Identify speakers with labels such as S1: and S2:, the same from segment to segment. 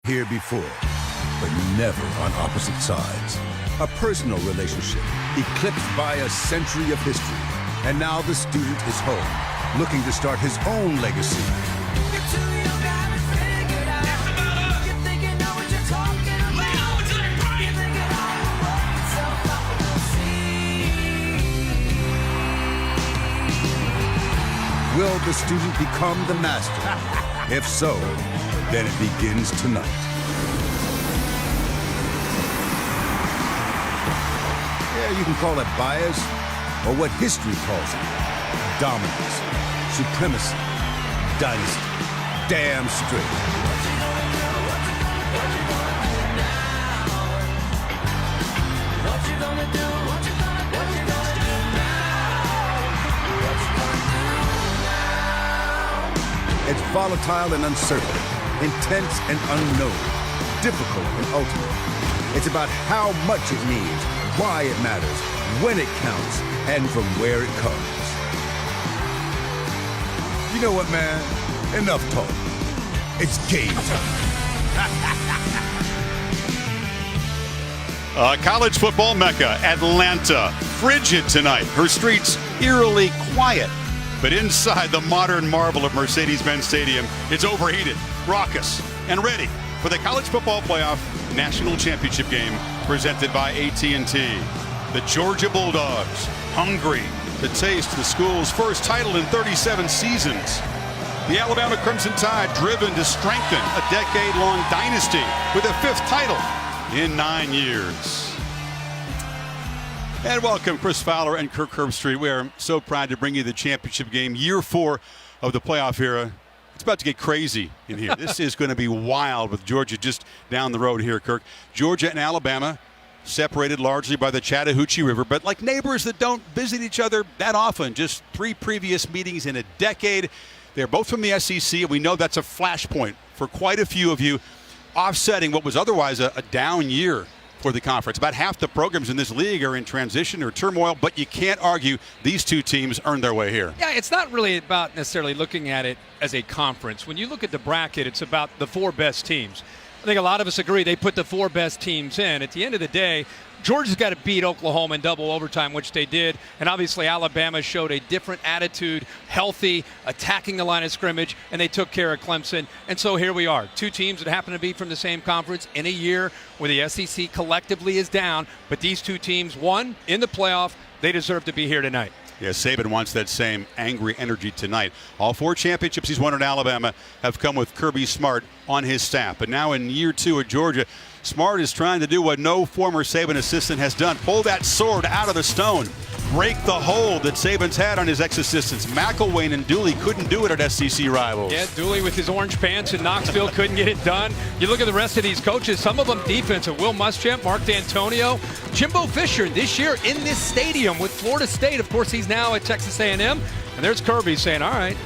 S1: Here before, but never on opposite sides. A personal relationship eclipsed by a century of history. And now the student is home, looking to start his own legacy. Will the student become the master? If so, then it begins tonight. Yeah, you can call it bias, or what history calls it. Dominance, supremacy, dynasty. Damn straight. It's volatile and uncertain, intense and unknown, difficult and ultimate. It's about how much it means, why it matters, when it counts, and from where it comes. You know what, man? Enough talk. It's game time.
S2: College football mecca, Atlanta. Frigid tonight. Her streets eerily quiet. But inside the modern marvel of Mercedes-Benz Stadium, it's overheated, raucous, and ready for the College Football Playoff National Championship game presented by AT&T. The Georgia Bulldogs, hungry to taste the school's first title in 37 seasons. The Alabama Crimson Tide driven to strengthen a decade-long dynasty with a fifth title in 9 years. And welcome, Chris Fowler and Kirk Herbstreit. We are so proud to bring you the championship game, year 4 of the playoff era. It's about to get crazy in here. This is going to be wild with Georgia just down the road here, Kirk. Georgia and Alabama separated largely by the Chattahoochee River, but like neighbors that don't visit each other that often, just 3 previous meetings in a decade. They're both from the SEC, and we know that's a flashpoint for quite a few of you, offsetting what was otherwise a down year for the conference. About half the programs in this league are in transition or turmoil, but you can't argue these two teams earned their way here.
S3: Yeah, it's not really about necessarily looking at it as a conference. When you look at the bracket, it's about the 4 best teams. I think a lot of us agree they put the 4 best teams in. At the end of the day, Georgia's got to beat Oklahoma in double overtime, which they did. And obviously Alabama showed a different attitude, healthy, attacking the line of scrimmage, and they took care of Clemson. And so here we are, 2 teams that happen to be from the same conference in a year where the SEC collectively is down. But these 2 teams won in the playoff. They deserve to be here tonight.
S2: Yeah, Saban wants that same angry energy tonight. All 4 championships he's won at Alabama have come with Kirby Smart on his staff. But now in year 2 at Georgia, Smart is trying to do what no former Saban assistant has done. Pull that sword out of the stone. Break the hold that Saban's had on his ex-assistants. McElwain and Dooley couldn't do it at SEC rivals.
S3: Yeah, Dooley with his orange pants in Knoxville couldn't get it done. You look at the rest of these coaches, some of them defensive. Will Muschamp, Mark D'Antonio, Jimbo Fisher this year in this stadium with Florida State. Of course, he's now at Texas A&M. And there's Kirby saying, all right,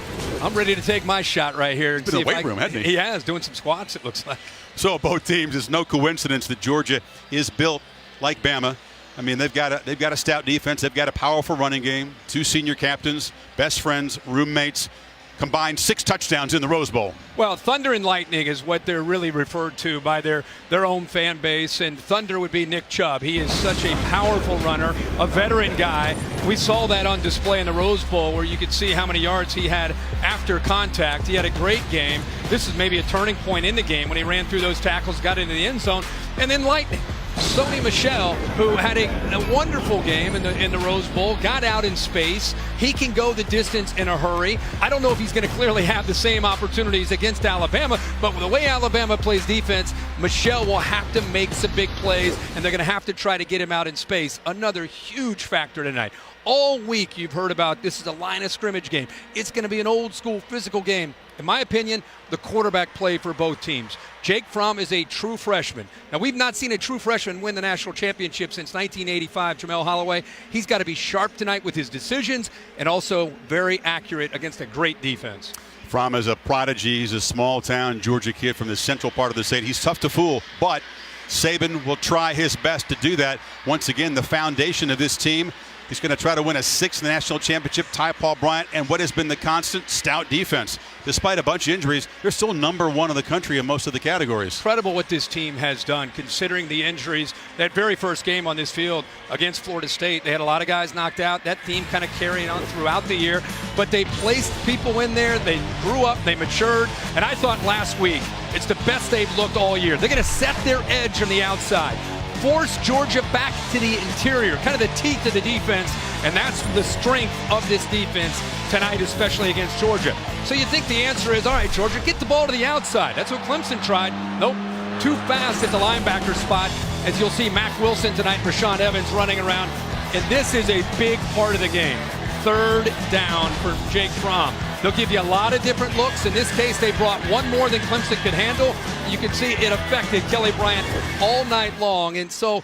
S3: I'm ready to take my shot right here.
S2: He's been in the weight room, hasn't he?
S3: He has, doing some squats, it looks like.
S2: So both teams, it's no coincidence that Georgia is built like Bama. I mean, they've got a stout defense. They've got a powerful running game. 2 senior captains, best friends, roommates, combined 6 touchdowns in the Rose Bowl.
S3: Well, Thunder and Lightning is what they're really referred to by their own fan base, and Thunder would be Nick Chubb. He is such a powerful runner, a veteran guy. We saw that on display in the Rose Bowl where you could see how many yards he had after contact. He had a great game. This is maybe a turning point in the game when he ran through those tackles, got into the end zone. And then Lightning, Sony Michel, who had a wonderful game in the Rose Bowl, got out in space. He can go the distance in a hurry. I don't know if he's going to clearly have the same opportunities against Alabama, but with the way Alabama plays defense, Michel will have to make some big plays, and they're going to have to try to get him out in space. Another huge factor tonight. All week you've heard about this is a line of scrimmage game. It's going to be an old school physical game. In my opinion, the quarterback play for both teams. Jake Fromm is a true freshman. Now, we've not seen a true freshman win the national championship since 1985, Jamel Holloway. He's got to be sharp tonight with his decisions and also very accurate against a great defense.
S2: Fromm is a prodigy. He's a small-town Georgia kid from the central part of the state. He's tough to fool, but Saban will try his best to do that. Once again, the foundation of this team, he's going to try to win a 6th national championship, Ty Paul Bryant, and what has been the constant stout defense. despite a bunch of injuries, they're still number one in the country in most of the categories.
S3: Incredible what this team has done, considering the injuries. That very first game on this field against Florida State, they had a lot of guys knocked out. That team kind of carried on throughout the year, but they placed people in there. They grew up, they matured, and I thought last week it's the best they've looked all year. They're going to set their edge on the outside, force Georgia back to the interior, kind of the teeth of the defense, and that's the strength of this defense tonight, especially against Georgia. So you think the answer is, all right, Georgia, get the ball to the outside. That's what Clemson tried. Nope, too fast at the linebacker spot, as you'll see Mack Wilson tonight, Rashaan Evans running around, and this is a big part of the game. Third down for Jake Fromm. They'll give you a lot of different looks. In this case, they brought one more than Clemson could handle. You can see it affected Kelly Bryant all night long. And so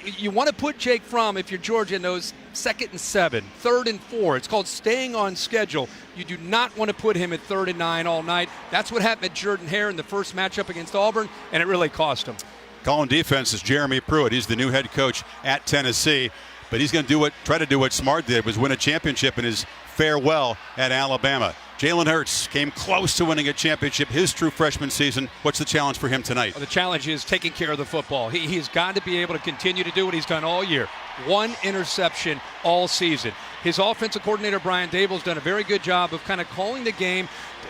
S3: you want to put Jake Fromm, if you're Georgia, in those 2nd and 7, 3rd and 4. It's called staying on schedule. You do not want to put him at 3rd and 9 all night. That's what happened at Jordan Hare in the first matchup against Auburn, and it really cost him.
S2: Calling defense is Jeremy Pruitt. He's the new head coach at Tennessee. But he's going to try to do what Smart did, was win a championship in his farewell at Alabama. Jalen Hurts came close to winning a championship his true freshman season. What's the challenge for him tonight?
S3: Well, the challenge is taking care of the football. He's got to be able to continue to do what he's done all year. 1 interception all season. His offensive coordinator, Brian Daboll's done a very good job of kind of calling the game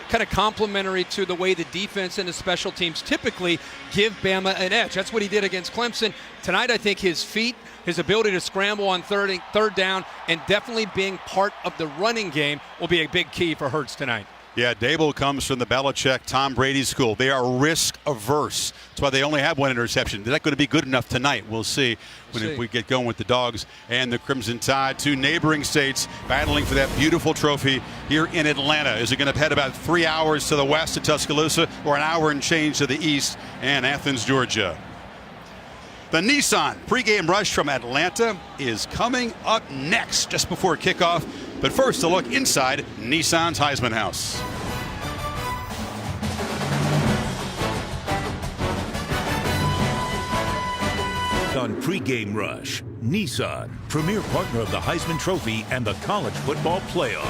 S3: kind of complementary to the way the defense and the special teams typically give Bama an edge. That's what he did against Clemson. Tonight, I think his feet, his ability to scramble on third down, and definitely being part of the running game will be a big key for Hurts tonight.
S2: Yeah, Daboll comes from the Belichick, Tom Brady school. They are risk averse. That's why they only have 1 interception. Is that going to be good enough tonight? We'll see if we get going with the Dogs and the Crimson Tide. 2 neighboring states battling for that beautiful trophy here in Atlanta. Is it going to head about 3 hours to the west to Tuscaloosa, or an hour and change to the east and Athens, Georgia? The Nissan pregame rush from Atlanta is coming up next, just before kickoff. But first, a look inside Nissan's Heisman House.
S4: On Pregame Rush, Nissan, premier partner of the Heisman Trophy and the College Football Playoff.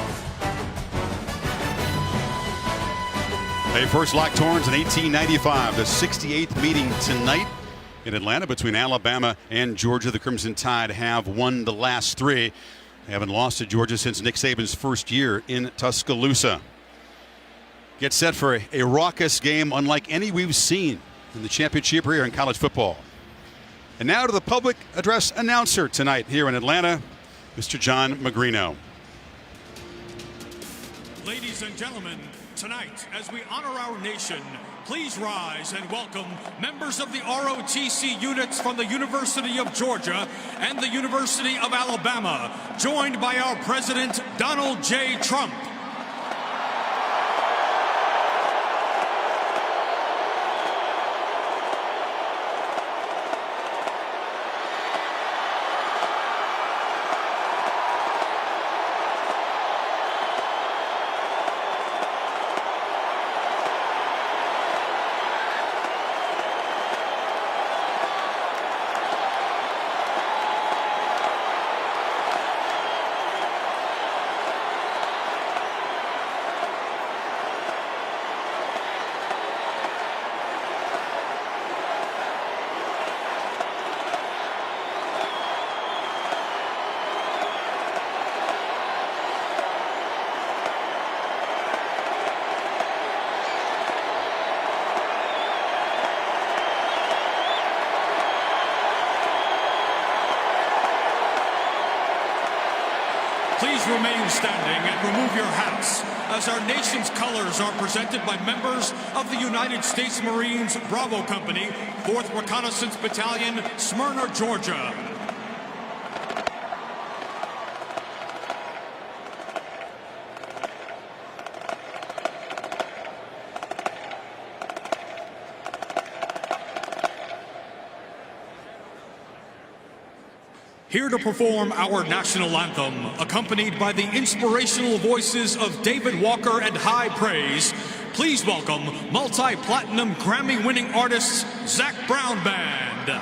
S2: They first locked horns in 1895, the 68th meeting tonight in Atlanta between Alabama and Georgia. The Crimson Tide have won the last 3. They haven't lost to Georgia since Nick Saban's first year in Tuscaloosa. Get set for a raucous game unlike any we've seen in the championship here in college football. And now to the public address announcer tonight here in Atlanta, Mr. John Magrino.
S5: Ladies and gentlemen, tonight, as we honor our nation, please rise and welcome members of the ROTC units from the University of Georgia and the University of Alabama, joined by our President, Donald J. Trump. Please remain standing and remove your hats as our nation's colors are presented by members of the United States Marines Bravo Company, 4th Reconnaissance Battalion, Smyrna, Georgia. Here to perform our national anthem, accompanied by the inspirational voices of David Walker and High Praise, please welcome multi-platinum Grammy-winning artists Zac Brown Band.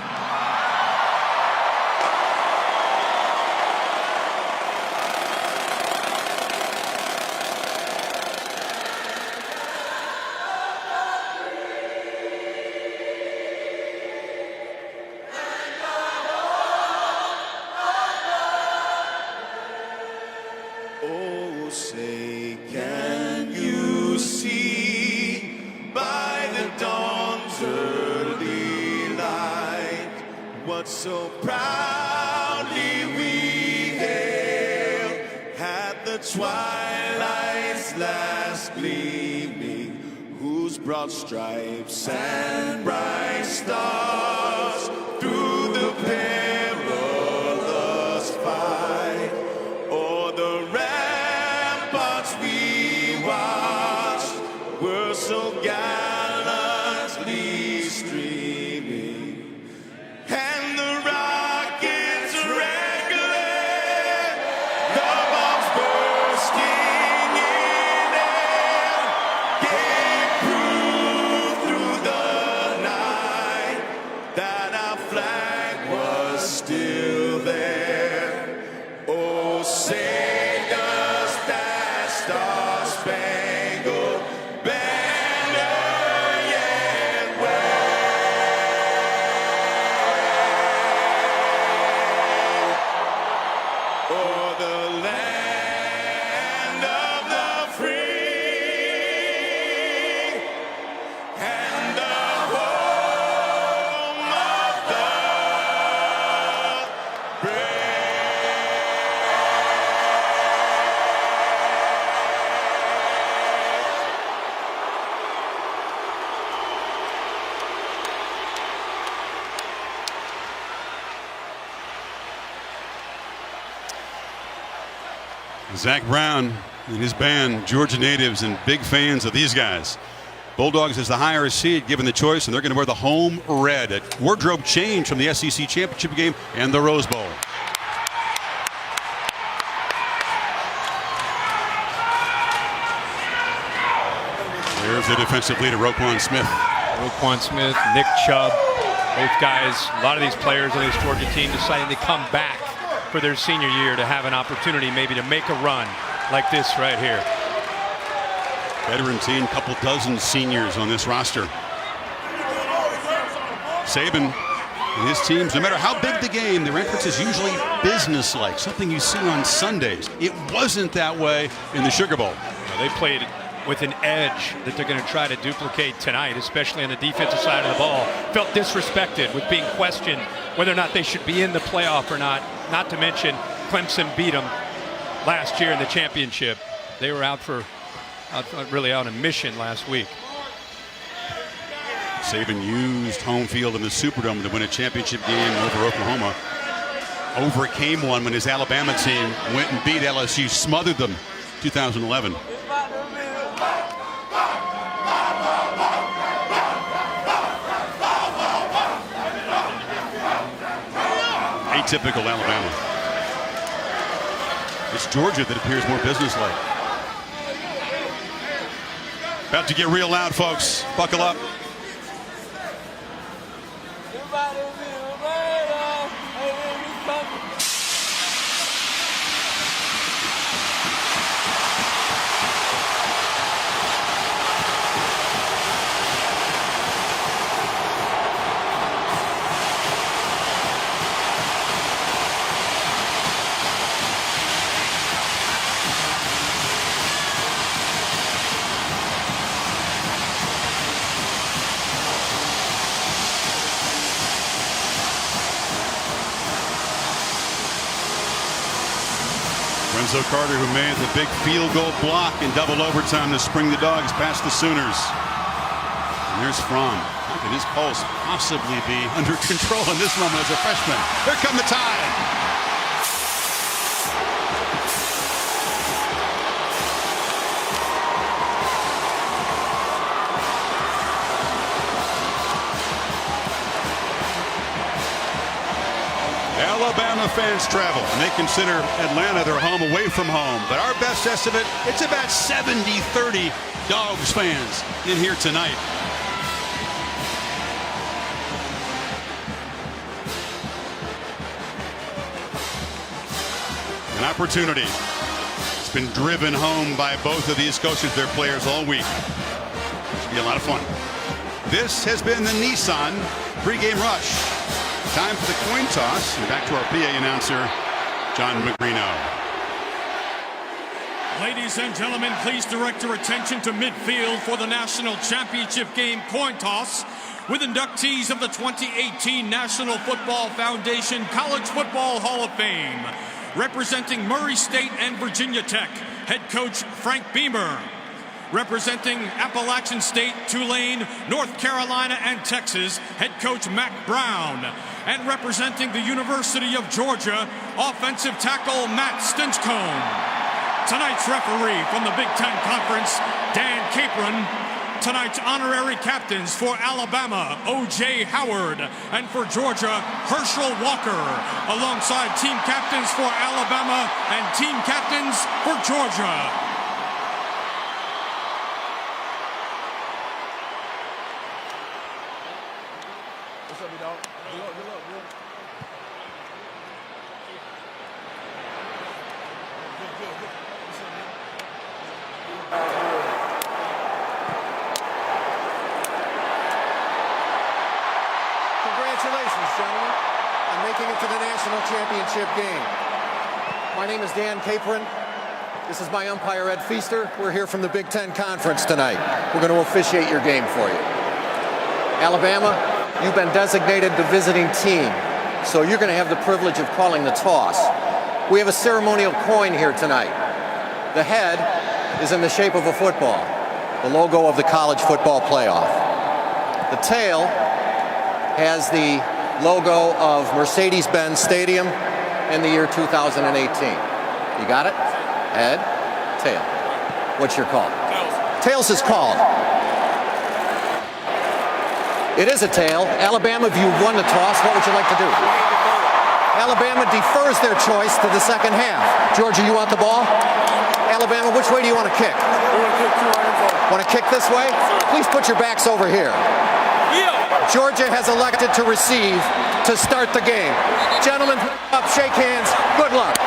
S6: what so proudly we hailed at the twilight's last gleaming, whose broad stripes and bright stars through the perilous fight o'er the ramparts we watched were so gallantly streaming, and the rockets wrangling, the bombs bursting in air, gave proof through the night that our flag was still there. Oh, say does that star-spangled banner yet wave o'er the land of the free and the home of the brave?
S2: Zach Brown and his band, Georgia natives, and big fans of these guys. Bulldogs is the higher seed given the choice, and they're going to wear the home red. A wardrobe change from the SEC championship game and the Rose Bowl. There's the defensive leader, Roquan Smith.
S3: Roquan Smith, Nick Chubb, both guys, a lot of these players on this Georgia team deciding to come back for their senior year to have an opportunity maybe to make a run like this right here.
S2: Veteran team, couple dozen seniors on this roster. Saban and his teams, no matter how big the game, their entrance is usually businesslike, something you see on Sundays. It wasn't that way in the Sugar Bowl.
S3: They played with an edge that they're going to try to duplicate tonight, especially on the defensive side of the ball. Felt disrespected with being questioned whether or not they should be in the playoff or not. Not to mention Clemson beat them last year in the championship. They were really out on mission last week.
S2: Saban used home field in the Superdome to win a championship game over Oklahoma. Overcame one when his Alabama team went and beat LSU, smothered them 2011. Atypical Alabama. It's Georgia that appears more businesslike. About to get real loud, folks. Buckle up. Renzo Carter, who made the big field goal block in double overtime to spring the Dogs past the Sooners. And there's Fromm. How can his pulse possibly be under control in this moment as a freshman? Here come the Tide. Alabama fans travel, and they consider Atlanta their home away from home. But our best estimate, it's about 70-30 Dogs fans in here tonight. An opportunity. It's been driven home by both of these coaches, their players all week. Should be a lot of fun. This has been the Nissan pregame rush. Time for the coin toss. And back to our PA announcer, John Magrino.
S5: Ladies and gentlemen, please direct your attention to midfield for the national championship game coin toss. with inductees of the 2018 National Football Foundation College Football Hall of Fame. Representing Murray State and Virginia Tech, head coach Frank Beamer. Representing Appalachian State, Tulane, North Carolina, and Texas, head coach Mack Brown. And representing the University of Georgia, offensive tackle Matt Stinchcomb. Tonight's referee from the Big Ten Conference, Dan Capron. Tonight's honorary captains for Alabama, O.J. Howard, and for Georgia, Herschel Walker, alongside team captains for Alabama and team captains for Georgia.
S7: Congratulations, gentlemen, on making it to the national championship game. My name is Dan Capron. This is my umpire, Ed Feaster. We're here from the Big Ten Conference tonight. We're going to officiate your game for you. Alabama, you've been designated the visiting team, so you're going to have the privilege of calling the toss. We have a ceremonial coin here tonight. The head is in the shape of a football, the logo of the College Football Playoff. The tail has the logo of Mercedes-Benz Stadium in the year 2018. You got it? Head, tail. What's your call? Tails. Tails is called. It is a tail. Alabama, if you won the toss, what would you like to do? Alabama defers their choice to the second half. Georgia, you want the ball? Alabama, which way do you want to kick?
S6: We want to kick 2 items.
S7: Want to kick this way? Please put your backs over here. Georgia has elected to receive to start the game. Gentlemen, up, shake hands. Good luck.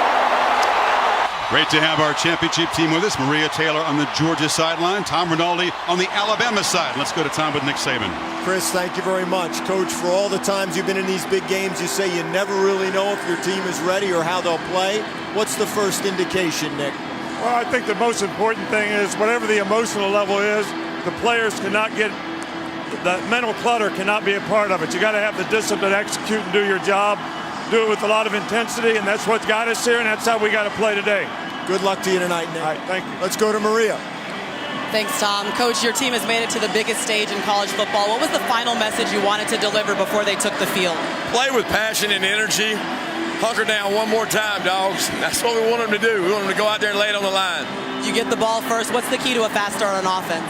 S2: Great to have our championship team with us. Maria Taylor on the Georgia sideline. Tom Rinaldi on the Alabama side. Let's go to Tom with Nick Saban.
S8: Chris, thank you very much. Coach, for all the times you've been in these big games, you say you never really know if your team is ready or how they'll play. What's the first indication, Nick?
S9: Well, I think the most important thing is whatever the emotional level is, the players cannot get, the mental clutter cannot be a part of it. You got to have the discipline, execute and do your job, do it with a lot of intensity, and that's what got us here, and that's how we got to play today.
S8: Good luck to you tonight, Nick.
S9: All right, thank you.
S8: Let's go to Maria.
S10: Thanks, Tom. Coach, your team has made it to the biggest stage in college football. What was the final message you wanted to deliver before they took the field?
S11: Play with passion and energy. Hunker down one more time, dogs. That's what we want them to do. We want them to go out there and lay it on the line.
S10: You get the ball first. What's the key to a fast start on offense?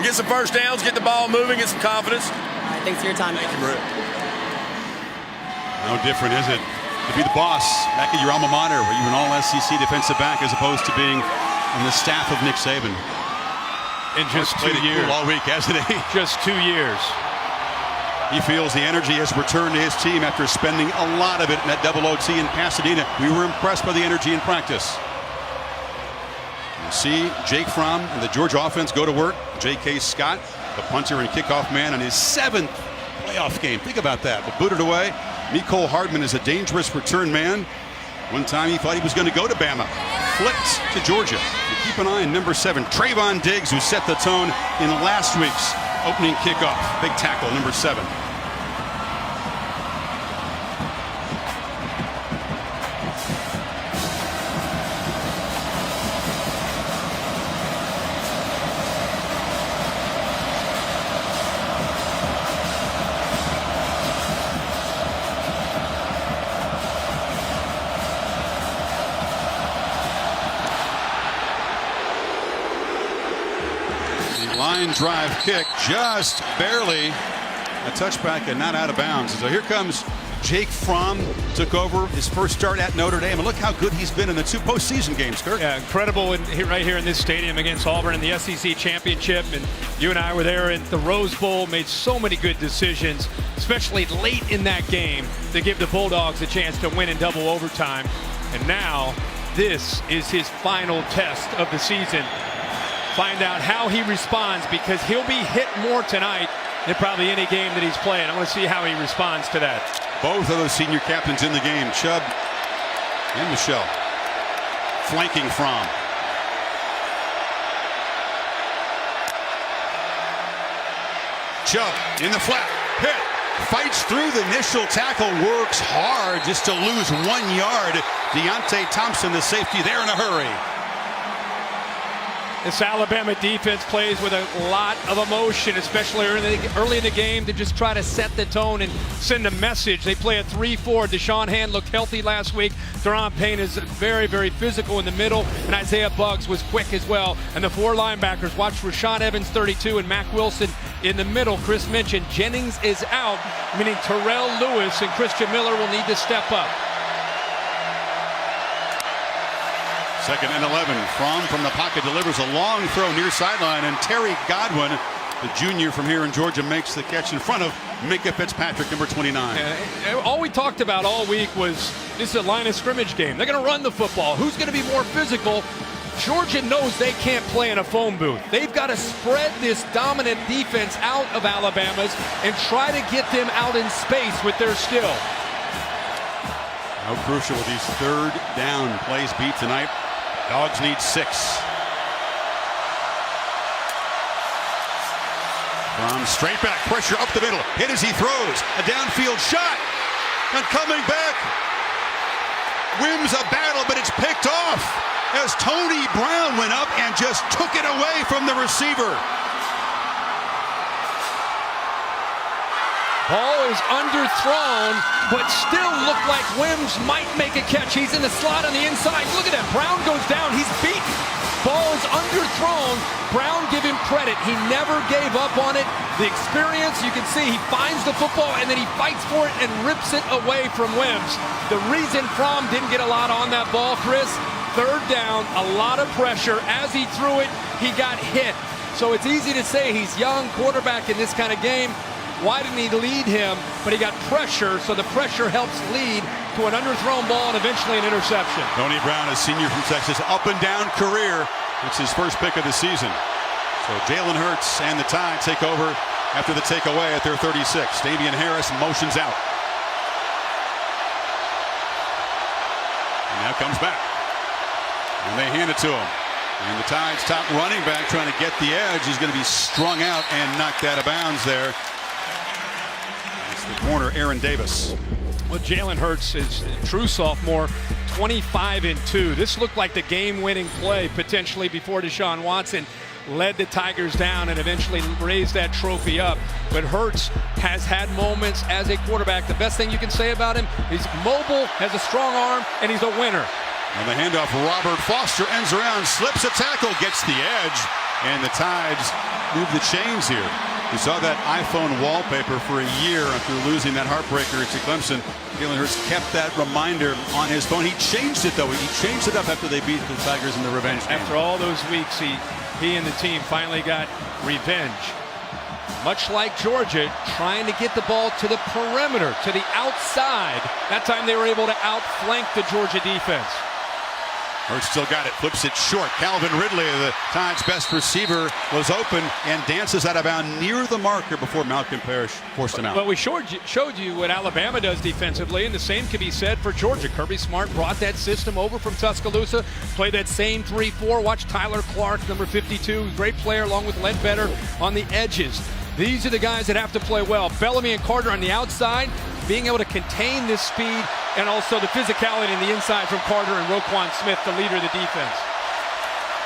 S11: Get some first downs, get the ball moving, get some confidence.
S10: All right, thanks for your time.
S11: Thank you, Brett.
S2: No different, is it? To be the boss back at your alma mater, where you were an all-SEC defensive back, as opposed to being on the staff of Nick Saban.
S3: In just 2
S2: Played it
S3: years.
S2: cool all week, hasn't he?
S3: Just 2 years.
S2: He feels the energy has returned to his team after spending a lot of it in that double OT in Pasadena. We were impressed by the energy in practice. You see Jake Fromm and the Georgia offense go to work. J.K. Scott, the punter and kickoff man, on his 7th playoff game. Think about that. But booted away. Mecole Hardman is a dangerous return man. One time he thought he was going to go to Bama. Flipped to Georgia. You keep an eye on number 7, Trayvon Diggs, who set the tone in last week's opening kickoff. Big tackle, number 7. Line drive kick, just barely a touchback and not out of bounds. So here comes Jake Fromm, took over his first start at Notre Dame, and look how good he's been in the 2 postseason games, Kirk.
S3: Yeah, incredible right here in this stadium against Auburn in the SEC championship. And you and I were there at the Rose Bowl, made so many good decisions, especially late in that game, to give the Bulldogs a chance to win in double overtime. And now this is his final test of the season. Find out how he responds, because he'll be hit more tonight than probably any game that he's playing. I want to see how he responds to that.
S2: Both of those senior captains in the game, Chubb and Michelle, flanking Fromm. Chubb in the flat, hit. Fights through the initial tackle, works hard just to lose 1 yard. Deontay Thompson, the safety, there in a hurry.
S3: This Alabama defense plays with a lot of emotion, especially early in the game, to just try to set the tone and send a message. They play a 3-4. Deshaun Hand looked healthy last week. Deron Payne is very, very physical in the middle, and Isaiah Buggs was quick as well. And the 4 linebackers, watch Rashaan Evans, 32, and Mack Wilson in the middle. Chris mentioned Jennings is out, meaning Terrell Lewis and Christian Miller will need to step up.
S2: 2nd and 11. Fromm from the pocket delivers a long throw near sideline, and Terry Godwin, the junior from here in Georgia, makes the catch in front of Minkah Fitzpatrick, number 29.
S3: All we talked about all week was this is a line of scrimmage game. They're going to run the football. Who's going to be more physical? Georgia knows they can't play in a phone booth. They've got to spread this dominant defense out of Alabama's and try to get them out in space with their skill.
S2: How crucial will these 3rd down plays be tonight? Dogs need 6. From straight back, pressure up the middle. Hit as he throws. A downfield shot. And coming back. Wins a battle, but it's picked off as Tony Brown went up and just took it away from the receiver.
S3: Ball is underthrown, but still looked like Wims might make a catch. He's in the slot on the inside. Look at that. Brown goes down. He's beaten. Ball is underthrown. Brown, give him credit. He never gave up on it. The experience, you can see, he finds the football and then he fights for it and rips it away from Wims. The reason Fromm didn't get a lot on that ball, Chris, 3rd down, a lot of pressure. As he threw it, he got hit. So it's easy to say he's young quarterback in this kind of game. Why didn't he lead him? But he got pressure, so the pressure helps lead to an underthrown ball and eventually an interception.
S2: Tony Brown, a senior from Texas, up and down career. It's his first pick of the season. So Jalen Hurts and the Tide take over after the takeaway at their 36. Damian Harris motions out. And now comes back. And they hand it to him. And the Tide's top running back trying to get the edge is going to be strung out and knocked out of bounds there. The corner, Aaron Davis.
S3: Well, Jalen Hurts is a true sophomore, 25-2. This looked like the game-winning play potentially before Deshaun Watson led the Tigers down and eventually raised that trophy up. But Hurts has had moments as a quarterback. The best thing you can say about him, he's mobile, has a strong arm, and he's a winner.
S2: On the handoff, Robert Foster ends around, slips a tackle, gets the edge, and the Tides move the chains here. We saw that iPhone wallpaper for a year after losing that heartbreaker to Clemson. Jalen Hurts kept that reminder on his phone. He changed it, though. He changed it up after they beat the Tigers in the revenge game.
S3: After all those weeks, he and the team finally got revenge. Much like Georgia, trying to get the ball to the perimeter, to the outside. That time they were able to outflank the Georgia defense.
S2: Hurts still got it, flips it short. Calvin Ridley, the Tide's best receiver, was open and dances out of bounds near the marker before Malcolm Parrish forced him out.
S3: Well, we showed you what Alabama does defensively, and the same can be said for Georgia. Kirby Smart brought that system over from Tuscaloosa, played that same 3-4. Watch Tyler Clark, number 52, great player, along with Ledbetter on the edges. These are the guys that have to play well. Bellamy and Carter on the outside, being able to contain this speed and also the physicality in the inside from Carter and Roquan Smith, the leader of the defense.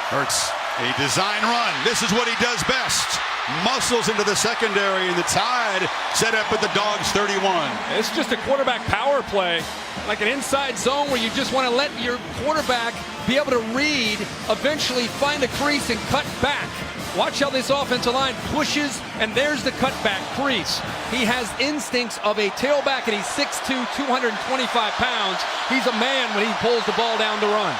S2: Hurts, a design run. This is what he does best. Muscles into the secondary, and the Tide set up at the Dogs 31.
S3: It's just a quarterback power play, like an inside zone where you just want to let your quarterback be able to read, eventually find a crease and cut back. Watch how this offensive line pushes, and there's the cutback crease. He has instincts of a tailback, and he's 6'2", 225 pounds. He's a man when he pulls the ball down to run.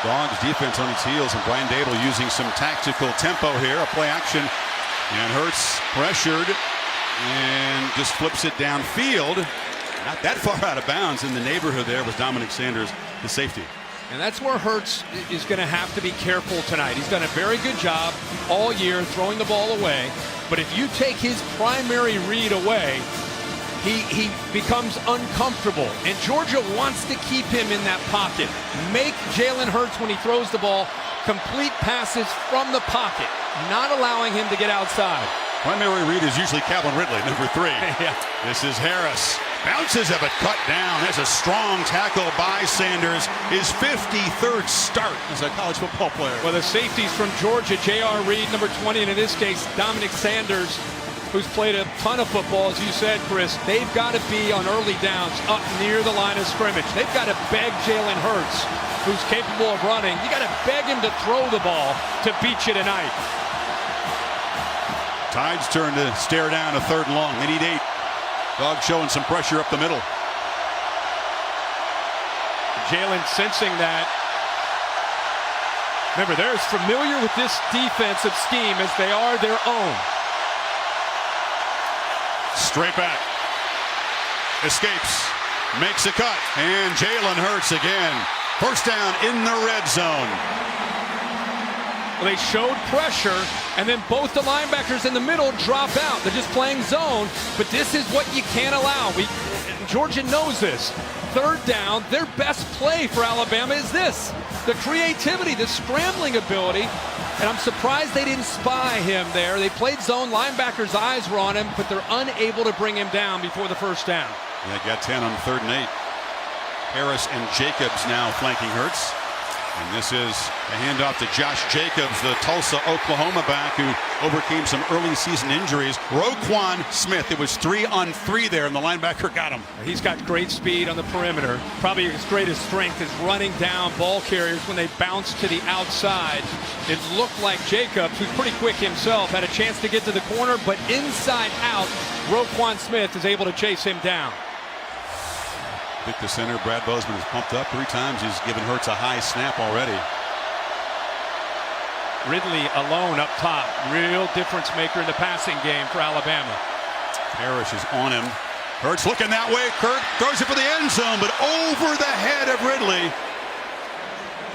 S2: Dogs defense on its heels, and Brian Dable using some tactical tempo here, a play action. And Hurts pressured and just flips it downfield. Not that far out of bounds. In the neighborhood there was Dominic Sanders, the safety.
S3: And that's where Hurts is going to have to be careful tonight. He's done a very good job all year throwing the ball away. But if you take his primary read away, he becomes uncomfortable. And Georgia wants to keep him in that pocket. Make Jalen Hurts, when he throws the ball, complete passes from the pocket, not allowing him to get outside.
S2: Primary read is usually Calvin Ridley, number 3.
S3: Yeah.
S2: This is Harris. Bounces of it, cut down. That's a strong tackle by Sanders. His 53rd start as a college football player.
S3: Well, the safeties from Georgia, J.R. Reed, number 20, and in this case, Dominic Sanders, who's played a ton of football, as you said, Chris. They've got to be on early downs up near the line of scrimmage. They've got to beg Jalen Hurts, who's capable of running. You got to beg him to throw the ball to beat you tonight.
S2: Tide's turn to stare down a 3rd and long. They need 8. Dogs showing some pressure up the middle.
S3: Jalen sensing that. Remember, they're as familiar with this defensive scheme as they are their own. Straight back.
S2: Escapes. Makes a cut. And Jalen Hurts again. First down in the red zone.
S3: Well, they showed pressure, and then both the linebackers in the middle drop out. They're just playing zone, but this is what you can't allow. Georgia knows this. 3rd down, their best play for Alabama is this. The creativity, the scrambling ability, and I'm surprised they didn't spy him there. They played zone, linebackers' eyes were on him, but they're unable to bring him down before the first down.
S2: They got 10 on 3rd and 8. Harris and Jacobs now flanking Hurts. And this is a handoff to Josh Jacobs, the Tulsa, Oklahoma back who overcame some early season injuries. Roquan Smith, it was 3 on 3 there, and the linebacker got him.
S3: He's got great speed on the perimeter. Probably his greatest strength is running down ball carriers when they bounce to the outside. It looked like Jacobs, who's pretty quick himself, had a chance to get to the corner, but inside out, Roquan Smith is able to chase him down.
S2: Pick the center. Brad Bozeman is pumped up 3 times. He's given Hurts a high snap already.
S3: Ridley alone up top. Real difference maker in the passing game for Alabama.
S2: Parrish is on him. Hurts looking that way. Kirk throws it for the end zone, but over the head of Ridley.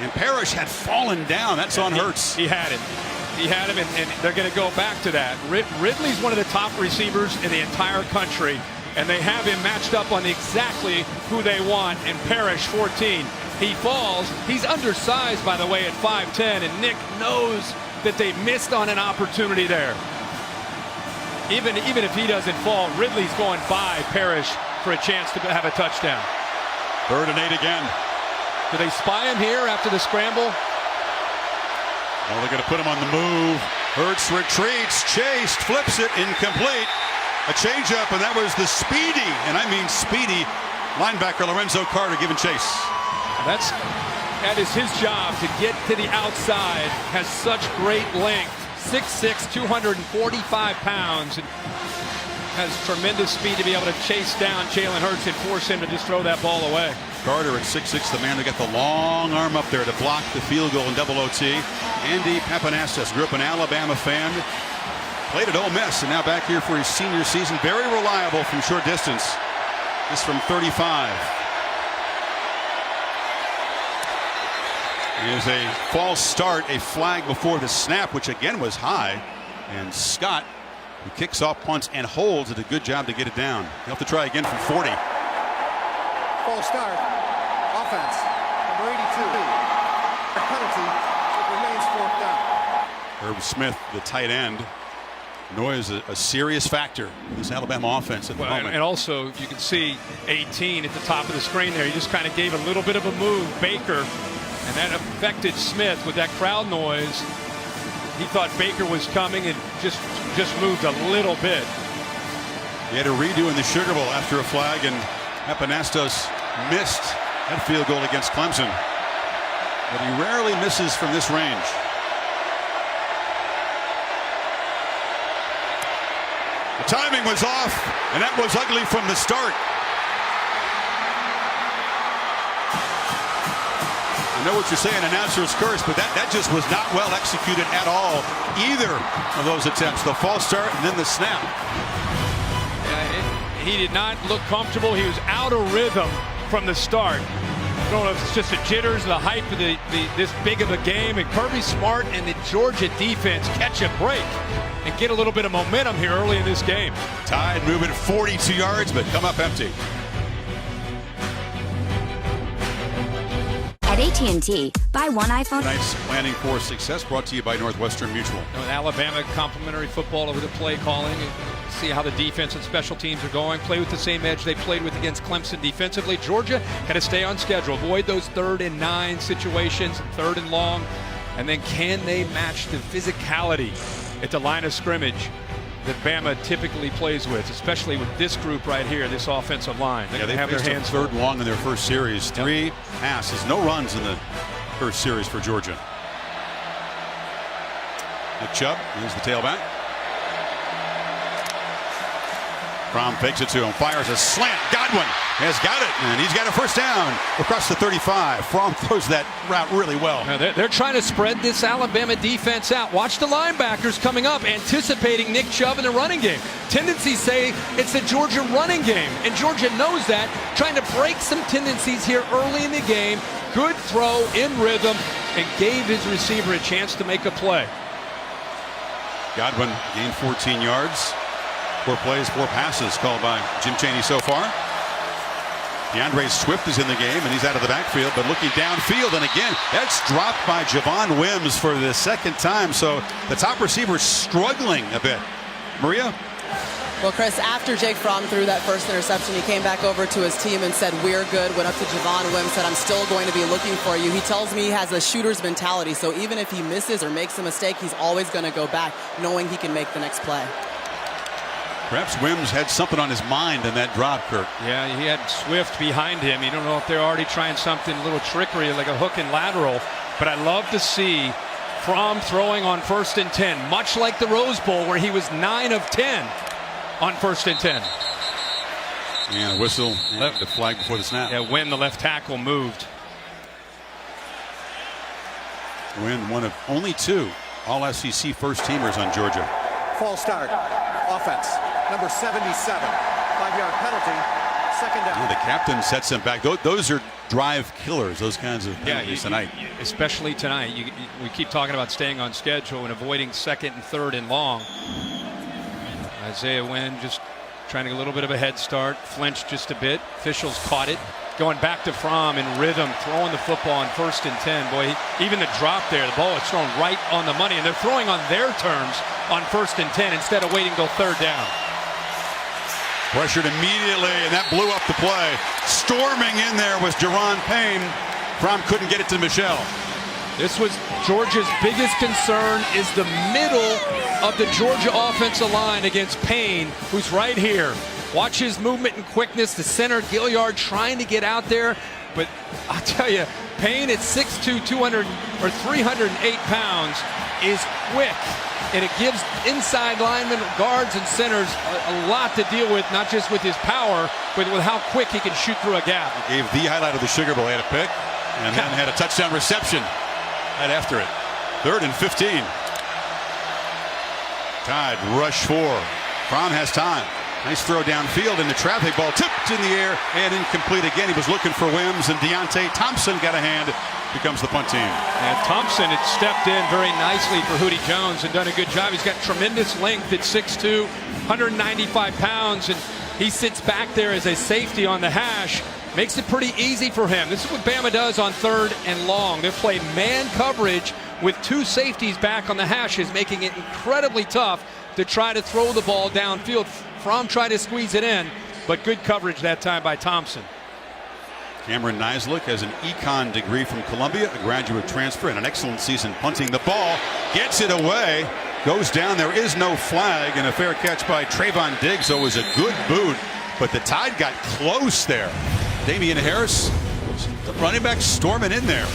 S2: And Parrish had fallen down. That's on Hurts.
S3: He had him. He had him, and they're going to go back to that. Ridley's one of the top receivers in the entire country. And they have him matched up on exactly who they want. And Parrish, 14. He falls. He's undersized, by the way, at 5'10". And Nick knows that they missed on an opportunity there. Even if he doesn't fall, Ridley's going by Parrish for a chance to have a touchdown.
S2: 3rd and 8 again.
S3: Do they spy him here after the scramble?
S2: Well, they're going to put him on the move. Hurts retreats, chased, flips it, incomplete. A changeup, and that was the speedy, and I mean speedy, linebacker Lorenzo Carter giving chase.
S3: That is his job, to get to the outside. Has such great length. 6'6", 245 pounds, and has tremendous speed to be able to chase down Jalen Hurts and force him to just throw that ball away.
S2: Carter at 6'6", the man who got the long arm up there to block the field goal in double OT. Andy Pappanastos grew up an Alabama fan. Played at Ole Miss, and now back here for his senior season. Very reliable from short distance. This from 35. Here's a false start, a flag before the snap, which again was high. And Scott, who kicks off punts and holds, did a good job to get it down. He'll have to try again from 40.
S7: False start. Offense. Number 82. A penalty. It remains 4th down.
S2: Herb Smith, the tight end. Noise a serious factor in this Alabama offense at the moment.
S3: And also, you can see 18 at the top of the screen there. He just kind of gave a little bit of a move, Baker, and that affected Smith with that crowd noise. He thought Baker was coming and just moved a little bit.
S2: He had a redo in the Sugar Bowl after a flag, and Pappanastos missed that field goal against Clemson. But he rarely misses from this range. The timing was off, and that was ugly from the start. I know what you're saying, announcer's curse, but that just was not well executed at all. Either of those attempts, the false start and then the snap.
S3: He did not look comfortable. He was out of rhythm from the start. I don't know if it's just the jitters, the hype of this big of a game, and Kirby Smart and the Georgia defense catch a break and get a little bit of momentum here early in this game.
S2: Tide moving 42 yards, but come up empty.
S12: At AT&T, buy one iPhone.
S2: Tonight's Planning for Success brought to you by Northwestern Mutual.
S3: With Alabama, complimentary football over the play calling. See how the defense and special teams are going. Play with the same edge they played with against Clemson defensively. Georgia had to stay on schedule. Avoid those 3rd and 9 situations, 3rd and long. And then can they match the physicality at the line of scrimmage that Bama typically plays with, especially with this group right here, this offensive line?
S2: They have their hands 3rd and long in their first series. 3 passes, no runs in the first series for Georgia. Nick Chubb, here's the tailback. Fromm fakes it to him, fires a slant. Godwin has got it, and he's got a first down across the 35. Fromm throws that route really well.
S3: Now they're trying to spread this Alabama defense out. Watch the linebackers coming up, anticipating Nick Chubb in the running game. Tendencies say it's the Georgia running game, and Georgia knows that, trying to break some tendencies here early in the game. Good throw in rhythm, and gave his receiver a chance to make a play.
S2: Godwin gained 14 yards. 4 plays, 4 passes called by Jim Chaney so far. DeAndre Swift is in the game, and he's out of the backfield, but looking downfield, and again, that's dropped by Javon Wims for the 2nd time, so the top receiver struggling a bit. Maria?
S10: Well, Chris, after Jake Fromm threw that first interception, he came back over to his team and said, "We're good." Went up to Javon Wims, said, "I'm still going to be looking for you." He tells me he has a shooter's mentality, so even if he misses or makes a mistake, he's always going to go back, knowing he can make the next play.
S2: Perhaps Wims had something on his mind in that drop, Kirk.
S3: Yeah, he had Swift behind him. You don't know if they're already trying something, a little trickery, like a hook and lateral. But I love to see Fromm throwing on 1st and 10, much like the Rose Bowl, where he was 9 of 10 on 1st and 10.
S2: And a whistle, and the flag before the snap.
S3: Yeah, when the left tackle moved.
S2: Win, one of only 2 All-SEC first-teamers on Georgia.
S7: False start. Offense. Number 77. 5-yard penalty. 2nd down.
S2: Yeah, the captain sets him back. Those are drive killers, those kinds of penalties tonight.
S3: Especially tonight. We keep talking about staying on schedule and avoiding 2nd and 3rd and long. Isaiah Wynn just trying to get a little bit of a head start. Flinched just a bit. Officials caught it. Going back to Fromm in rhythm, throwing the football on 1st and 10. Boy, even the drop there, the ball is thrown right on the money, and they're throwing on their terms on 1st and 10 instead of waiting till 3rd down.
S2: Pressured immediately, and that blew up the play. Storming in there was Jerron Payne. Fromm couldn't get it to Michelle.
S3: This was Georgia's biggest concern, is the middle of the Georgia offensive line against Payne, who's right here. Watch his movement and quickness. The center, Gilliard, trying to get out there. But I'll tell you, Payne at 6'2", 308 pounds is quick. And it gives inside linemen, guards, and centers a lot to deal with, not just with his power, but with how quick he can shoot through a gap.
S2: He gave the highlight of the Sugar Bowl. He had a pick, and then had a touchdown reception right after it. 3rd and 15. Tide rush 4. Fromm has time. Nice throw downfield, and the traffic ball tipped in the air and incomplete again. He was looking for Wims, and Deontay Thompson got a hand. Becomes the punt team.
S3: And Thompson had stepped in very nicely for Hootie Jones and done a good job. He's got tremendous length at 6'2", 195 pounds, and he sits back there as a safety on the hash. Makes it pretty easy for him. This is what Bama does on 3rd and long. They play man coverage with 2 safeties back on the hashes, making it incredibly tough to try to throw the ball downfield. Fromm tried to squeeze it in, but good coverage that time by Thompson.
S2: Cameron Nisluk has an econ degree from Columbia, a graduate transfer, and an excellent season punting the ball. Gets it away, goes down. There is no flag, and a fair catch by Trayvon Diggs, so it was a good boot, but the Tide got close there. Damian Harris, the running back, storming in there.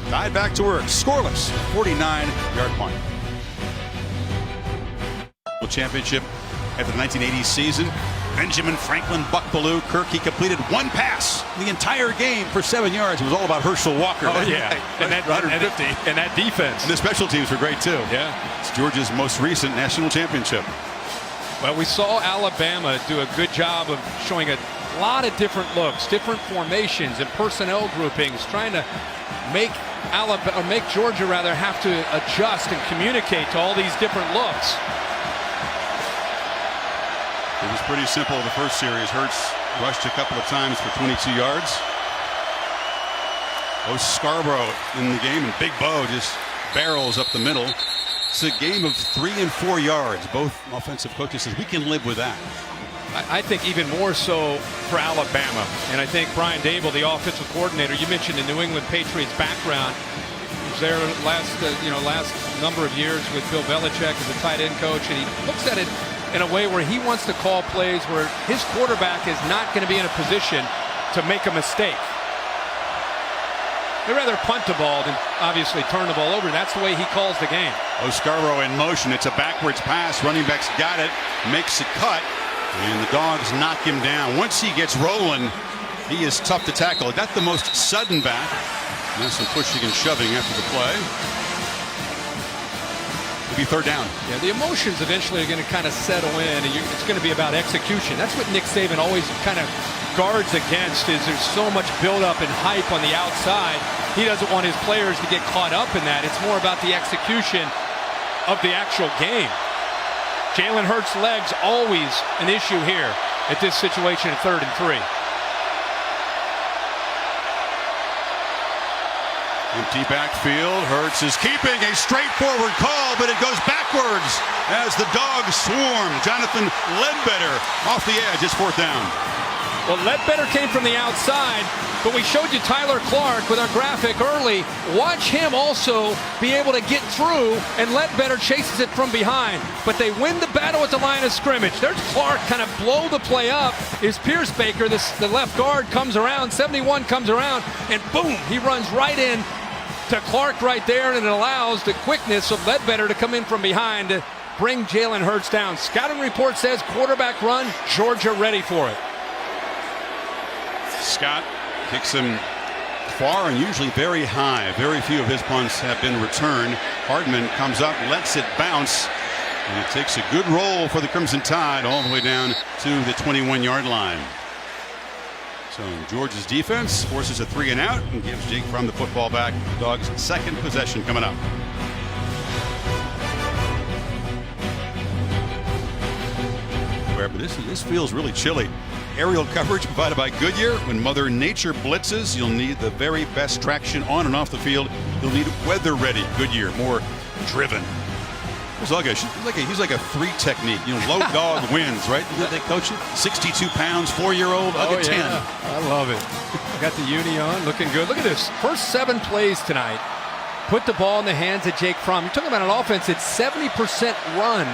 S2: Tide back to work, scoreless, 49-yard punt. Championship after the 1980 season. Benjamin Franklin Buckbaloo. Kirk, he completed 1 pass the entire game for 7 yards. It was all about Herschel Walker.
S3: Oh, yeah. And that 150. And that defense.
S2: And the special teams were great, too.
S3: Yeah.
S2: It's Georgia's most recent national championship.
S3: Well, we saw Alabama do a good job of showing a lot of different looks, different formations and personnel groupings, trying to make Georgia have to adjust and communicate to all these different looks.
S2: It was pretty simple the first series. Hurts rushed a couple of times for 22 yards. Scarborough in the game, and Big Bo just barrels up the middle. It's a game of 3 and 4 yards. Both offensive coaches says we can live with that.
S3: I think even more so for Alabama. And I think Brian Dable, the offensive coordinator, you mentioned the New England Patriots background. He was there last number of years with Bill Belichick as a tight end coach, and he looks at it in a way where he wants to call plays where his quarterback is not going to be in a position to make a mistake. They'd rather punt the ball than obviously turn the ball over. That's the way he calls the game.
S2: Scarborough in motion. It's a backwards pass. Running back's got it. Makes a cut. And the Dogs knock him down. Once he gets rolling, he is tough to tackle. Got the most sudden back. Now some pushing and shoving after the play. It'll be third down.
S3: Yeah, the emotions eventually are going to kind of settle in, and it's going to be about execution. That's what Nick Saban always kind of guards against, is there's so much buildup and hype on the outside. He doesn't want his players to get caught up in that. It's more about the execution of the actual game. Jalen Hurts' legs always an issue here at this situation at 3rd and 3.
S2: Empty backfield. Hurts is keeping a straightforward call, but it goes backwards as the Dogs swarm. Jonathan Ledbetter off the edge. It's 4th down.
S3: Well, Ledbetter came from the outside, but we showed you Tyler Clark with our graphic early. Watch him also be able to get through, and Ledbetter chases it from behind. But they win the battle at the line of scrimmage. There's Clark kind of blow the play up. Is Pierce Baker, the left guard, comes around, 71 comes around, and boom, he runs right in to Clark right there, and it allows the quickness of Ledbetter to come in from behind to bring Jalen Hurts down. Scouting report says quarterback run, Georgia ready for it.
S2: Scott kicks him far and usually very high. Very few of his punts have been returned. Hardman comes up, lets it bounce, and it takes a good roll for the Crimson Tide all the way down to the 21-yard line. So Georgia's defense forces a 3 and out and gives Jake Fromm the football back. Dogs' second possession coming up. But this feels really chilly. Aerial coverage provided by Goodyear. When Mother Nature blitzes, you'll need the very best traction on and off the field. You'll need weather-ready Goodyear, more driven. He's like a 3 technique. Low dog wins, right? Did they coach it? 62 pounds, 4-year-old, I'll get 10.
S3: I love it. Got the uni on, looking good. Look at this. First 7 plays tonight. Put the ball in the hands of Jake Fromm. You're talking about an offense that's 70% run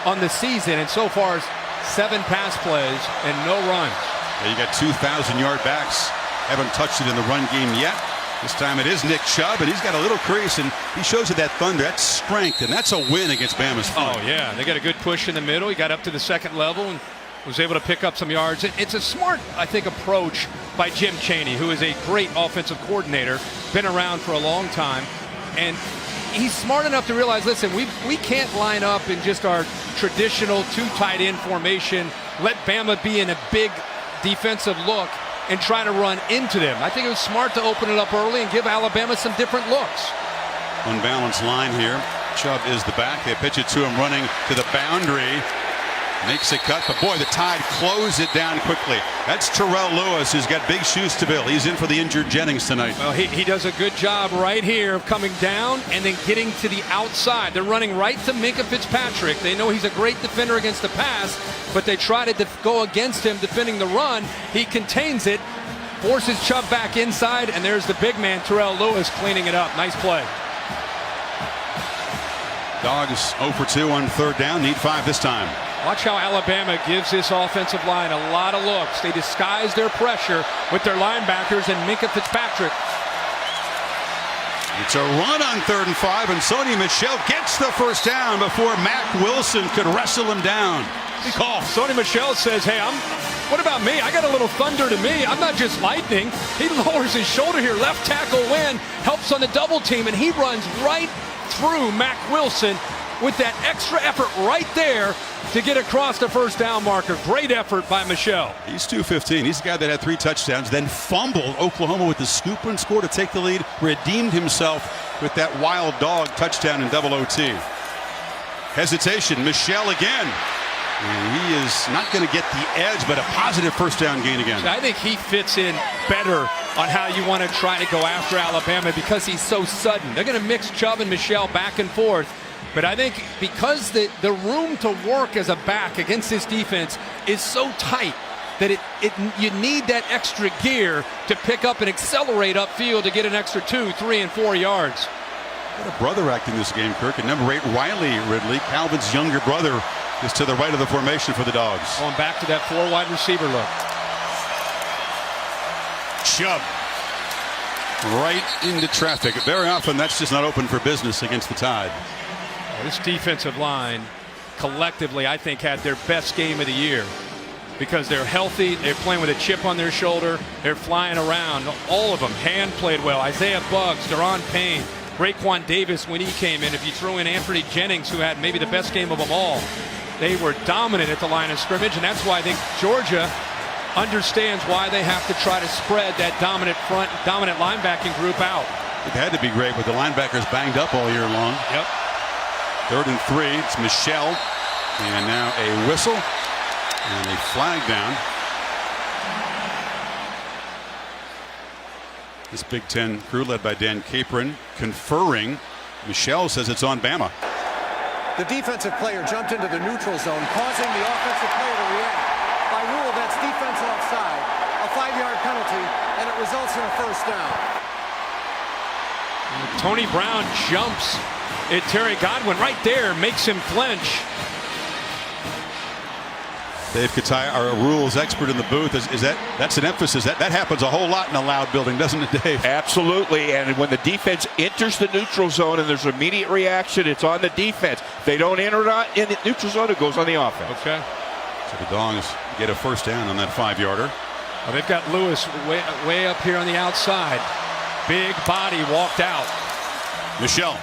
S3: on the season, and so far 7 pass plays and no runs.
S2: Yeah, you got 2,000-yard backs. Haven't touched it in the run game yet. This time it is Nick Chubb, and he's got a little crease, and he shows it that thunder, that strength, and that's a win against Bama's front.
S3: Oh, yeah. They got a good push in the middle. He got up to the 2nd level and was able to pick up some yards. It's a smart, I think, approach by Jim Chaney, who is a great offensive coordinator, been around for a long time, and he's smart enough to realize, listen, we can't line up in just our traditional 2 tight end formation, let Bama be in a big defensive look and try to run into them. I think it was smart to open it up early and give Alabama some different looks.
S2: Unbalanced line here. Chubb is the back. They pitch it to him running to the boundary. Makes a cut, but boy, the Tide close it down quickly. That's Terrell Lewis, who's got big shoes to fill. He's in for the injured Jennings tonight.
S3: Well, he does a good job right here of coming down and then getting to the outside. They're running right to Minkah Fitzpatrick. They know he's a great defender against the pass, but they try to go against him defending the run. He contains it, forces Chubb back inside, and there's the big man, Terrell Lewis, cleaning it up. Nice play.
S2: Dogs 0 for 2 on 3rd down. Need 5 this time.
S3: Watch how Alabama gives this offensive line a lot of looks. They disguise their pressure with their linebackers and Minkah Fitzpatrick.
S2: It's a run on 3rd and 5, and Sony Michel gets the first down before Mack Wilson could wrestle him down. Good call.
S3: Sony Michel says, hey, what about me? I got a little thunder to me. I'm not just lightning. He lowers his shoulder here. Left tackle win, helps on the double team, and he runs right through Mack Wilson with that extra effort right there to get across the first down marker. Great effort by Michel.
S2: He's 215. He's the guy that had 3 touchdowns, then fumbled Oklahoma with the scoop and score to take the lead, redeemed himself with that wild dog touchdown in double OT. Hesitation, Michel again. And he is not going to get the edge, but a positive first down gain again.
S3: I think he fits in better on how you want to try to go after Alabama because he's so sudden. They're going to mix Chubb and Michelle back and forth. But I think because the room to work as a back against this defense is so tight that you need that extra gear to pick up and accelerate upfield to get an extra 2, 3, and 4 yards.
S2: What a brother act in this game, Kirk. And number 8, Riley Ridley, Calvin's younger brother, is to the right of the formation for the Dogs.
S3: Going back to that 4 wide receiver look.
S2: Chubb right into traffic. Very often that's just not open for business against the Tide.
S3: This defensive line collectively, I think, had their best game of the year because they're healthy. They're playing with a chip on their shoulder. They're flying around. All of them. Hand played well. Isaiah Buggs, Daron Payne, Raekwon Davis when he came in. If you throw in Anthony Jennings, who had maybe the best game of them all, they were dominant at the line of scrimmage, and that's why I think Georgia understands why they have to try to spread that dominant linebacking group out.
S2: It had to be great with the linebackers banged up all year long.
S3: Yep.
S2: 3rd and 3. It's Michelle. And now a whistle and a flag down. This Big Ten crew led by Dan Capron conferring. Michelle says it's on Bama.
S7: The defensive player jumped into the neutral zone, causing the offensive player to react. By rule, that's defense offside, a 5-yard penalty, and it results in a first down.
S3: Tony Brown jumps at Terry Godwin right there, makes him flinch.
S2: Dave Katai, our rules expert in the booth, that's an emphasis. That happens a whole lot in a loud building, doesn't it, Dave?
S13: Absolutely. And when the defense enters the neutral zone and there's immediate reaction, it's on the defense. If they don't enter in the neutral zone, it goes on the offense.
S3: Okay.
S2: So the Dogs get a first down on that 5-yarder.
S3: Well, they've got Lewis way up here on the outside. Big body walked out.
S2: Michelle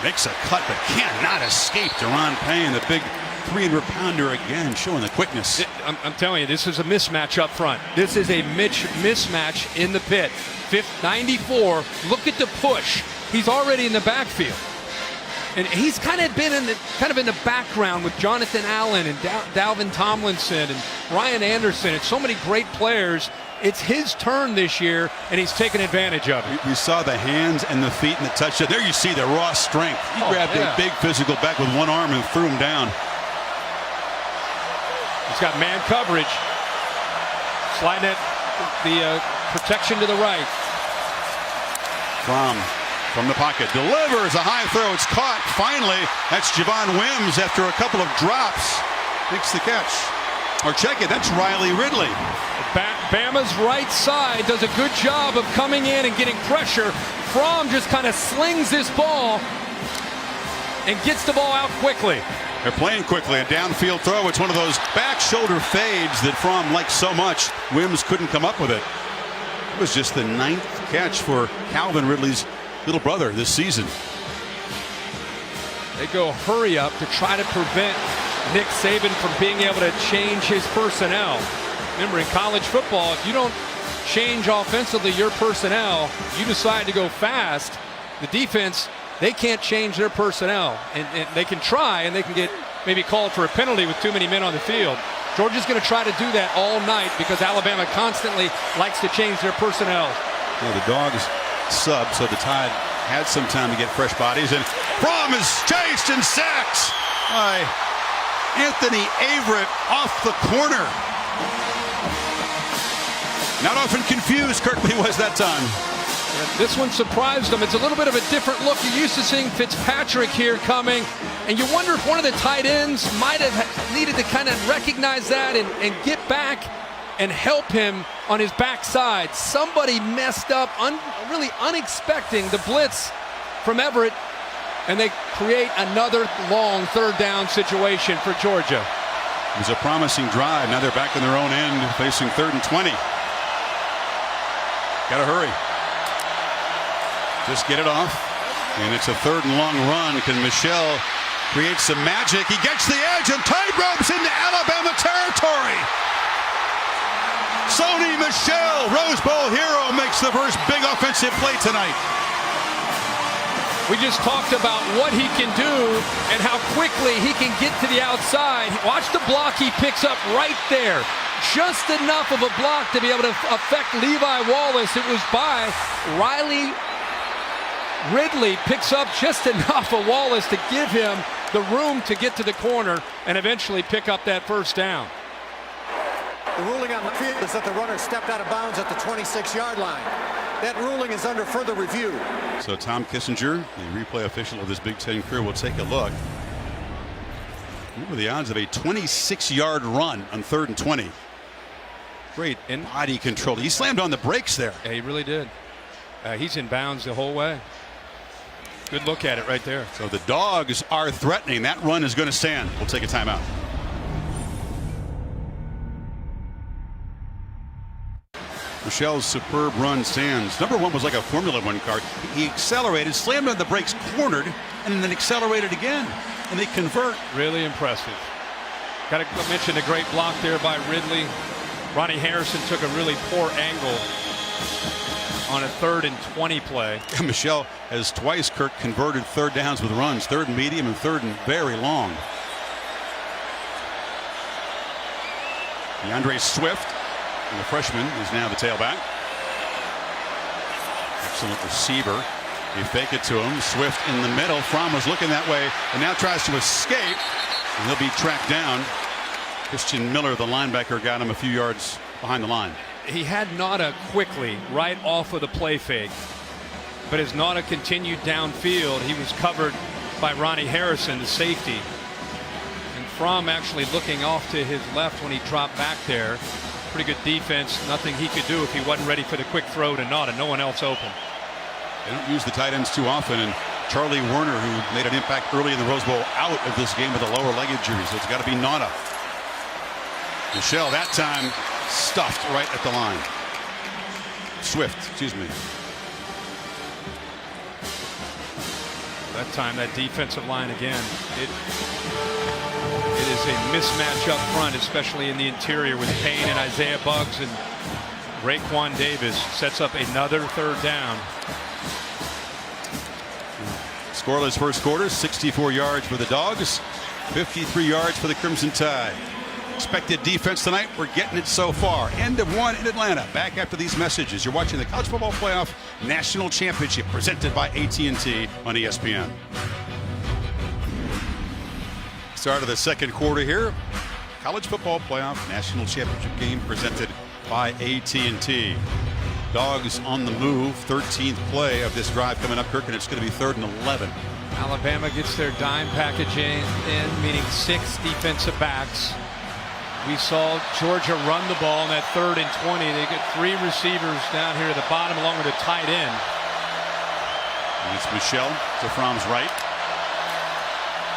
S2: makes a cut but cannot escape Daron Payne, the big 300-pounder again, showing the quickness.
S3: I'm telling you, this is a mismatch up front. This is a mismatch in the pit. 94. Look at the push. He's already in the backfield, and he's kind of been in the background with Jonathan Allen and Dalvin Tomlinson and Ryan Anderson and so many great players. It's his turn this year, and he's taken advantage of it.
S2: We saw the hands and the feet and the touchdown. There you see the raw strength. He grabbed a big physical back with one arm and threw him down.
S3: He's got man coverage. Sliding it, the protection to the right.
S2: From the pocket, delivers a high throw. It's caught. Finally, that's Javon Wims after a couple of drops. Makes the catch. Or check it, that's Riley Ridley.
S3: Bama's right side does a good job of coming in and getting pressure. Fromm just kind of slings this ball and gets the ball out quickly.
S2: They're playing quickly. A downfield throw. It's one of those back shoulder fades that Fromm likes so much. Wims couldn't come up with it. It was just the 9th catch for Calvin Ridley's little brother this season.
S3: They go hurry up to try to prevent Nick Saban from being able to change his personnel. Remember, in college football, if you don't change offensively your personnel, you decide to go fast, the defense, they can't change their personnel. And they can try, and they can get maybe called for a penalty with too many men on the field. Georgia's going to try to do that all night because Alabama constantly likes to change their personnel.
S2: Yeah, the Dogs sub, so the Tide had some time to get fresh bodies. And Fromm is chased and sacked by Anthony Averett off the corner. Not often confused, Kirkley was that time.
S3: This one surprised them. It's a little bit of a different look. You're used to seeing Fitzpatrick here coming, and you wonder if one of the tight ends might have needed to kind of recognize that and get back and help him on his backside. Somebody messed up, really unexpecting the blitz from Everett, and they create another long 3rd down situation for Georgia.
S2: It was a promising drive. Now they're back in their own end, facing 3rd and 20. Gotta hurry. Just get it off. And it's a 3rd and long run. Can Michelle create some magic? He gets the edge and tight ropes into Alabama territory. Sony Michelle, Rose Bowl hero, makes the first big offensive play tonight.
S3: We just talked about what he can do and how quickly he can get to the outside. Watch the block he picks up right there. Just enough of a block to be able to affect Levi Wallace. It was by Riley Ridley. Picks up just enough of Wallace to give him the room to get to the corner and eventually pick up that first down.
S7: The ruling on the field is that the runner stepped out of bounds at the 26-yard line. That ruling is under further review.
S2: So Tom Kissinger, the replay official of this Big Ten crew, will take a look. What are the odds of a 26-yard run on 3rd and 20? Great body control. He slammed on the brakes there.
S3: Yeah, he really did. He's in bounds the whole way. Good look at it right there.
S2: So the Dogs are threatening. That run is going to stand. We'll take a timeout. Michel's superb run stands. Number one was like a Formula One car. He accelerated, slammed on the brakes, cornered, and then accelerated again. And they convert.
S3: Really impressive. Got to mention a great block there by Ridley. Ronnie Harrison took a really poor angle on a 3rd and 20 play.
S2: Michel has twice, Kirk, converted 3rd downs with runs. 3rd and medium and 3rd and very long. DeAndre Swift, the freshman, is now the tailback. Excellent receiver. They fake it to him. Swift in the middle. Fromm was looking that way and now tries to escape. And he'll be tracked down. Christian Miller, the linebacker, got him a few yards behind the line.
S3: He had Nauta quickly right off of the play fake. But as Nauta continued downfield, he was covered by Ronnie Harrison, the safety. And Fromm actually looking off to his left when he dropped back there. Pretty good defense. Nothing he could do if he wasn't ready for the quick throw to Nauta. No one else open.
S2: They don't use the tight ends too often. And Charlie Werner, who made an impact early in the Rose Bowl, out of this game with a lower leg injury. So it's got to be Nauta. Michel, that time, stuffed right at the line. Swift, excuse me.
S3: That time, that defensive line again. It is a mismatch up front, especially in the interior with Payne and Isaiah Buggs, and Raekwon Davis sets up another 3rd down.
S2: Scoreless first quarter, 64 yards for the Dogs, 53 yards for the Crimson Tide. Expected defense tonight, we're getting it so far. End of one in Atlanta. Back after these messages. You're watching the College Football Playoff National Championship presented by AT&T on ESPN. Start of the second quarter here. College Football Playoff National Championship game presented by AT&T. Dogs on the move. 13th play of this drive coming up, Kirk, and it's going to be 3rd and 11.
S3: Alabama gets their dime packaging in, meaning 6 defensive backs. We saw Georgia run the ball in that 3rd and 20. They get 3 receivers down here at the bottom along with a tight end.
S2: And it's Michel to Fromm's right.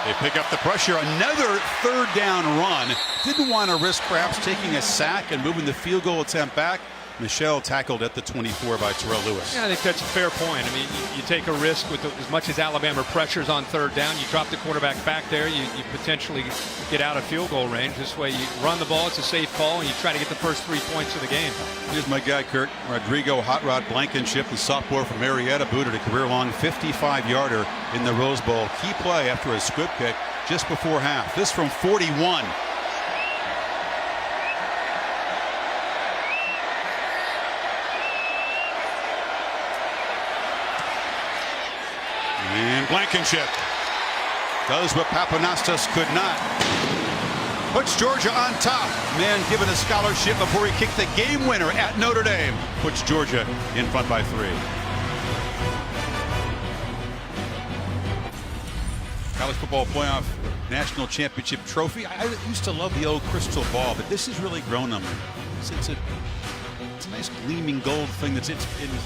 S2: They pick up the pressure. Another 3rd down run. Didn't want to risk perhaps taking a sack and moving the field goal attempt back. Michel tackled at the 24 by Terrell Lewis.
S3: Yeah, I think that's a fair point. I mean, you take a risk with as much as Alabama pressures on 3rd down. You drop the quarterback back there. You potentially get out of field goal range. This way you run the ball. It's a safe call, and you try to get the first 3 points of the game.
S2: Here's my guy, Kurt. Rodrigo Hot Rod Blankenship, the sophomore from Marietta, booted a career-long 55-yarder in the Rose Bowl. Key play after a squib kick just before half. This from 41. And Blankenship does what Papanastos could not. Puts Georgia on top. Man given a scholarship before he kicked the game winner at Notre Dame. Puts Georgia in front by 3. College Football Playoff National Championship trophy. I used to love the old crystal ball, but this has really grown on me. It's a nice gleaming gold thing that's in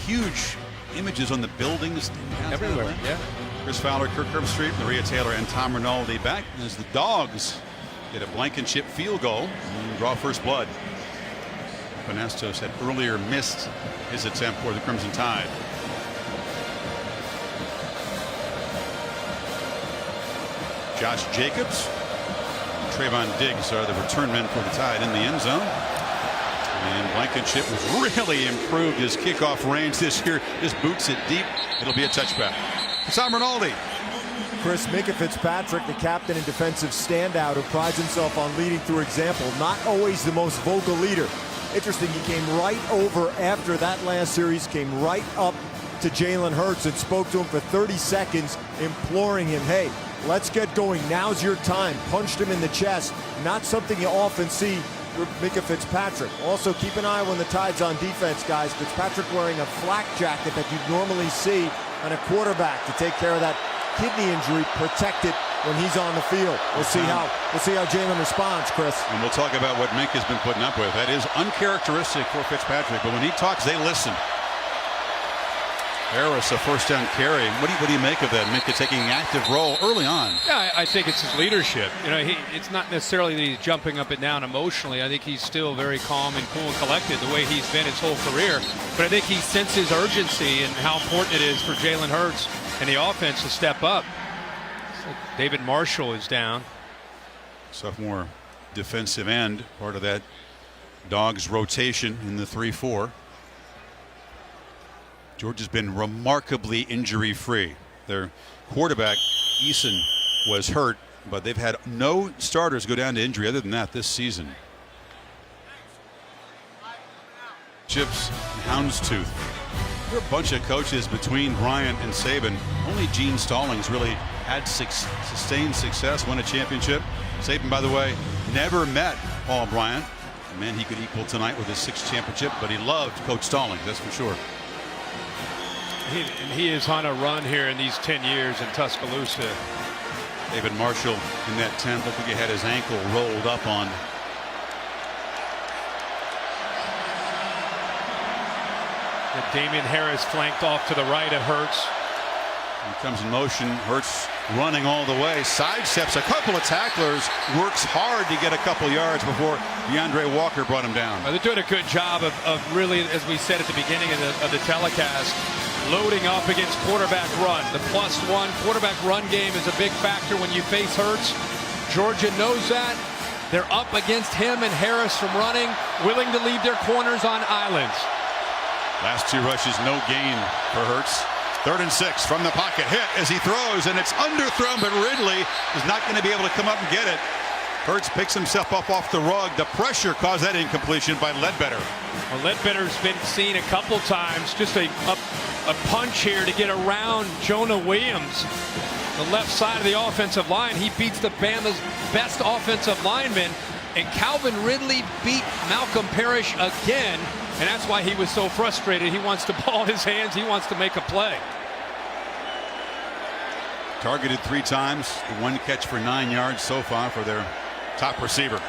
S2: huge images on the buildings
S3: everywhere. Yeah.
S2: Chris Fowler, Kirk Herbstreit, Maria Taylor, and Tom Rinaldi back as the Dogs get a Blankenship field goal and draw first blood. Panastos had earlier missed his attempt for the Crimson Tide. Josh Jacobs, Trayvon Diggs are the return men for the Tide in the end zone. And Blankenship has really improved his kickoff range this year. Just boots it deep. It'll be a touchback. Sam Rinaldi.
S8: Chris, Minkah Fitzpatrick, the captain and defensive standout who prides himself on leading through example, not always the most vocal leader. Interesting, he came right over after that last series, came right up to Jalen Hurts and spoke to him for 30 seconds, imploring him, hey, let's get going, now's your time. Punched him in the chest, not something you often see with Minkah Fitzpatrick. Also, keep an eye when the Tide's on defense, guys. Fitzpatrick wearing a flak jacket that you'd normally see on a quarterback to take care of that kidney injury, protect it when he's on the field. We'll see how Jalen responds, Chris.
S2: And we'll talk about what Minkah's been putting up with. That is uncharacteristic for Fitzpatrick, but when he talks, they listen. Harris, a first down carry. What do you make of that? Minkah taking an active role early on.
S3: Yeah, I think it's his leadership. You know, it's not necessarily that he's jumping up and down emotionally. I think he's still very calm and cool and collected the way he's been his whole career. But I think he senses urgency and how important it is for Jalen Hurts and the offense to step up. David Marshall is down.
S2: Sophomore defensive end, part of that Dogs rotation in the 3-4. Georgia's been remarkably injury-free. Their quarterback, Eason, was hurt, but they've had no starters go down to injury other than that this season. Chips, Houndstooth. There are a bunch of coaches between Bryant and Saban. Only Gene Stallings really had sustained success, won a championship. Saban, by the way, never met Paul Bryant. The man he could equal tonight with his 6th championship, but he loved Coach Stallings, that's for sure.
S3: He is on a run here in these 10 years in Tuscaloosa.
S2: David Marshall in that 10th, looked like he had his ankle rolled up on.
S3: Damian Harris flanked off to the right of Hurts.
S2: He comes in motion. Hurts running all the way. Sidesteps a couple of tacklers. Works hard to get a couple yards before DeAndre Walker brought him down.
S3: They're doing a good job of really, as we said at the beginning of the telecast, loading up against quarterback run. The +1 quarterback run game is a big factor when you face Hurts. Georgia knows that. They're up against him and Harris from running, willing to leave their corners on islands.
S2: Last 2 rushes, no gain for Hurts. 3rd and 6 from the pocket. Hit as he throws, and it's underthrown, but Ridley is not going to be able to come up and get it. Hurts picks himself up off the rug. The pressure caused that incompletion by Ledbetter.
S3: Well, Ledbetter's been seen a couple times. Just a punch here to get around Jonah Williams. The left side of the offensive line. He beats the Bama's best offensive lineman. And Calvin Ridley beat Malcolm Parrish again. And that's why he was so frustrated. He wants the ball in his hands. He wants to make a play.
S2: Targeted 3 times. 1 catch for 9 yards so far for their top receiver.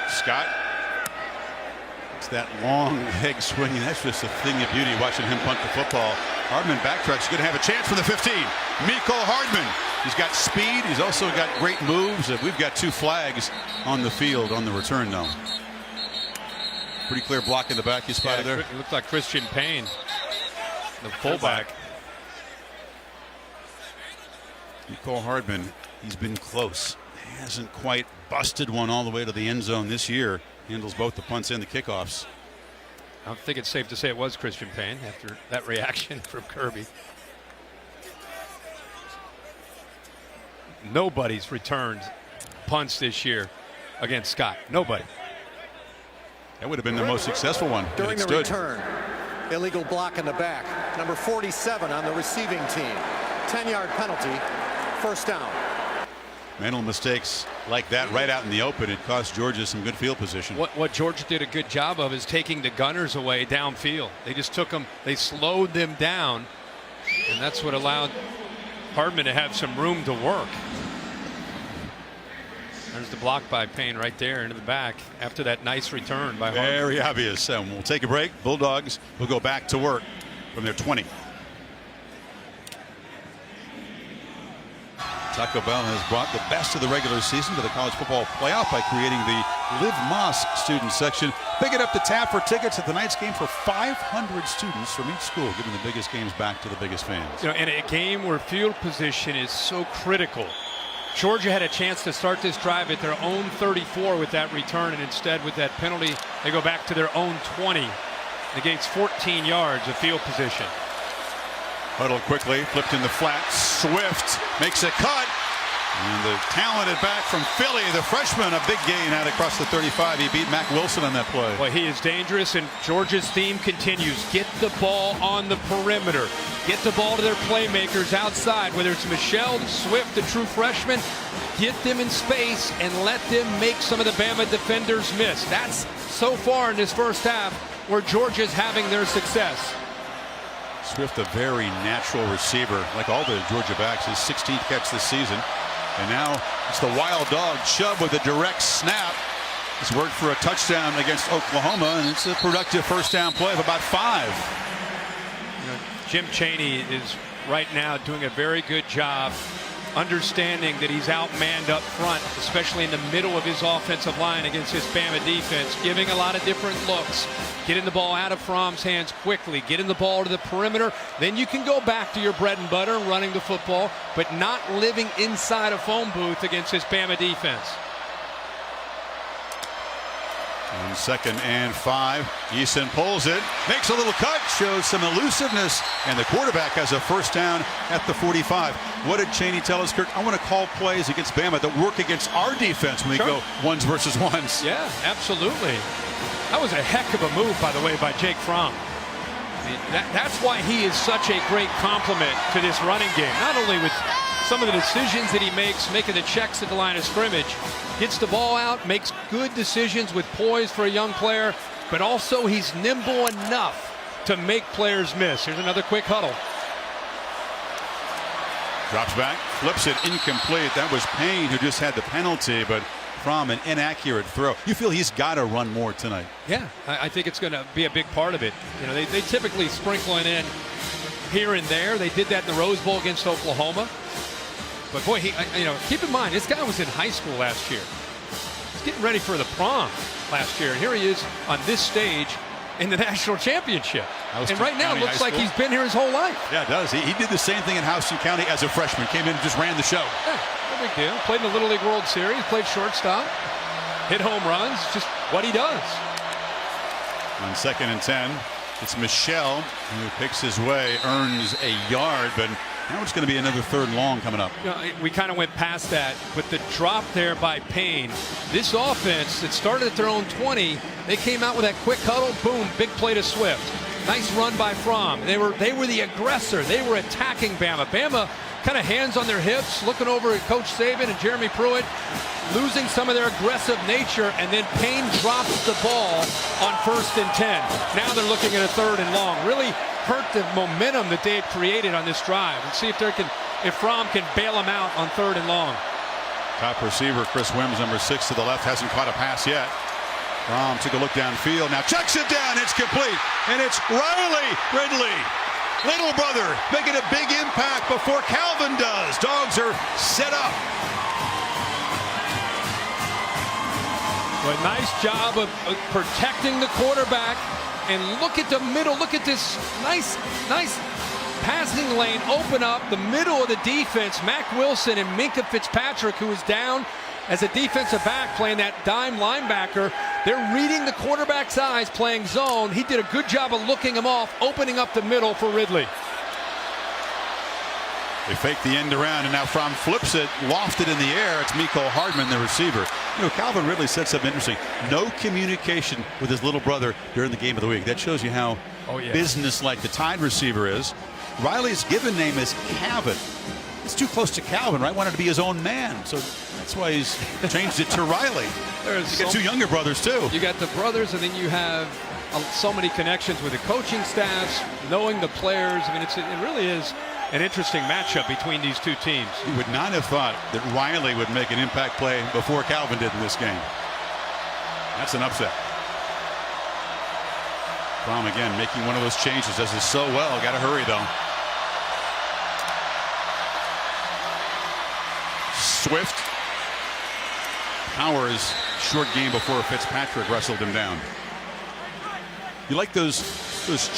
S2: Scott. It's that long leg swinging. That's just a thing of beauty watching him punt the football. Hardman backtracks. Going to have a chance for the 15. Mecole Hardman. He's got speed. He's also got great moves. We've got 2 flags on the field on the return now. Pretty clear block in the back. You spotted there.
S3: It looked like Christian Payne, the fullback.
S2: Mecole Hardman. He's been close. He hasn't quite busted one all the way to the end zone this year. Handles both the punts and the kickoffs.
S3: I think it's safe to say it was Christian Payne after that reaction from Kirby. Nobody's returned punts this year against Scott. Nobody.
S2: That would have been the most successful one.
S7: During the return, illegal block in the back. Number 47 on the receiving team. 10-yard penalty, 1st down.
S2: Mental mistakes like that right out in the open. It cost Georgia some good field position.
S3: What Georgia did a good job of is taking the gunners away downfield. They just took them, they slowed them down, and that's what allowed Hardman to have some room to work. There's the block by Payne right there into the back after that nice return by Hardman.
S2: Very obvious. We'll take a break. Bulldogs will go back to work from their 20. Taco Bell has brought the best of the regular season to the college football playoff by creating the Liv Moss student section. Pick it up the tab for tickets at tonight's game for 500 students from each school, giving the biggest games back to the biggest fans.
S3: You know, in a game where field position is so critical, Georgia had a chance to start this drive at their own 34 with that return, and instead with that penalty, they go back to their own 20. negates 14 yards of field position.
S2: Huddle quickly, flipped in the flat. Swift makes a cut. And the talented back from Philly, the freshman, a big gain out across the 35. He beat Mack Wilson on that play.
S3: Well, he is dangerous, and Georgia's theme continues. Get the ball on the perimeter. Get the ball to their playmakers outside, whether it's Michelle, Swift, the true freshman. Get them in space and let them make some of the Bama defenders miss. That's so far in this first half where Georgia's having their success.
S2: Swift, a very natural receiver, like all the Georgia backs. His 16th catch this season. And now it's the wild dog, Chubb, with a direct snap. He's worked for a touchdown against Oklahoma, and it's a productive first down play of about 5.
S3: Jim Chaney is right now doing a very good job understanding that he's outmanned up front, especially in the middle of his offensive line against his Bama defense, giving a lot of different looks. Getting the ball out of Fromm's hands quickly, getting the ball to the perimeter. Then you can go back to your bread and butter, running the football, but not living inside a phone booth against his Bama defense.
S2: On 2nd and 5, Eason pulls it, makes a little cut, shows some elusiveness, and the quarterback has a first down at the 45. What did Chaney tell us, Kirk? I want to call plays against Bama that work against our defense when we go ones versus ones.
S3: Yeah, absolutely. That was a heck of a move, by the way, by Jake Fromm. I mean, that's why he is such a great complement to this running game. Not only with some of the decisions that he makes, making the checks at the line of scrimmage, gets the ball out, makes good decisions with poise for a young player, but also he's nimble enough to make players miss. Here's another quick huddle.
S2: Drops back, flips it, incomplete. That was Payne who just had the penalty, but from an inaccurate throw. You feel he's got to run more tonight?
S3: Yeah, I think it's going to be a big part of it. You know, they typically sprinkle it in here and there. They did that in the Rose Bowl against Oklahoma. But boy, keep in mind, this guy was in high school last year. He's getting ready for the prom last year, and here he is on this stage in the national championship. And right now, it looks like he's been here his whole life.
S2: Yeah, it does. He did the same thing in Houston County as a freshman. Came in and just ran the show.
S3: Yeah, no big deal. Played in the Little League World Series, played shortstop, hit home runs, just what he does.
S2: On 2nd and 10, it's Michelle who picks his way, earns a yard, but now it's going to be another 3rd and long coming up.
S3: You know, we kind of went past that, but the drop there by Payne, this offense that started at their own 20, they came out with that quick huddle, boom, big play to Swift. Nice run by Fromm. They were the aggressor. They were attacking Bama. Bama kind of hands on their hips, looking over at Coach Saban and Jeremy Pruitt, losing some of their aggressive nature, and then Payne drops the ball on 1st and 10. Now they're looking at a 3rd and long. Really hurt the momentum that they had created on this drive. Let's see if Fromm can bail them out on 3rd and long.
S2: Top receiver Chris Wims, number 6 to the left, hasn't caught a pass yet. Fromm took a look downfield, now checks it down, it's complete, and it's Riley Ridley. Little brother making a big impact before Calvin does. Dogs are set up.
S3: Well, nice job of protecting the quarterback. And look at the middle. Look at this nice passing lane open up the middle of the defense. Mack Wilson and Minkah Fitzpatrick, who is down as a defensive back playing that dime linebacker. They're reading the quarterback's eyes, playing zone. He did a good job of looking him off, opening up the middle for Ridley.
S2: They fake the end around, and now Fromm flips it, lofted in the air. It's Mecole Hardman, the receiver. You know, Calvin Ridley said something interesting. No communication with his little brother during the game of the week. That shows you how businesslike the Tide receiver is. Riley's given name is Calvin. It's too close to Calvin, right? Wanted to be his own man, so that's why he's changed it to Riley. You got 2 younger brothers too.
S3: You got the brothers, and then you have so many connections with the coaching staffs, knowing the players. I mean, it really is an interesting matchup between these 2 teams.
S2: You would not have thought that Riley would make an impact play before Calvin did in this game. That's an upset. Fromm again making one of those changes, does this so well. Got to hurry though. Swift Powers, short game before Fitzpatrick wrestled him down. You like those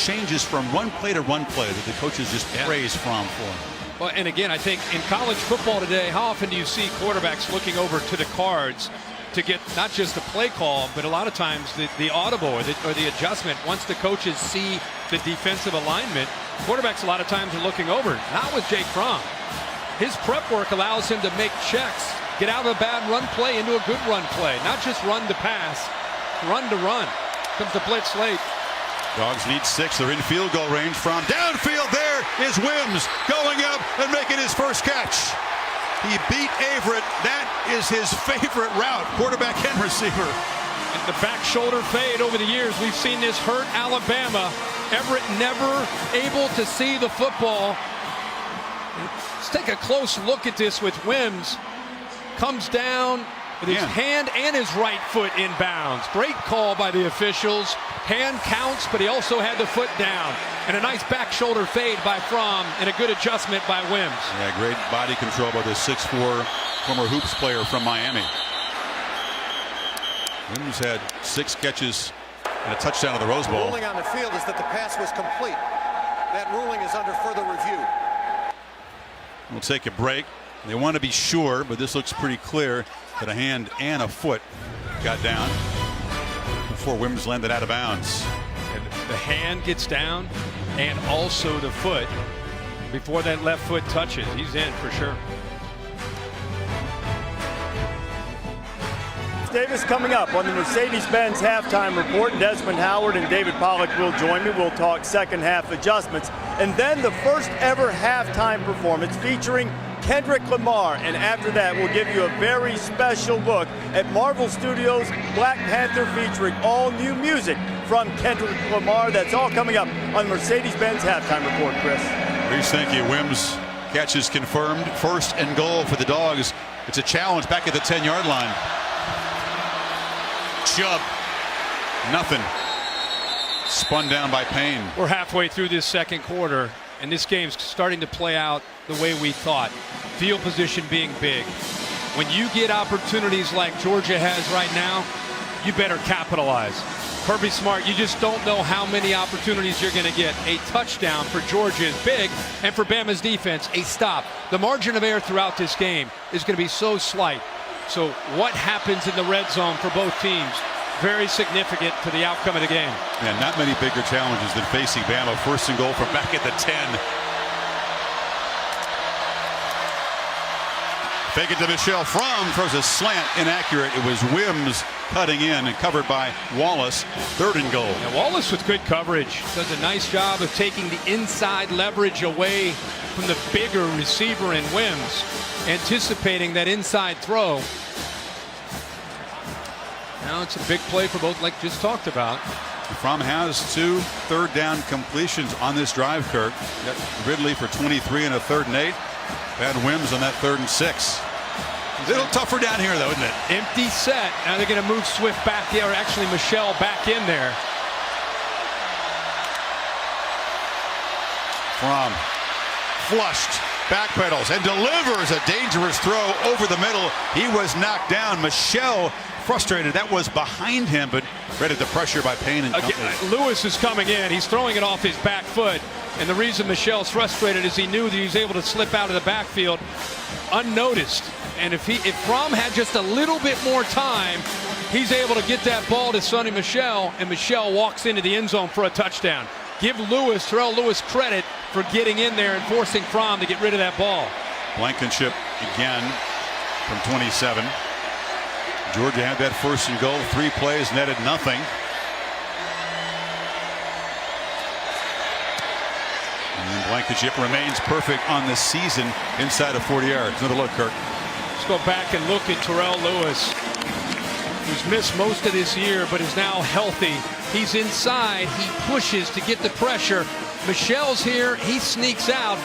S2: changes from one play to one play that the coaches just praise Fromm for.
S3: Well, and again, I think in college football today, how often do you see quarterbacks looking over to the cards to get not just the play call, but a lot of times the audible or the adjustment. Once the coaches see the defensive alignment, quarterbacks a lot of times are looking over. Not with Jake Fromm. His prep work allows him to make checks, get out of a bad run play into a good run play. Not just run to pass, run to run. Comes the blitz late.
S2: Dogs need 6. They're in field goal range. From downfield, there is Wims going up and making his first catch. He beat Averett. That is his favorite route, quarterback and receiver.
S3: And the back shoulder fade over the years. We've seen this hurt Alabama. Everett never able to see the football. Let's take a close look at this with Wims. Comes down with his hand and his right foot in bounds. Great call by the officials. Hand counts, but he also had the foot down. And a nice back shoulder fade by Fromm and a good adjustment by Wims.
S2: Yeah, great body control by the 6'4" former Hoops player from Miami. Wims had 6 catches and a touchdown at the Rose Bowl.
S7: The ruling on the field is that the pass was complete. That ruling is under further review.
S2: We'll take a break. They want to be sure, but this looks pretty clear that a hand and a foot got down before Wims landed out of bounds.
S3: And the hand gets down and also the foot. Before that left foot touches, he's in for sure.
S9: Davis coming up on the Mercedes-Benz halftime report. Desmond Howard and David Pollack will join me. We'll talk second half adjustments. And then the first ever halftime performance featuring Kendrick Lamar. And after that, we'll give you a very special look at Marvel Studios' Black Panther featuring all new music from Kendrick Lamar. That's all coming up on the Mercedes-Benz halftime report, Chris.
S2: Reese, thank you. Wims catch is confirmed. 1st and goal for the Dogs. It's a challenge back at the 10-yard line. Chubb, nothing. Spun down by Payne.
S3: We're halfway through this second quarter, and this game's starting to play out the way we thought. Field position being big. When you get opportunities like Georgia has right now, you better capitalize. Kirby Smart, you just don't know how many opportunities you're going to get. A touchdown for Georgia is big, and for Bama's defense, a stop. The margin of error throughout this game is going to be so slight. So what happens in the red zone for both teams? Very significant to the outcome of the game.
S2: And not many bigger challenges than facing Bama. 1st and goal from back at the 10. Fake it to Michelle. Fromm throws a slant, inaccurate. It was Wims cutting in and covered by Wallace. 3rd and goal.
S3: Now, Wallace with good coverage does a nice job of taking the inside leverage away from the bigger receiver in Wims, anticipating that inside throw. Now it's a big play for both, like just talked about.
S2: Fromm has 2 third down completions on this drive, Kirk. Got Ridley for 23 and a 3rd and 8. Bad Wims on that 3rd and 6. A little tougher down here, though, isn't it?
S3: Empty set. Now they're going to move Swift back there, or actually Michelle back in there.
S2: Fromm flushed, backpedals, and delivers a dangerous throw over the middle. He was knocked down. Michelle frustrated. That was behind him, but read the pressure by Payne and company.
S3: Lewis is coming in. He's throwing it off his back foot. And the reason Michelle's frustrated is he knew that he was able to slip out of the backfield unnoticed. And if Fromm had just a little bit more time, he's able to get that ball to Sonny Michel, and Michel walks into the end zone for a touchdown. Give Terrell Lewis credit for getting in there and forcing Fromm to get rid of that ball.
S2: Blankenship again from 27. Georgia had that 1st and goal. 3 plays, netted nothing. And Blankenship remains perfect on the season inside of 40 yards. Another look, Kirk.
S3: Let's go back and look at Terrell Lewis, who's missed most of this year but is now healthy. He's inside. He pushes to get the pressure. Michel's here. He sneaks out.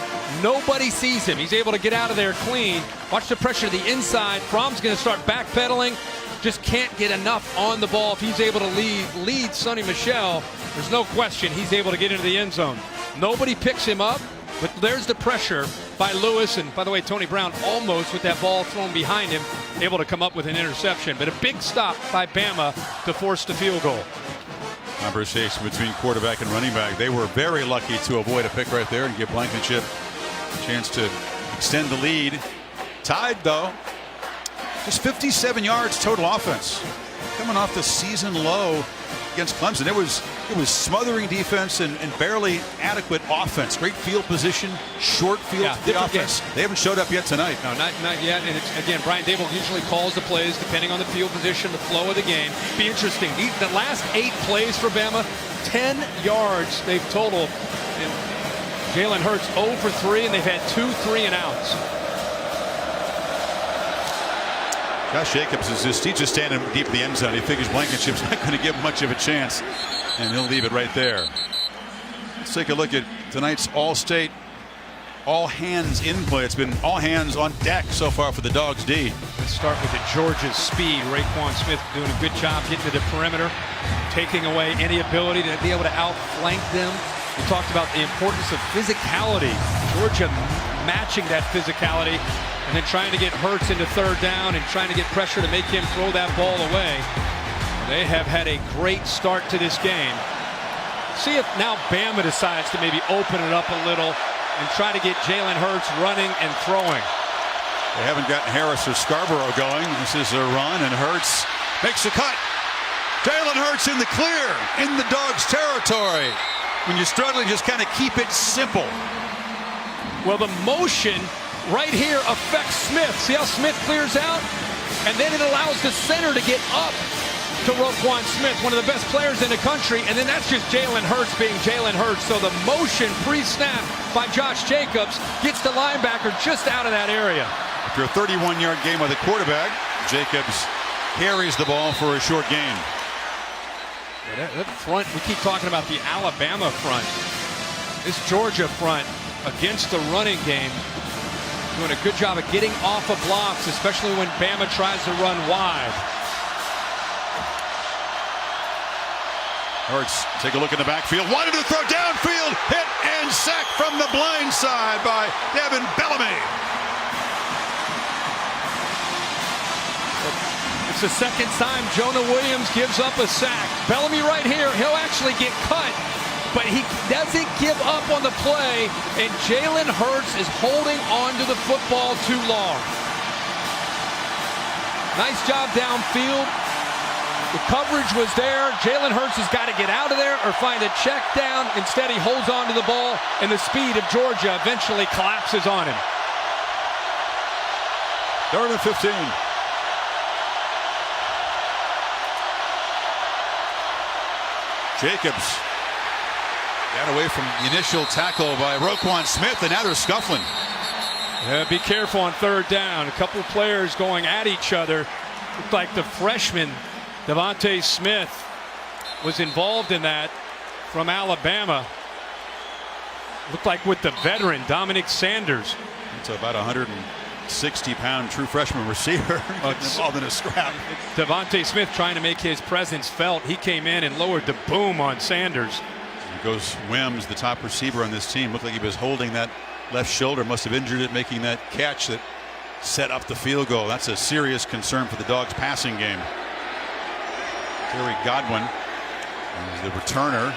S3: Nobody sees him. He's able to get out of there clean. Watch the pressure to the inside. Fromm's going to start backpedaling. Just can't get enough on the ball. If he's able to lead Sonny Michel, there's no question he's able to get into the end zone. Nobody picks him up, but there's the pressure by Lewis. And by the way, Tony Brown almost with that ball thrown behind him, able to come up with an interception. But a big stop by Bama to force the field goal.
S2: Conversation between quarterback and running back. They were very lucky to avoid a pick right there and give Blankenship a chance to extend the lead. Tied, though. Just 57 yards total offense. Coming off the season low against Clemson. It was smothering defense and barely adequate offense. Great field position, short field for the offense. They haven't showed up yet tonight.
S3: No, not yet. And it's, again, Brian Dable usually calls the plays depending on the field position, the flow of the game. Be interesting. The last 8 plays for Bama, 10 yards they've totaled. And Jalen Hurts 0 for 3, and they've had 2 3-and-outs.
S2: Josh Jacobs he's just standing deep in the end zone. He figures Blankenship's not going to give much of a chance, and he'll leave it right there. Let's take a look at tonight's All-State, all-hands in play. It's been all hands on deck so far for the Dogs D.
S3: Let's start with the Georgia speed. Raekwon Smith doing a good job getting to the perimeter, taking away any ability to be able to outflank them. We talked about the importance of physicality. Georgia matching that physicality and then trying to get Hurts into third down and trying to get pressure to make him throw that ball away. They have had a great start to this game. See if now Bama decides to maybe open it up a little and try to get Jalen Hurts running and throwing.
S2: They haven't gotten Harris or Scarborough going. This is a run, and Hurts makes a cut. Jalen Hurts in the clear, in the Dogs' territory. When you're struggling, just kind of keep it simple.
S3: Well, the motion right here affects Smith. See how Smith clears out? And then it allows the center to get up to Roquan Smith, one of the best players in the country. And then that's just Jalen Hurts being Jalen Hurts. So the motion pre-snap by Josh Jacobs gets the linebacker just out of that area.
S2: After a 31-yard game with the quarterback, Jacobs carries the ball for a short gain.
S3: Yeah, that front, we keep talking about the Alabama front. This Georgia front against the running game, doing a good job of getting off of blocks, especially when Bama tries to run wide.
S2: Hurts, take a look in the backfield, wanted to throw downfield, hit and sack from the blind side by Devin Bellamy.
S3: It's the second time Jonah Williams gives up a sack. Bellamy right here, he'll actually get cut, but he doesn't give up on the play, and Jalen Hurts is holding on to the football too long. Nice job downfield. The coverage was there. Jalen Hurts has got to get out of there or find a check down. Instead, he holds on to the ball, and the speed of Georgia eventually collapses on him.
S2: 3rd and 15. Jacobs got away from the initial tackle by Roquan Smith, and now they're scuffling.
S3: Yeah, be careful on 3rd down. A couple of players going at each other. Looked like the freshman Devontae Smith was involved in that from Alabama. Looked like with the veteran Dominic Sanders.
S2: It's about 160-pound true freshman receiver involved in a scrap.
S3: Devontae Smith trying to make his presence felt. He came in and lowered the boom on Sanders.
S2: Here goes Wims, the top receiver on this team. Looked like he was holding that left shoulder, must have injured it, making that catch that set up the field goal. That's a serious concern for the Dogs' passing game. Terry Godwin is the returner.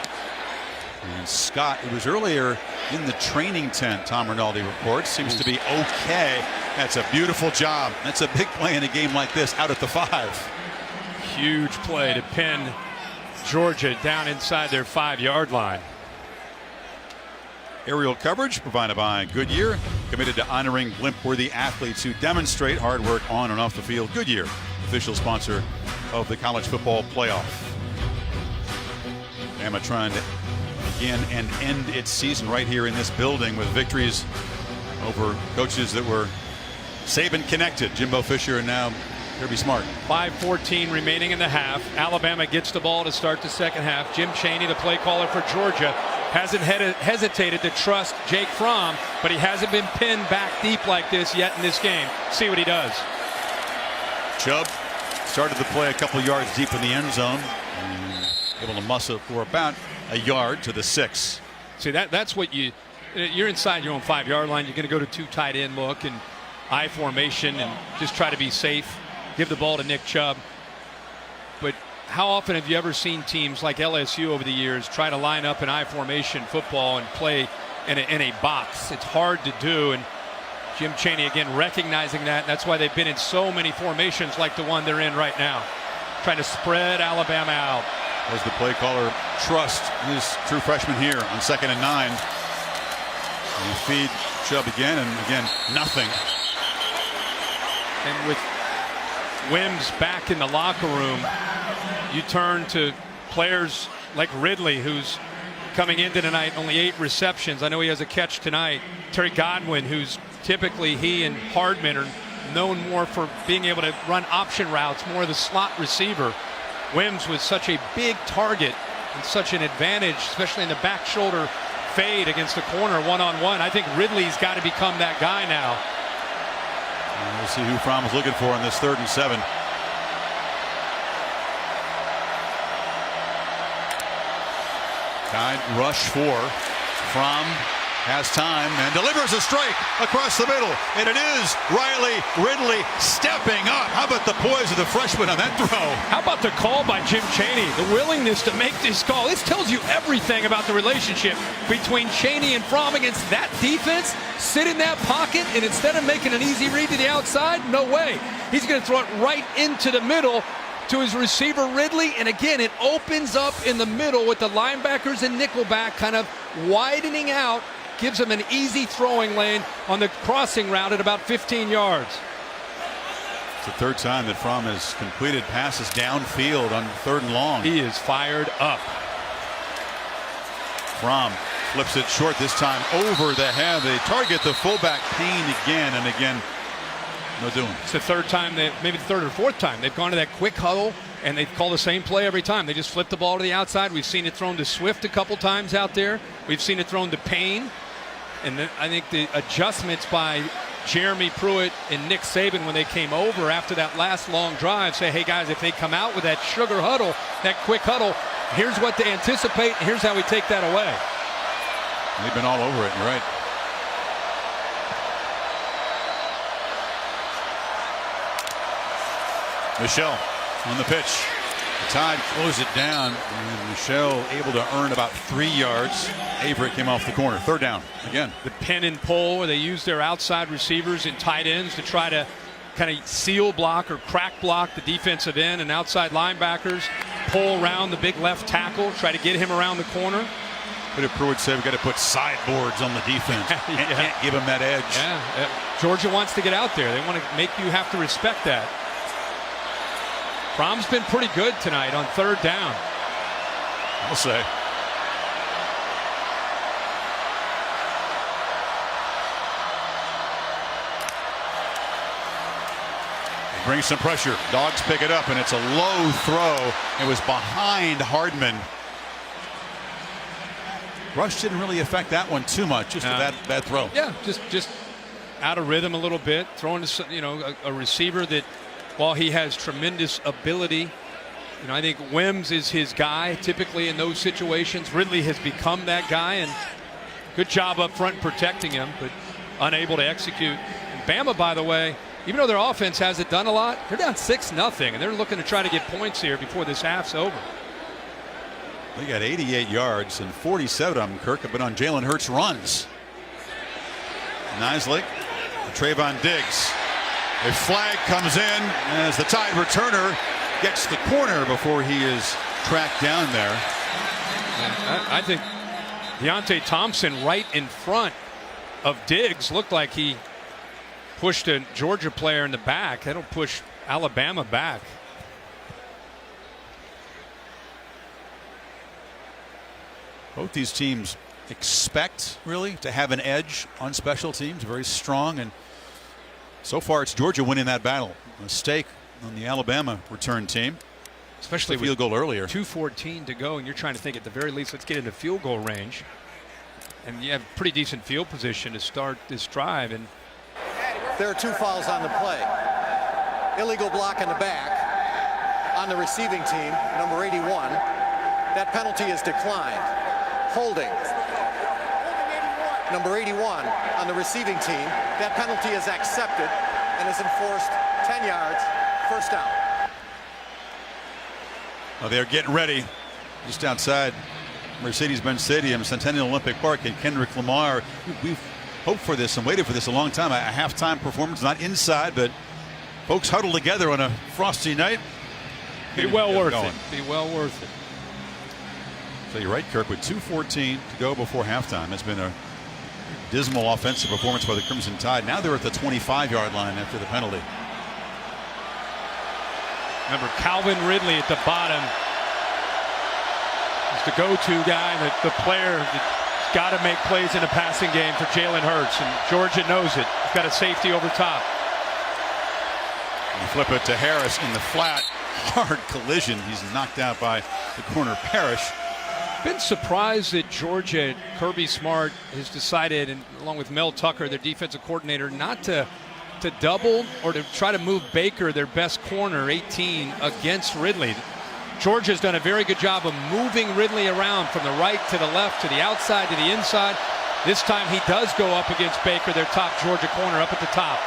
S2: And Scott, it was earlier in the training tent, Tom Rinaldi reports, seems to be okay. That's a beautiful job. That's a big play in a game like this, out at the 5.
S3: Huge play to pin Georgia down inside their 5-yard line.
S2: Aerial coverage provided by Goodyear, committed to honoring blimp-worthy athletes who demonstrate hard work on and off the field. Goodyear, official sponsor of the college football playoff. Bama trying to begin and end its season right here in this building with victories over coaches that were Saban connected. Jimbo Fisher and now Kirby Smart.
S3: 5:14 remaining in the half. Alabama gets the ball to start the second half. Jim Chaney, the play caller for Georgia, hasn't hesitated to trust Jake Fromm, but he hasn't been pinned back deep like this yet in this game. See what he does.
S2: Chubb started the play a couple yards deep in the end zone, able to muscle for about a yard to the 6.
S3: See, that's what you're inside your own 5-yard line. You're going to go to 2 tight end look and I formation and just try to be safe. Give the ball to Nick Chubb. But how often have you ever seen teams like LSU over the years try to line up in I formation football and play in a box? It's hard to do, and Jim Chaney again recognizing that, and that's why they've been in so many formations like the one they're in right now, trying to spread Alabama out.
S2: As the play caller trust his true freshman here on 2nd and 9. You feed Chubb again, and again, nothing.
S3: And with Wims back in the locker room, you turn to players like Ridley, who's coming into tonight, only 8 receptions. I know he has a catch tonight. Terry Godwin, who's typically he and Hardman are known more for being able to run option routes, more of the slot receiver. Wims was such a big target and such an advantage, especially in the back shoulder fade against the corner one-on-one. I think Ridley's got to become that guy now.
S2: And we'll see who Fromm is looking for on this 3rd and 7. Tide rush 4. Fromm has time and delivers a strike across the middle, and it is Riley Ridley stepping up. How about the poise of the freshman on that throw?
S3: How about the call by Jim Chaney, the willingness to make this call? This tells you everything about the relationship between Chaney and Fromm against that defense. Sit in that pocket, and instead of making an easy read to the outside, no way. He's going to throw it right into the middle to his receiver Ridley, and again it opens up in the middle with the linebackers and nickelback kind of widening out, gives him an easy throwing lane on the crossing route at about 15 yards.
S2: It's the 3rd time that Fromm has completed passes downfield on 3rd and long.
S3: He is fired up.
S2: Fromm flips it short, this time over the head. They target the fullback Payne again and again. No doing.
S3: It's the 3rd time, maybe the 3rd or 4th time they've gone to that quick huddle, and they call the same play every time. They just flip the ball to the outside. We've seen it thrown to Swift a couple times out there. We've seen it thrown to Payne. And then I think the adjustments by Jeremy Pruitt and Nick Saban when they came over after that last long drive say, hey guys, if they come out with that sugar huddle, that quick huddle, here's what they anticipate, and here's how we take that away.
S2: They've been all over it, you're right. Michelle on the pitch. The Tide close it down, and Michelle able to earn about 3 yards. Avery came off the corner. 3rd down again.
S3: The pin and pull, where they use their outside receivers and tight ends to try to kind of seal block or crack block the defensive end, and outside linebackers pull around the big left tackle, try to get him around the corner.
S2: What did Pruitt say? We've got to put sideboards on the defense. Can't give him that edge.
S3: Yeah, Georgia wants to get out there. They want to make you have to respect that. Fromm's been pretty good tonight on 3rd down.
S2: I'll say. He brings some pressure. Dogs pick it up, and it's a low throw. It was behind Hardman. Rush didn't really affect that one too much, just a bad throw.
S3: Yeah, just out of rhythm a little bit. Throwing to a receiver that, while he has tremendous ability, I think Wims is his guy typically in those situations. Ridley has become that guy, and good job up front protecting him, but unable to execute. And Bama, by the way, even though their offense hasn't done a lot, they're down 6-0, and they're looking to try to get points here before this half's over.
S2: They got 88 yards, and 47 of them, Kirk, have been on Jalen Hurts runs. Nisley, Trayvon Diggs. A flag comes in as the Tide returner gets the corner before he is tracked down there.
S3: I think Deontay Thompson right in front of Diggs looked like he pushed a Georgia player in the back. That'll push Alabama back.
S2: Both these teams expect really to have an edge on special teams, very strong, and so far it's Georgia winning that battle. A mistake on the Alabama return team,
S3: especially
S2: with field goal earlier.
S3: 2:14 to go, and you're trying to think at the very least, let's get into field goal range, and you have pretty decent field position to start this drive. And
S7: there are 2 fouls on the play. Illegal block in the back on the receiving team, number 81. That penalty is declined. Holding. Number 81 on the receiving team. That penalty is accepted and is enforced 10 yards, 1st down.
S2: Well, they're getting ready just outside Mercedes-Benz Stadium, Centennial Olympic Park, and Kendrick Lamar. We've hoped for this and waited for this a long time. A halftime performance, not inside, but folks huddled together on a frosty night.
S3: Be well worth it. Be well worth it.
S2: So you're right, Kirk, with 2:14 to go before halftime. It's been a dismal offensive performance by the Crimson Tide. Now they're at the 25-yard line after the penalty.
S3: Remember, Calvin Ridley at the bottom is the go-to guy, the player that's got to make plays in a passing game for Jalen Hurts, and Georgia knows it. He's got a safety over top.
S2: You flip it to Harris in the flat. Hard collision. He's knocked out by the corner Parrish.
S3: Been surprised that Georgia, Kirby Smart has decided, and along with Mel Tucker, their defensive coordinator, not to double or to try to move Baker, their best corner, 18, against Ridley. Georgia's done a very good job of moving Ridley around from the right to the left, to the outside, to the inside. This time he does go up against Baker, their top Georgia corner, up at the top.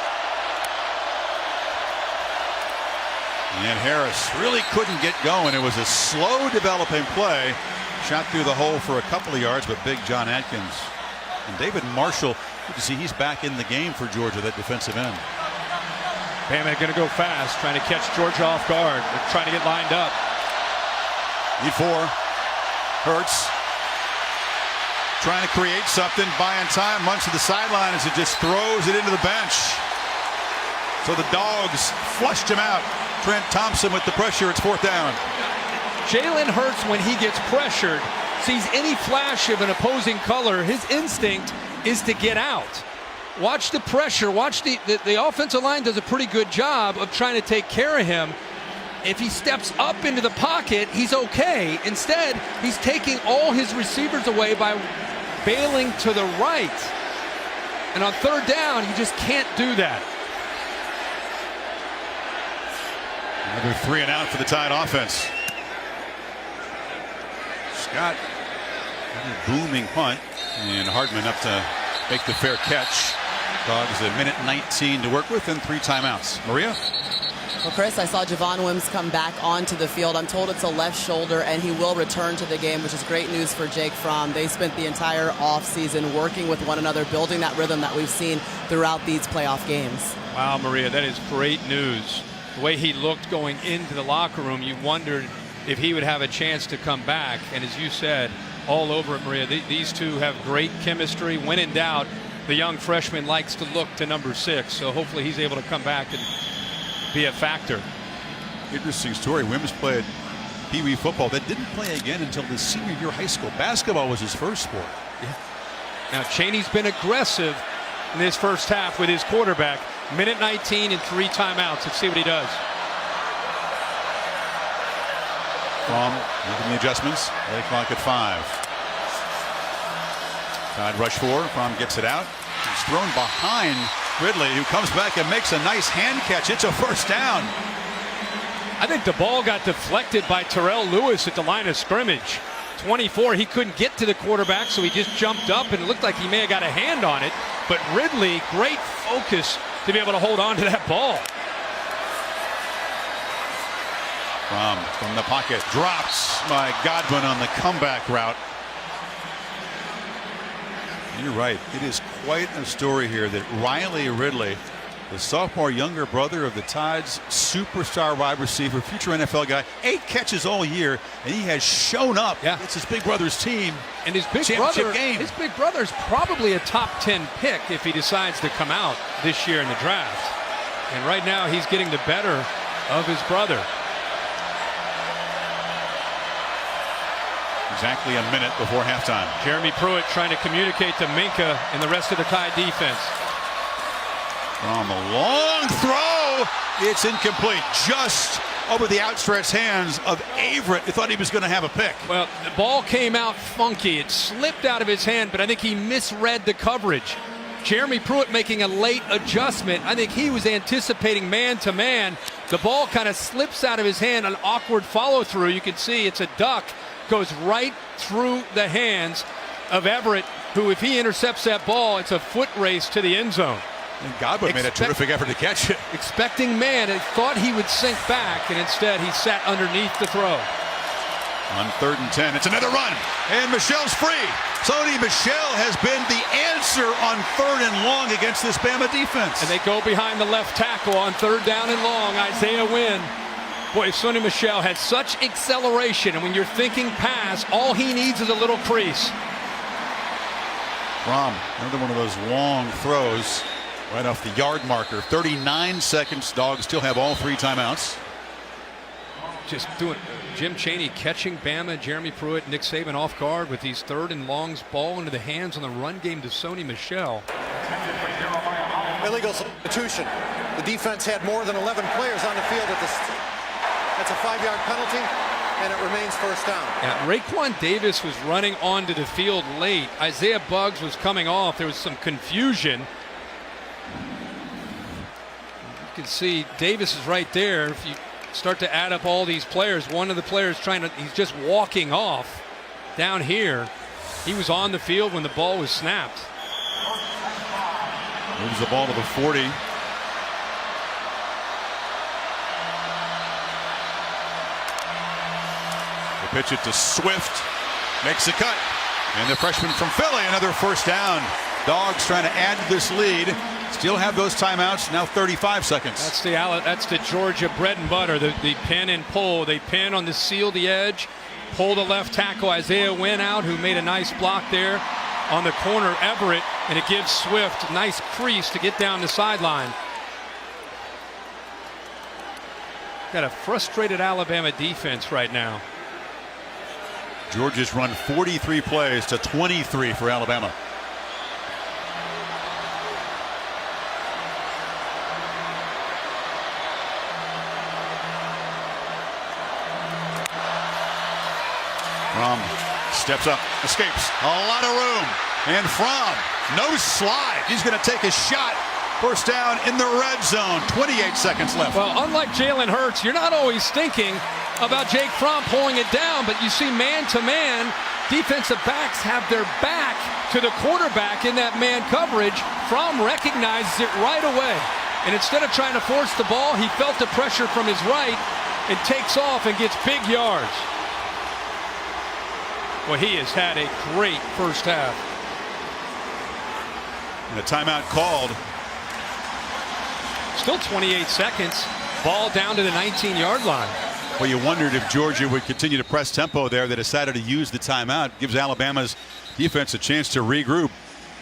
S2: And Harris really couldn't get going. It was a slow developing play. Shot through the hole for a couple of yards, but big John Atkins. And David Marshall, good to see he's back in the game for Georgia, that defensive end.
S3: Bama going to go fast, trying to catch Georgia off guard. They're trying to get lined up.
S2: Lead 4. Hurts trying to create something, buying time, runs to the sideline as it just throws it into the bench. So the Dogs flushed him out. Trent Thompson with the pressure. It's 4th down.
S3: Jalen Hurts, when he gets pressured, sees any flash of an opposing color, his instinct is to get out. Watch the pressure. Watch the offensive line does a pretty good job of trying to take care of him. If he steps up into the pocket, he's okay. Instead, he's taking all his receivers away by bailing to the right. And on 3rd down, you just can't do that.
S2: Another 3 and out for the Tide offense. Scott, a booming punt, and Hartman up to make the fair catch. Dogs a minute 19 to work with and 3 timeouts. Maria?
S10: Well, Chris, I saw Javon Wims come back onto the field. I'm told it's a left shoulder, and he will return to the game, which is great news for Jake Fromm. They spent the entire offseason working with one another, building that rhythm that we've seen throughout these playoff games.
S3: Wow, Maria, that is great news. The way he looked going into the locker room, you wondered if he would have a chance to come back. And as you said, all over it, Maria, these two have great chemistry. When in doubt, the young freshman likes to look to number 6. So hopefully he's able to come back and be a factor.
S2: Interesting story. Wims played Pee Wee football, that didn't play again until his senior year of high school. Basketball was his first sport.
S3: Yeah. Now Chaney's been aggressive in this first half with his quarterback. Minute 19 and 3 timeouts. Let's see what he does.
S2: Fromm making the adjustments. Play clock at 5. Tide rush 4. Fromm gets it out. He's thrown behind Ridley, who comes back and makes a nice hand catch. It's a 1st down.
S3: I think the ball got deflected by Terrell Lewis at the line of scrimmage. 24, he couldn't get to the quarterback, so he just jumped up, and it looked like he may have got a hand on it. But Ridley, great focus to be able to hold on to that ball.
S2: From the pocket, drops by Godwin on the comeback route. You're right. It is quite a story here that Riley Ridley, the sophomore younger brother of the Tide's superstar wide receiver, future NFL guy, 8 catches all year, and he has shown up.
S3: Yeah.
S2: It's his big brother's team.
S3: And his big brother's probably a top 10 pick if he decides to come out this year in the draft. And right now he's getting the better of his brother.
S2: Exactly a minute before halftime.
S3: Jeremy Pruitt trying to communicate to Minka and the rest of the Tide defense.
S2: From a long throw, it's incomplete. Just over the outstretched hands of Averett. He thought he was going to have a pick.
S3: Well, the ball came out funky. It slipped out of his hand, but I think he misread the coverage. Jeremy Pruitt making a late adjustment. I think he was anticipating man-to-man. The ball kind of slips out of his hand, an awkward follow-through. You can see it's a duck. Goes right through the hands of Everett, who, if he intercepts that ball, it's a foot race to the end zone.
S2: And Godwin made a terrific effort to catch it.
S3: Expecting man, I thought he would sink back, and instead he sat underneath the throw.
S2: On 3rd and 10, it's another run, and Michel's free. Sony Michel has been the answer on 3rd and long against this Bama defense.
S3: And they go behind the left tackle on 3rd down and long. Isaiah Wynn. Boy, Sony Michel has such acceleration, and when you're thinking pass, all he needs is a little crease.
S2: Fromm, another one of those long throws right off the yard marker. 39 seconds. Dogs still have all 3 timeouts.
S3: Just doing Jim Chaney catching Bama, Jeremy Pruitt, Nick Saban off guard with these 3rd and longs, ball into the hands on the run game to Sony Michel.
S7: Illegal substitution. The defense had more than 11 players on the field at this. That's a 5-yard penalty, and it remains 1st down.
S3: Yeah, Raekwon Davis was running onto the field late. Isaiah Buggs was coming off. There was some confusion. You can see Davis is right there. If you start to add up all these players, one of the players he's just walking off down here. He was on the field when the ball was snapped.
S2: Moves the ball to the 40. They pitch it to Swift. Makes a cut. And the freshman from Philly, another 1st down. Dogs trying to add to this lead. Still have those timeouts. Now 35 seconds.
S3: That's the Georgia bread and butter. The pin and pull. They pin on the seal the edge. Pull the left tackle Isaiah Wynn out, who made a nice block there on the corner, Everett, and it gives Swift a nice crease to get down the sideline. Got a frustrated Alabama defense right now.
S2: Georgia's run 43 plays to 23 for Alabama. Fromm steps up, escapes, a lot of room, and Fromm, no slide. He's going to take a shot. 1st down in the red zone. 28 seconds left.
S3: Well, unlike Jalen Hurts, you're not always thinking about Jake Fromm pulling it down, but you see man-to-man, defensive backs have their back to the quarterback in that man coverage. Fromm recognizes it right away, and instead of trying to force the ball, he felt the pressure from his right and takes off and gets big yards. Well, he has had a great 1st half.
S2: And a timeout called.
S3: Still 28 seconds. Ball down to the 19-yard line.
S2: Well, you wondered if Georgia would continue to press tempo there. They decided to use the timeout. Gives Alabama's defense a chance to regroup.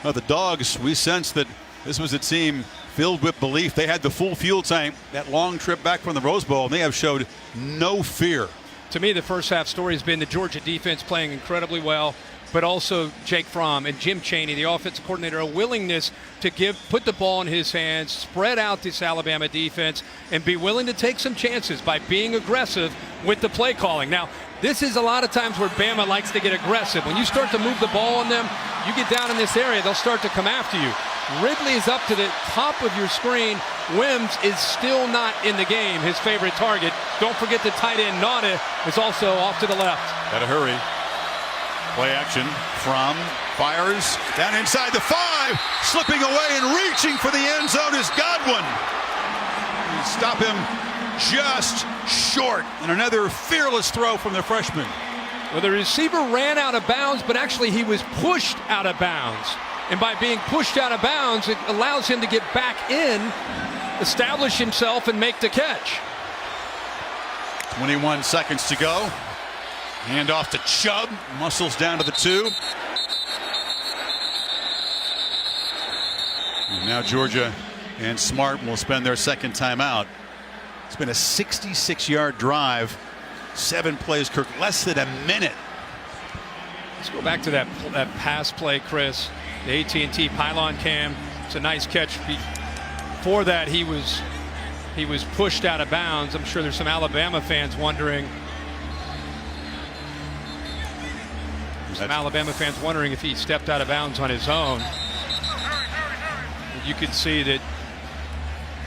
S2: Well, the Dogs, we sensed that this was a team filled with belief. They had the full fuel tank. That long trip back from the Rose Bowl, and they have showed no fear.
S3: To me, the 1st half story has been the Georgia defense playing incredibly well, but also Jake Fromm and Jim Chaney, the offensive coordinator, a willingness to put the ball in his hands, spread out this Alabama defense, and be willing to take some chances by being aggressive with the play calling. Now, this is a lot of times where Bama likes to get aggressive. When you start to move the ball on them, you get down in this area, they'll start to come after you. Ridley is up to the top of your screen. Wims is still not in the game, his favorite target. Don't forget the tight end, Nauta, is also off to the left.
S2: Gotta hurry. Play action. Fromm fires down inside the 5. Slipping away and reaching for the end zone is Godwin. Stop him just short. And another fearless throw from the freshman.
S3: Well, the receiver ran out of bounds, but actually he was pushed out of bounds. And by being pushed out of bounds, it allows him to get back in, establish himself, and make the catch.
S2: 21 seconds to go. Hand off to Chubb. Muscles down to the 2. And now Georgia and Smart will spend their 2nd timeout. It's been a 66-yard drive. 7 plays, Kirk, less than a minute.
S3: Let's go back to that pass play, Chris. The AT&T pylon cam. It's a nice catch. Before that, he was pushed out of bounds. I'm sure there's some Alabama fans wondering. If he stepped out of bounds on his own. You can see that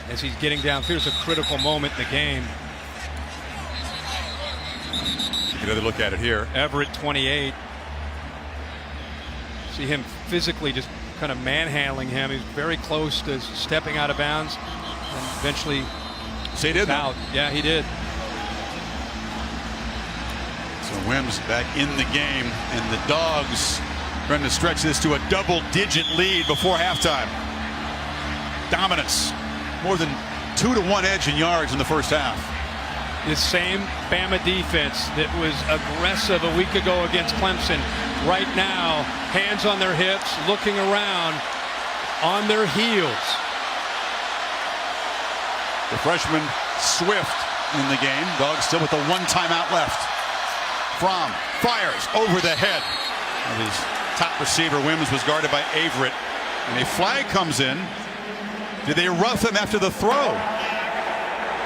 S3: as he's getting down, here's a critical moment in the game.
S2: Take another look at it here.
S3: Everett, 28. See him physically just kind of manhandling him. He's very close to stepping out of bounds and eventually
S2: he did
S3: out. Yeah, he did.
S2: So Wims back in the game, and the Dogs trying to stretch this to a double-digit lead before halftime. Dominance, more than 2-to-1 edge in yards in the first half.
S3: The same Bama defense that was aggressive a week ago against Clemson, right now, hands on their hips, looking around, on their heels.
S2: The freshman Swift in the game. Dogs still with the 1 timeout left. Fromm fires over the head of his top receiver. Wims was guarded by Averett, and a flag comes in. Did they rough him after the throw?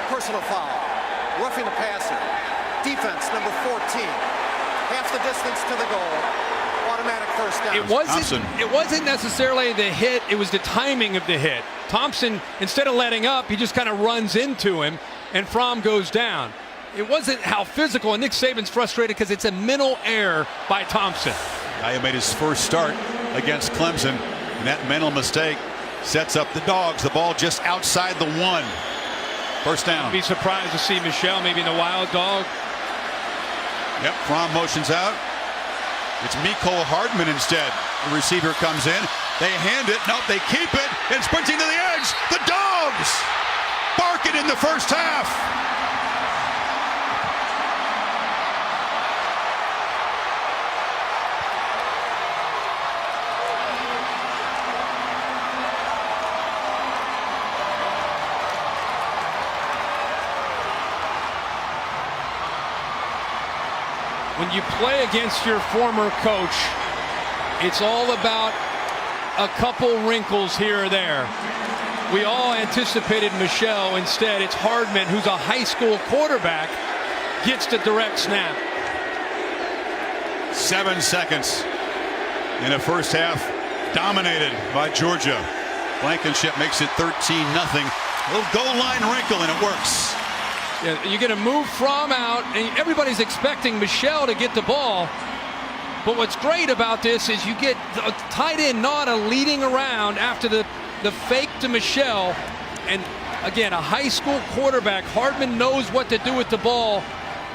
S7: Personal foul. Roughing the passer. Defense number 14. Half the distance to the goal. Automatic first down.
S3: It wasn't necessarily the hit, it was the timing of the hit. Thompson, instead of letting up, he just kind of runs into him, and Fromm goes down. It wasn't how physical, and Nick Saban's frustrated because it's a mental error by Thompson.
S2: Guy who made his first start against Clemson, and that mental mistake sets up the Dogs. The ball just outside the 1. First down.
S3: I'd be surprised to see Michelle maybe in the wild dog.
S2: Yep, Fromm motions out. It's Mecole Hardman instead. The receiver comes in. They hand it. Nope, they keep it. And sprinting to the edge. The Dogs barking in the first half.
S3: When you play against your former coach, it's all about a couple wrinkles here or there. We all anticipated Michelle. Instead, it's Hardman, who's a high school quarterback, gets the direct snap.
S2: 7 seconds in a first half dominated by Georgia. Blankenship makes it 13-0. Little goal line wrinkle, and it works.
S3: Yeah, you're going to move Fromm out, and everybody's expecting Michelle to get the ball. But what's great about this is you get the tight end Nauta leading around after the fake to Michelle. And again, a high school quarterback, Hardman knows what to do with the ball.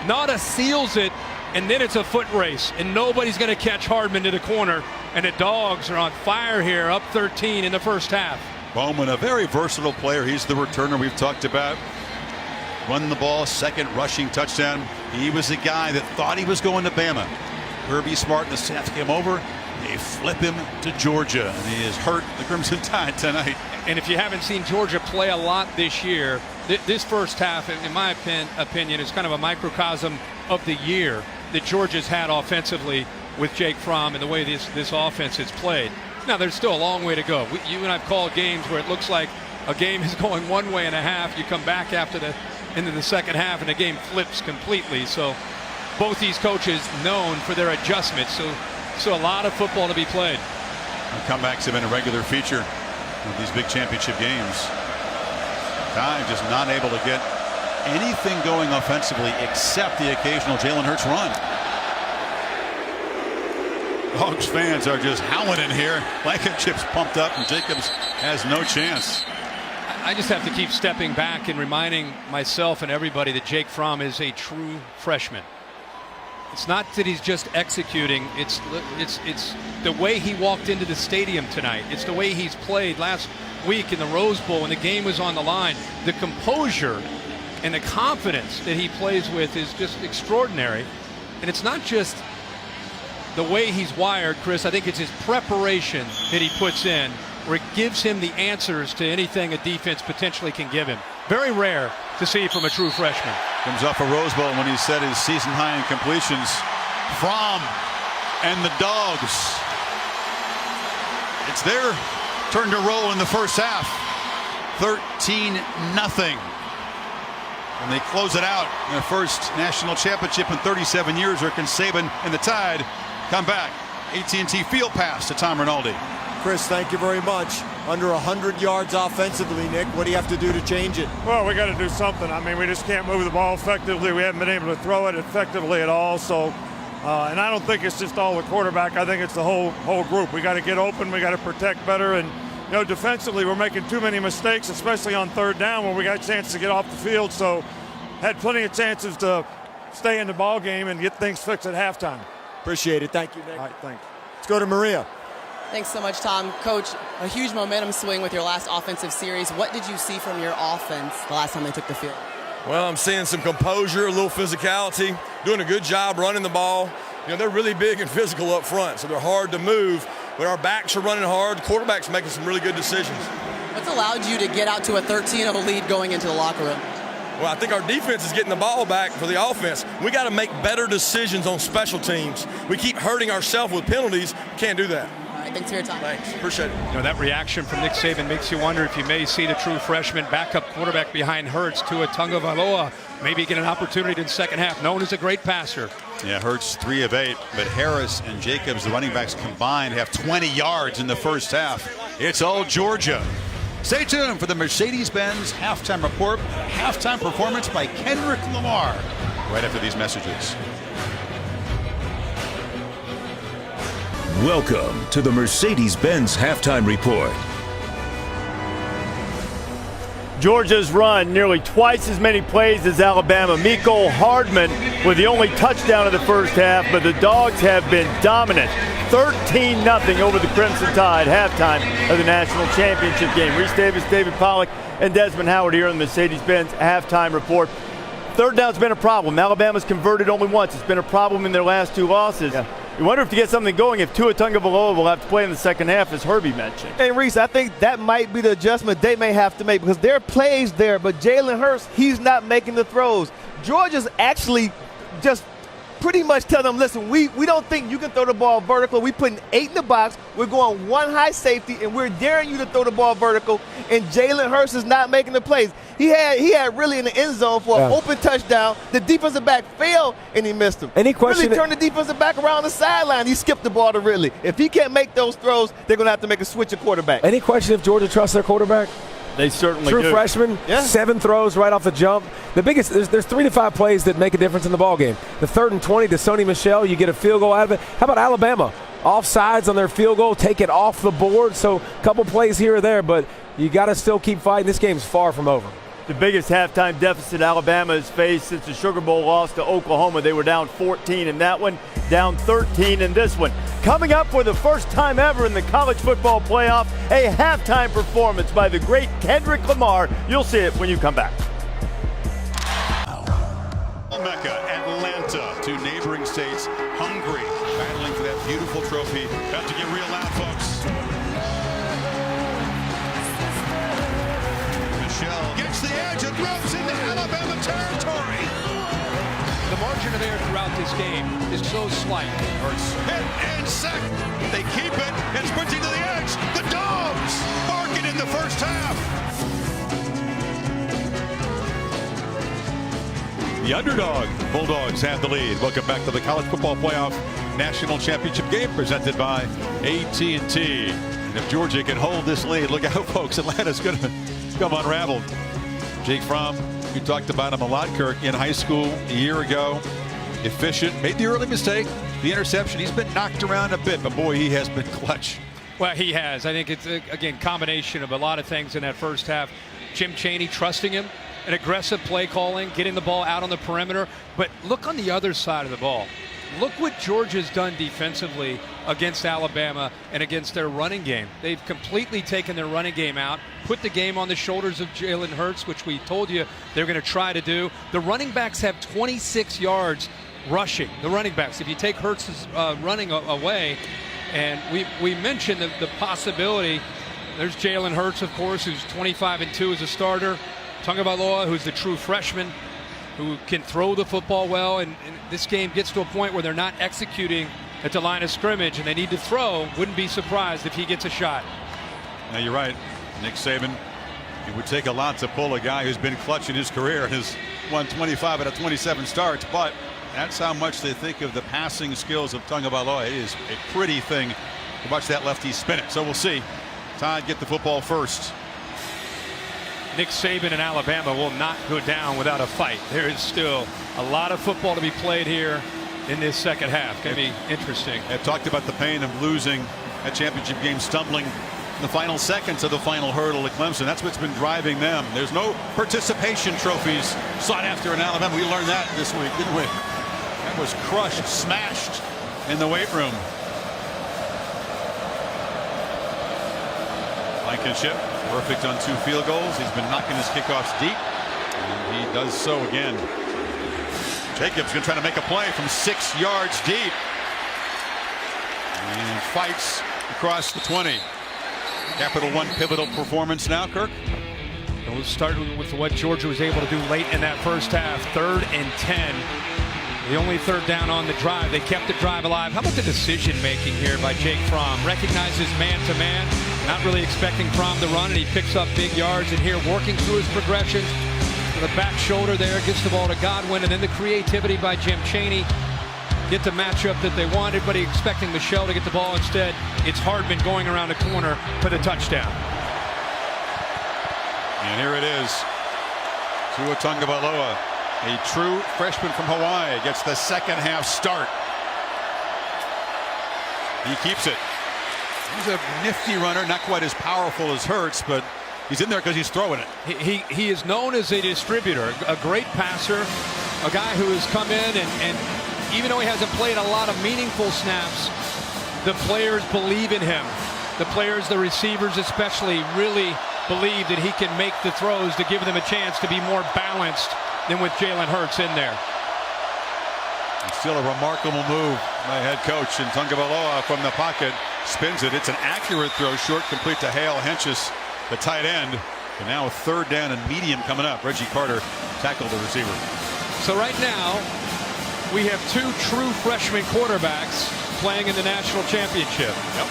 S3: Nauta seals it, and then it's a foot race, and nobody's going to catch Hardman to the corner. And the Dogs are on fire here, up 13 in the first half.
S2: Bowman, a very versatile player. He's the returner we've talked about. Run the ball, second rushing touchdown. He was the guy that thought he was going to Bama. Kirby Smart and the staff came over. They flip him to Georgia, and he has hurt the Crimson Tide tonight.
S3: And if you haven't seen Georgia play a lot this year, this first half, in my opinion, is kind of a microcosm of the year that Georgia's had offensively with Jake Fromm and the way this offense is played. Now, there's still a long way to go. You and I've called games where it looks like a game is going one way and a half. You come back into the second half, and the game flips completely. So both these coaches known for their adjustments. So a lot of football to be played.
S2: And comebacks have been a regular feature of these big championship games. Tide just not able to get anything going offensively except the occasional Jalen Hurts run. Dogs fans are just howling in here. Blankenship's pumped up, and Jacobs has no chance.
S3: I just have to keep stepping back and reminding myself and everybody that Jake Fromm is a true freshman. It's not that he's just executing. It's the way he walked into the stadium tonight. It's the way he's played last week in the Rose Bowl when the game was on the line. The composure and the confidence that he plays with is just extraordinary. And it's not just the way he's wired, Chris. I think it's his preparation that he puts in, where it gives him the answers to anything a defense potentially can give him. Very rare to see from a true freshman.
S2: Comes off a Rose Bowl when he set his season high in completions. Fromm and the Dogs. It's their turn to roll in the first half. 13-0. And they close it out in their first national championship in 37 years. Rick and Saban and the Tide come back. AT&T Field pass to Tom Rinaldi.
S8: Chris, thank you very much. Under 100 yards offensively, Nick. What do you have to do to change it?
S9: Well, we got to do something. I mean, we just can't move the ball effectively. We haven't been able to throw it effectively at all. So, and I don't think it's just all the quarterback. I think it's the whole group. We got to get open. We got to protect better. And, you know, defensively, we're making too many mistakes, especially on third down when we got a chance to get off the field. So, had plenty of chances to stay in the ball game and get things fixed at halftime.
S8: Appreciate it. Thank you, Nick.
S9: All right, thanks.
S8: Let's go to Maria.
S10: Thanks so much, Tom. Coach, a huge momentum swing with your last offensive series. What did you see from your offense the last time they took the field?
S11: Well, I'm seeing some composure, a little physicality, doing a good job running the ball. You know, they're really big and physical up front, so they're hard to move. But our backs are running hard. The quarterback's making some really good decisions.
S10: What's allowed you to get out to a 13-0 lead going into the locker room?
S11: Well, I think our defense is getting the ball back for the offense. We got to make better decisions on special teams. We keep hurting ourselves with penalties. Can't do that.
S10: All right, thanks for your time.
S11: Thanks. Appreciate it.
S3: You know, that reaction from Nick Saban makes you wonder if you may see the true freshman backup quarterback behind Hurts, Tua Tagovailoa, maybe get an opportunity in the second half, known as a great passer.
S2: Yeah, Hurts 3 of 8, but Harris and Jacobs, the running backs combined, have 20 yards in the first half. It's all Georgia. Stay tuned for the Mercedes-Benz halftime report, halftime performance by Kendrick Lamar, right after these messages.
S4: Welcome to the Mercedes-Benz halftime report.
S8: Georgia's run nearly twice as many plays as Alabama. Mecole Hardman with the only touchdown of the first half, but the Dogs have been dominant. 13-0 over the Crimson Tide, halftime of the national championship game. Reese Davis, David Pollack, and Desmond Howard here on the Mercedes-Benz halftime report. Third down's been a problem. Alabama's converted only once. It's been a problem in their last 2 losses. Yeah. You wonder if to get something going if Tua Tagovailoa will have to play in the second half, as Herbie mentioned.
S14: And Reese, I think that might be the adjustment they may have to make because there are plays there, but Jalen Hurts, he's not making the throws. Georgia's actually just pretty much tell them, listen, we don't think you can throw the ball vertical. We're putting 8 in the box. We're going 1 high safety, and we're daring you to throw the ball vertical, and Jalen Hurts is not making the plays. He had really in the end zone for an open touchdown. The defensive back failed, and he missed him.
S15: Any question?
S14: Really turned the defensive back around the sideline. He skipped the ball to Ridley. If he can't make those throws, they're going to have to make a switch of quarterback.
S15: Any question if Georgia trusts their quarterback?
S8: They certainly do.
S15: True freshman, 7 throws right off the jump. The biggest, there's 3 to 5 plays that make a difference in the ball game. The 3rd and 20 to Sony Michel, you get a field goal out of it. How about Alabama? Offsides on their field goal, take it off the board. So a couple plays here or there, but you got to still keep fighting. This game's far from over.
S8: The biggest halftime deficit Alabama has faced since the Sugar Bowl loss to Oklahoma. They were down 14 in that one, down 13 in this one. Coming up for the first time ever in the college football playoff, a halftime performance by the great Kendrick Lamar. You'll see it when you come back.
S2: Mecca, Atlanta, 2 neighboring states, hungry, battling for that beautiful trophy. About to get real loud, folks. Michelle gets the edge and throws into Alabama territory.
S3: The margin of error throughout this game is so slight.
S2: Hurts hit and sack. They keep it and sprinting to the edge. The Dogs barking in the first half. The underdog Bulldogs have the lead. Welcome back to the College Football Playoff National Championship game presented by AT&T. And if Georgia can hold this lead, look out, folks. Atlanta's going to come unraveled. Jake Fromm, you talked about him a lot, Kirk, in high school a year ago. Efficient, made the early mistake, the interception. He's been knocked around a bit, but boy, he has been clutch.
S3: Well, he has. I think it's, again, combination of a lot of things in that first half. Jim Chaney trusting him, an aggressive play calling, getting the ball out on the perimeter. But look on the other side of the ball. Look what Georgia's done defensively against Alabama and against their running game. They've completely taken their running game out, put the game on the shoulders of Jalen Hurts, which we told you they're going to try to do. The running backs have 26 yards rushing. The running backs, if you take Hurts' running away, and we mentioned the possibility. There's Jalen Hurts, of course, who's 25-2 as a starter. Tagovailoa, who's the true freshman, who can throw the football well, and this game gets to a point where they're not executing at the line of scrimmage and they need to throw. Wouldn't be surprised if he gets a shot.
S2: Now you're right, Nick Saban. It would take a lot to pull a guy who's been clutch in his career and has won 25 out of 27 starts, but that's how much they think of the passing skills of Tagovailoa. It is a pretty thing to watch that lefty spin it. So we'll see. Tide get the football first.
S3: Nick Saban and Alabama will not go down without a fight. There is still a lot of football to be played here in this second half. Going to be interesting.
S2: I've talked about the pain of losing a championship game, stumbling in the final seconds of the final hurdle at Clemson. That's what's been driving them. There's no participation trophies sought after in Alabama. We learned that this week, didn't we? That was crushed, smashed in the weight room. Blankenship, perfect on 2 field goals. He's been knocking his kickoffs deep, and he does so again. Jacobs going to try to make a play from 6 yards deep. And fights across the 20. Capital One pivotal performance now, Kirk.
S3: We'll start with what Georgia was able to do late in that first half. 3rd and 10. The only 3rd down on the drive. They kept the drive alive. How about the decision making here by Jake Fromm? Recognizes man-to-man. Not really expecting Fromm to run, and he picks up big yards. And here, working through his progressions. The back shoulder there, gets the ball to Godwin, and then the creativity by Jim Chaney. Get the matchup that they want. Everybody expecting Michelle to get the ball. Instead, it's Hardman going around the corner for the touchdown.
S2: And here it is. Tua Tagovailoa, a true freshman from Hawaii, gets the second half start. He keeps it. He's a nifty runner, not quite as powerful as Hurts, but he's in there because he's throwing it.
S3: He is known as a distributor, a great passer, a guy who has come in and even though he hasn't played a lot of meaningful snaps, the players believe in him. The players, the receivers especially, really believe that he can make the throws to give them a chance to be more balanced than with Jalen Hurts in there.
S2: It's still a remarkable move by head coach, and Tagovailoa from the pocket spins it. It's an accurate throw, short, complete to Hale Henches, the tight end. And now 3rd down and medium coming up. Reggie Carter tackled the receiver.
S3: So right now, we have 2 true freshman quarterbacks playing in the national championship.
S2: Yep.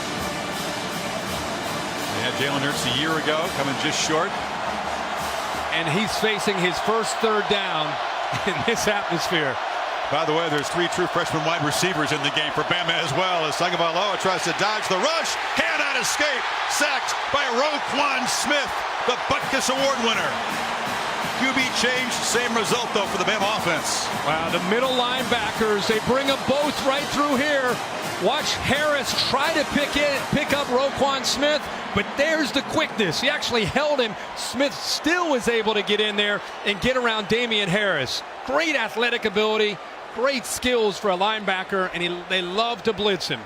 S2: They had Jalen Hurts a year ago, coming just short.
S3: And he's facing his first 3rd down in this atmosphere.
S2: By the way, there's 3 true freshman wide receivers in the game for Bama as well, as Tagovailoa tries to dodge the rush. Hand-out escape, sacked by Roquan Smith, the Butkus Award winner. QB change, same result though for the Bama offense.
S3: Wow, the middle linebackers, they bring them both right through here. Watch Harris try to pick up Roquan Smith, but there's the quickness. He actually held him. Smith still was able to get in there and get around Damian Harris. Great athletic ability, great skills for a linebacker, and they love to blitz him.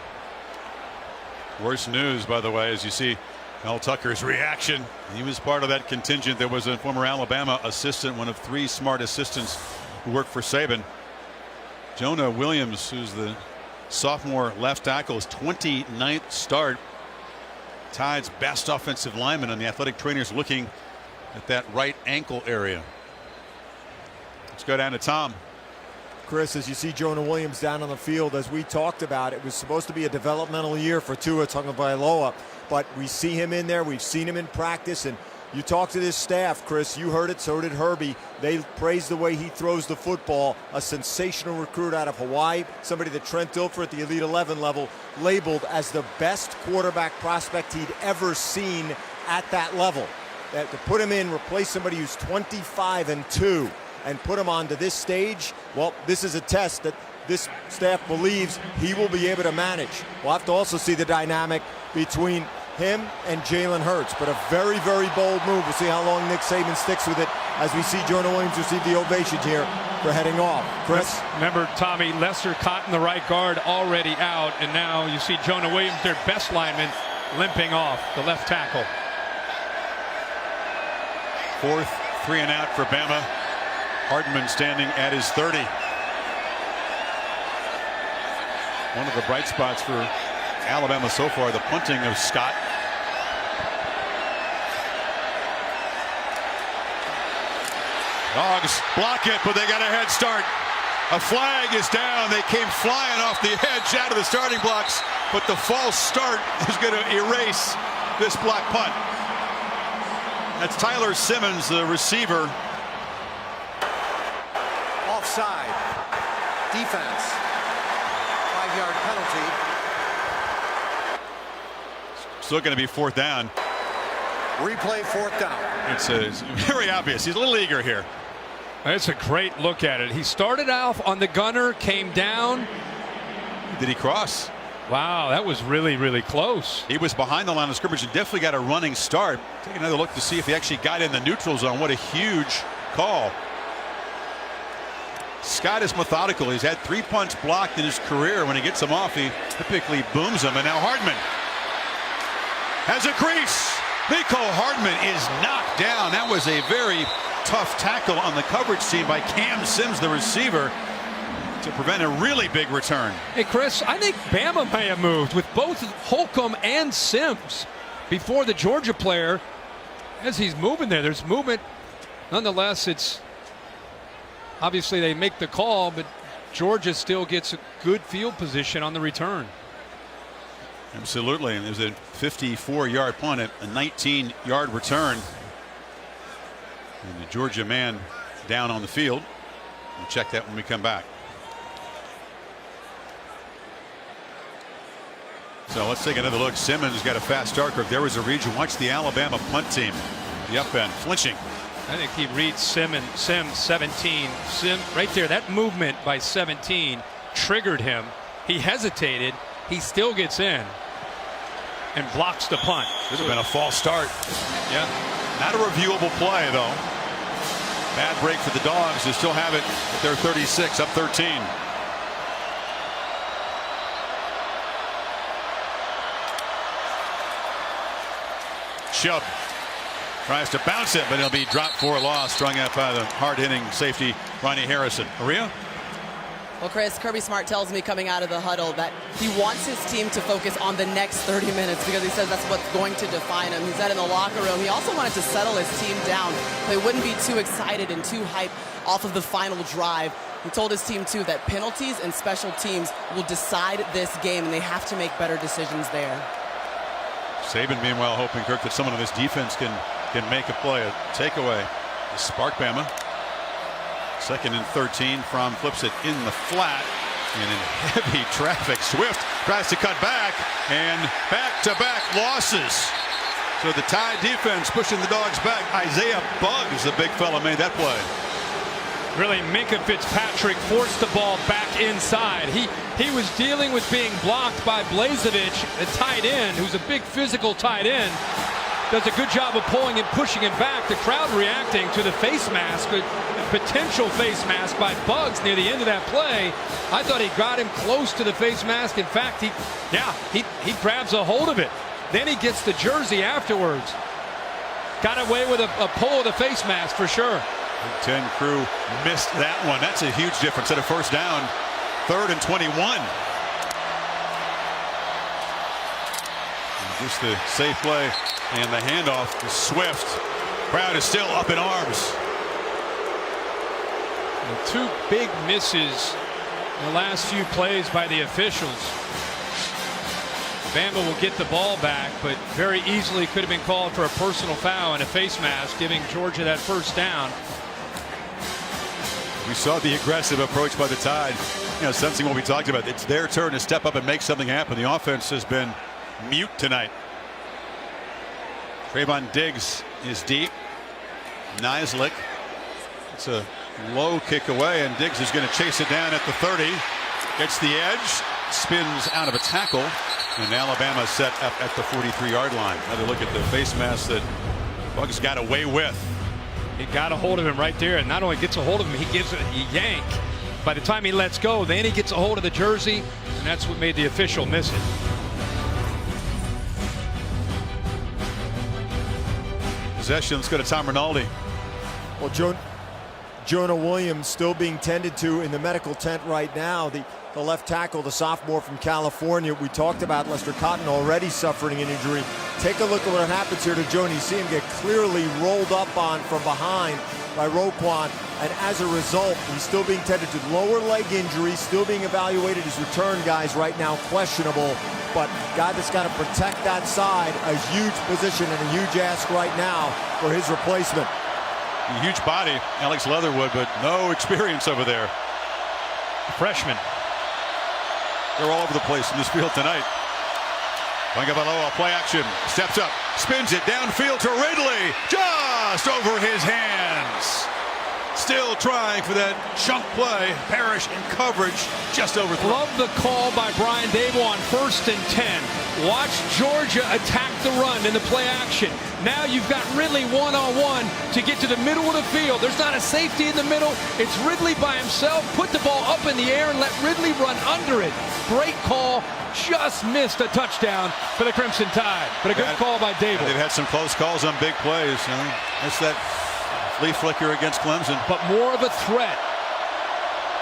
S2: Worse news, by the way, as you see Mel Tucker's reaction. He was part of that contingent. There was a former Alabama assistant, one of 3 smart assistants who worked for Saban. Jonah Williams, who's the sophomore left tackle, his 29th start. Tide's best offensive lineman, and the athletic trainers looking at that right ankle area. Let's go down to Tom.
S8: Chris, as you see Jonah Williams down on the field, as we talked about, it was supposed to be a developmental year for Tua Tagovailoa, but we see him in there. We've seen him in practice, and you talk to this staff, Chris, you heard it, so did Herbie. They praise the way he throws the football. A sensational recruit out of Hawaii, somebody that Trent Dilfer at the Elite 11 level labeled as the best quarterback prospect he'd ever seen at that level. That to put him in, replace somebody who's 25-2, and put him onto this stage, well, this is a test that this staff believes he will be able to manage. We'll have to also see the dynamic between him and Jalen Hurts, but a very, very bold move. We'll see how long Nick Saban sticks with it as we see Jonah Williams receive the ovations here for heading off. Chris?
S3: Remember, Tommy, Lester Cotton, the right guard, already out, and now you see Jonah Williams, their best lineman, limping off, the left tackle.
S2: 4th 3 and out for Bama. Hardman standing at his 30. One of the bright spots for Alabama so far, the punting of Scott. Dogs block it, but they got a head start. A flag is down. They came flying off the edge out of the starting blocks, but the false start is going to erase this block punt. That's Tyler Simmons, the receiver.
S7: Offside. Defense. 5-yard penalty.
S2: Still going to be 4th down.
S7: Replay 4th down.
S2: It's very obvious. He's a little eager here.
S3: That's a great look at it. He started off on the gunner, came down.
S2: Did he cross?
S3: Wow, that was really, really close.
S2: He was behind the line of scrimmage and definitely got a running start. Take another look to see if he actually got in the neutral zone. What a huge call. Scott is methodical. He's had 3 punts blocked in his career. When he gets them off, he typically booms them. And now Hardman has a crease. Mecole Hardman is knocked down. That was a very tough tackle on the coverage team by Cam Sims, the receiver, to prevent a really big return.
S3: Hey, Chris, I think Bama may have moved with both Holcomb and Sims before the Georgia player. As he's moving there, there's movement. Nonetheless, it's obviously they make the call, but Georgia still gets a good field position on the return.
S2: Absolutely. And there's a 54-yard punt, a 19-yard return. And the Georgia man down on the field. We'll check that when we come back. So let's take another look. Simmons got a fast start. There was a read. You watch the Alabama punt team. The up end flinching.
S3: I think he reads Sims 17. Right there, that movement by 17 triggered him. He hesitated. He still gets in and blocks the punt.
S2: Could have been a false start.
S3: Yeah.
S2: Not a reviewable play, though. Bad break for the Dogs. They still have it at their 36, up 13. Chubb tries to bounce it, but it'll be dropped for a loss, strung out by the hard-hitting safety, Ronnie Harrison. Maria?
S10: Well, Chris, Kirby Smart tells me coming out of the huddle that he wants his team to focus on the next 30 minutes because he says that's what's going to define him. He said in the locker room he also wanted to settle his team down so they wouldn't be too excited and too hyped off of the final drive. He told his team, too, that penalties and special teams will decide this game, and they have to make better decisions there.
S2: Saban, meanwhile, hoping, Kirk, that someone on this defense can make a play, a takeaway. Spark Bama. 2nd and 13 from flips it in the flat and in heavy traffic. Swift tries to cut back and back-to-back losses. So the Tide defense pushing the Dogs back. Isaiah Buggs, the big fella, made that play.
S3: Really, Minkah Fitzpatrick forced the ball back inside. He was dealing with being blocked by Blazevich, a tight end, who's a big physical tight end. Does a good job of pulling and pushing him back. The crowd reacting to the face mask, a potential face mask by Buggs near the end of that play. I thought he got him close to the face mask. In fact, he grabs a hold of it. Then he gets the jersey afterwards. Got away with a pull of the face mask for sure.
S2: Big Ten crew missed that one. That's a huge difference at a first down. 3rd and 21. And just the safe play and the handoff to Swift. Crowd is still up in arms.
S3: And 2 big misses in the last few plays by the officials. Bama will get the ball back, but very easily could have been called for a personal foul and a face mask, giving Georgia that first down.
S2: We saw the aggressive approach by the Tide, sensing what we talked about. It's their turn to step up and make something happen. The offense has been mute tonight. Trayvon Diggs is deep. Nislek. It's a low kick away, and Diggs is going to chase it down at the 30. Gets the edge, spins out of a tackle, and Alabama set up at the 43-yard line. Another look at the face mask that Buggs got away with.
S3: He got a hold of him right there, and not only gets a hold of him, he gives it a yank. By the time he lets go, then he gets a hold of the jersey, and that's what made the official miss it.
S2: Possession. Let's go to Tom Rinaldi.
S8: Well, Jonah Williams still being tended to in the medical tent right now. The left tackle, the sophomore from California. We talked about Lester Cotton already suffering an injury. Take a look at what happens here to Jonah. You see him get clearly rolled up on from behind by Roquan, and as a result, he's still being tended to lower leg injury, still being evaluated. His return guys right now questionable, but guy that's got to protect that side, a huge position and a huge ask right now for his replacement.
S2: A huge body, Alex Leatherwood, but no experience over there.
S3: Freshman.
S2: They're all over the place in this field tonight. Tagovailoa, play action, steps up, spins it downfield to Ridley, just over his hands. Still trying for that chunk play. Parrish in coverage, just overthrown.
S3: Love the call by Brian Dable on 1st and 10. Watch Georgia attack the run in the play action. Now you've got Ridley one-on-one to get to the middle of the field. There's not a safety in the middle. It's Ridley by himself. Put the ball up in the air and let Ridley run under it. Great call. Just missed a touchdown for the Crimson Tide. But a good call by Dable.
S2: They've had some close calls on big plays. That's that flea flicker against Clemson.
S3: But more of a threat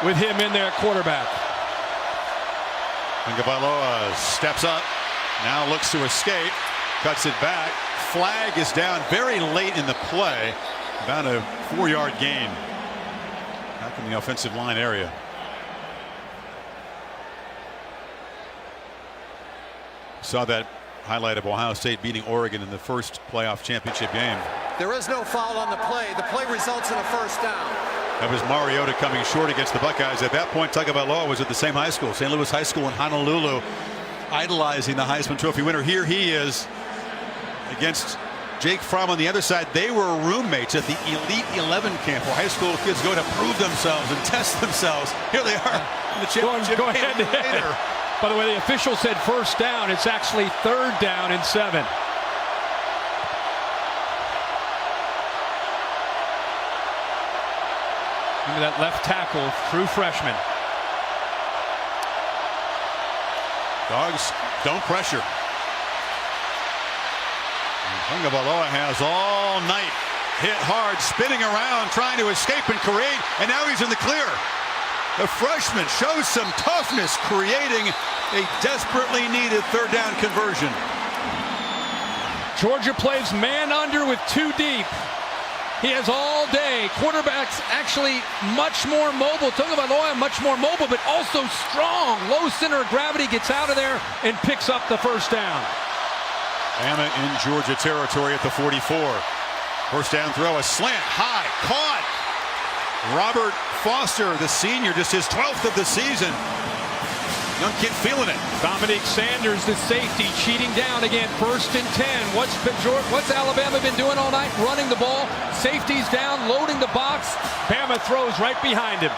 S3: with him in there at quarterback.
S2: Tagovailoa steps up. Now looks to escape. Cuts it back. Flag is down very late in the play. About a 4-yard gain. Back in the offensive line area. Saw that highlight of Ohio State beating Oregon in the first playoff championship game.
S7: There is no foul on the play. The play results in a first down.
S2: That was Mariota coming short against the Buckeyes. At that point, Tagovailoa was at the same high school, St. Louis High School in Honolulu, idolizing the Heisman Trophy winner. Here he is against Jake Fromm on the other side. They were roommates at the Elite 11 camp where high school kids go to prove themselves and test themselves. Here they are in the championship
S3: Go
S2: game
S3: ahead.
S2: later.
S3: By the way, the official said first down. It's actually 3rd down and 7. Look at that left tackle, true freshman.
S2: Dogs don't pressure. Tagovailoa has all night hit hard, spinning around, trying to escape and create, and now he's in the clear. The freshman shows some toughness, creating a desperately needed 3rd down conversion.
S3: Georgia plays man under with 2 deep. He has all day. Quarterback's actually much more mobile. Tagovailoa much more mobile, but also strong. Low center of gravity, gets out of there and picks up the first down.
S2: Bama in Georgia territory at the 44. First down throw, a slant, high, caught. Robert Foster, the senior, just his 12th of the season. Young kid feeling it.
S3: Dominique Sanders, the safety, cheating down again. 1st and 10. What's Alabama been doing all night? Running the ball. Safety's down, loading the box. Bama throws right behind him.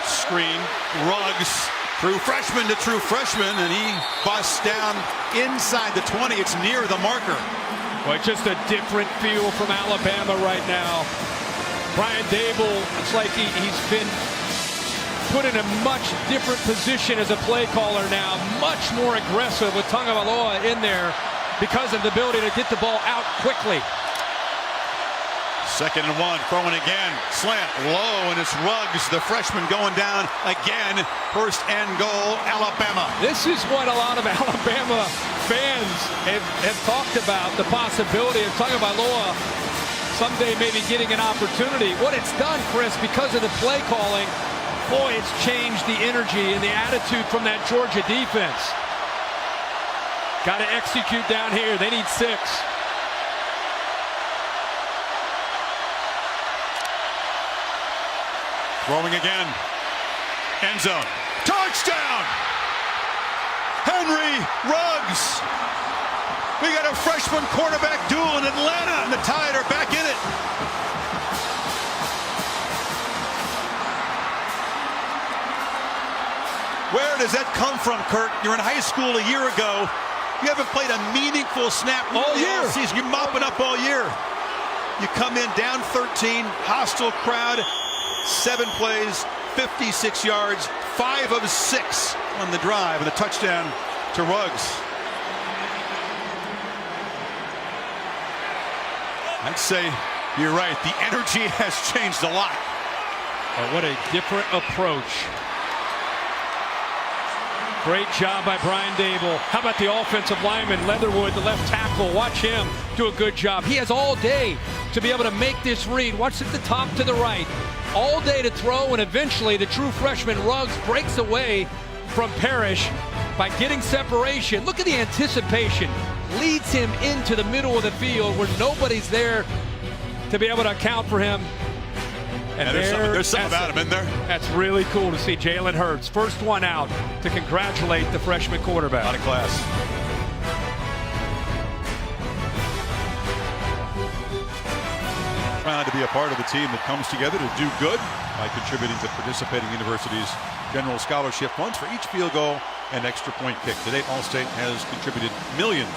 S2: Screen, Ruggs, true freshman to true freshman, and he busts down inside the 20. It's near the marker.
S3: Well, just a different feel from Alabama right now. Brian Dable, it's like he's been put in a much different position as a play caller now. Much more aggressive with Tagovailoa in there because of the ability to get the ball out quickly.
S2: 2nd and 1, throwing again, slant, low, and it's Ruggs, the freshman, going down again. 1st and goal, Alabama.
S3: This is what a lot of Alabama fans have talked about, the possibility of Tagovailoa someday maybe getting an opportunity. What it's done, Chris, because of the play calling, boy, it's changed the energy and the attitude from that Georgia defense. Got to execute down here. They need 6.
S2: Throwing again. End zone. Touchdown! Henry Ruggs. We got a freshman quarterback duel in Atlanta, and the Tide are back in it. Where does that come from, Kurt? You're in high school a year ago. You haven't played a meaningful snap all year. Season. You're mopping up all year. You come in down 13, hostile crowd, 7 plays, 56 yards, 5 of 6 on the drive, and a touchdown to Ruggs. I'd say you're right. The energy has changed a lot.
S3: Oh, what a different approach. Great job by Brian Dable. How about the offensive lineman, Leatherwood, the left tackle? Watch him do a good job. He has all day to be able to make this read. Watch at the top to the right. All day to throw, and eventually the true freshman Ruggs breaks away from Parrish by getting separation. Look at the anticipation. Leads him into the middle of the field where nobody's there to be able to account for him. And
S2: there's something about him in there.
S3: That's really cool to see Jalen Hurts, first one out, to congratulate the freshman quarterback.
S2: Out of class. proud to be a part of the team that comes together to do good by contributing to participating universities' general scholarship funds for each field goal and extra point kick. Today, Allstate has contributed millions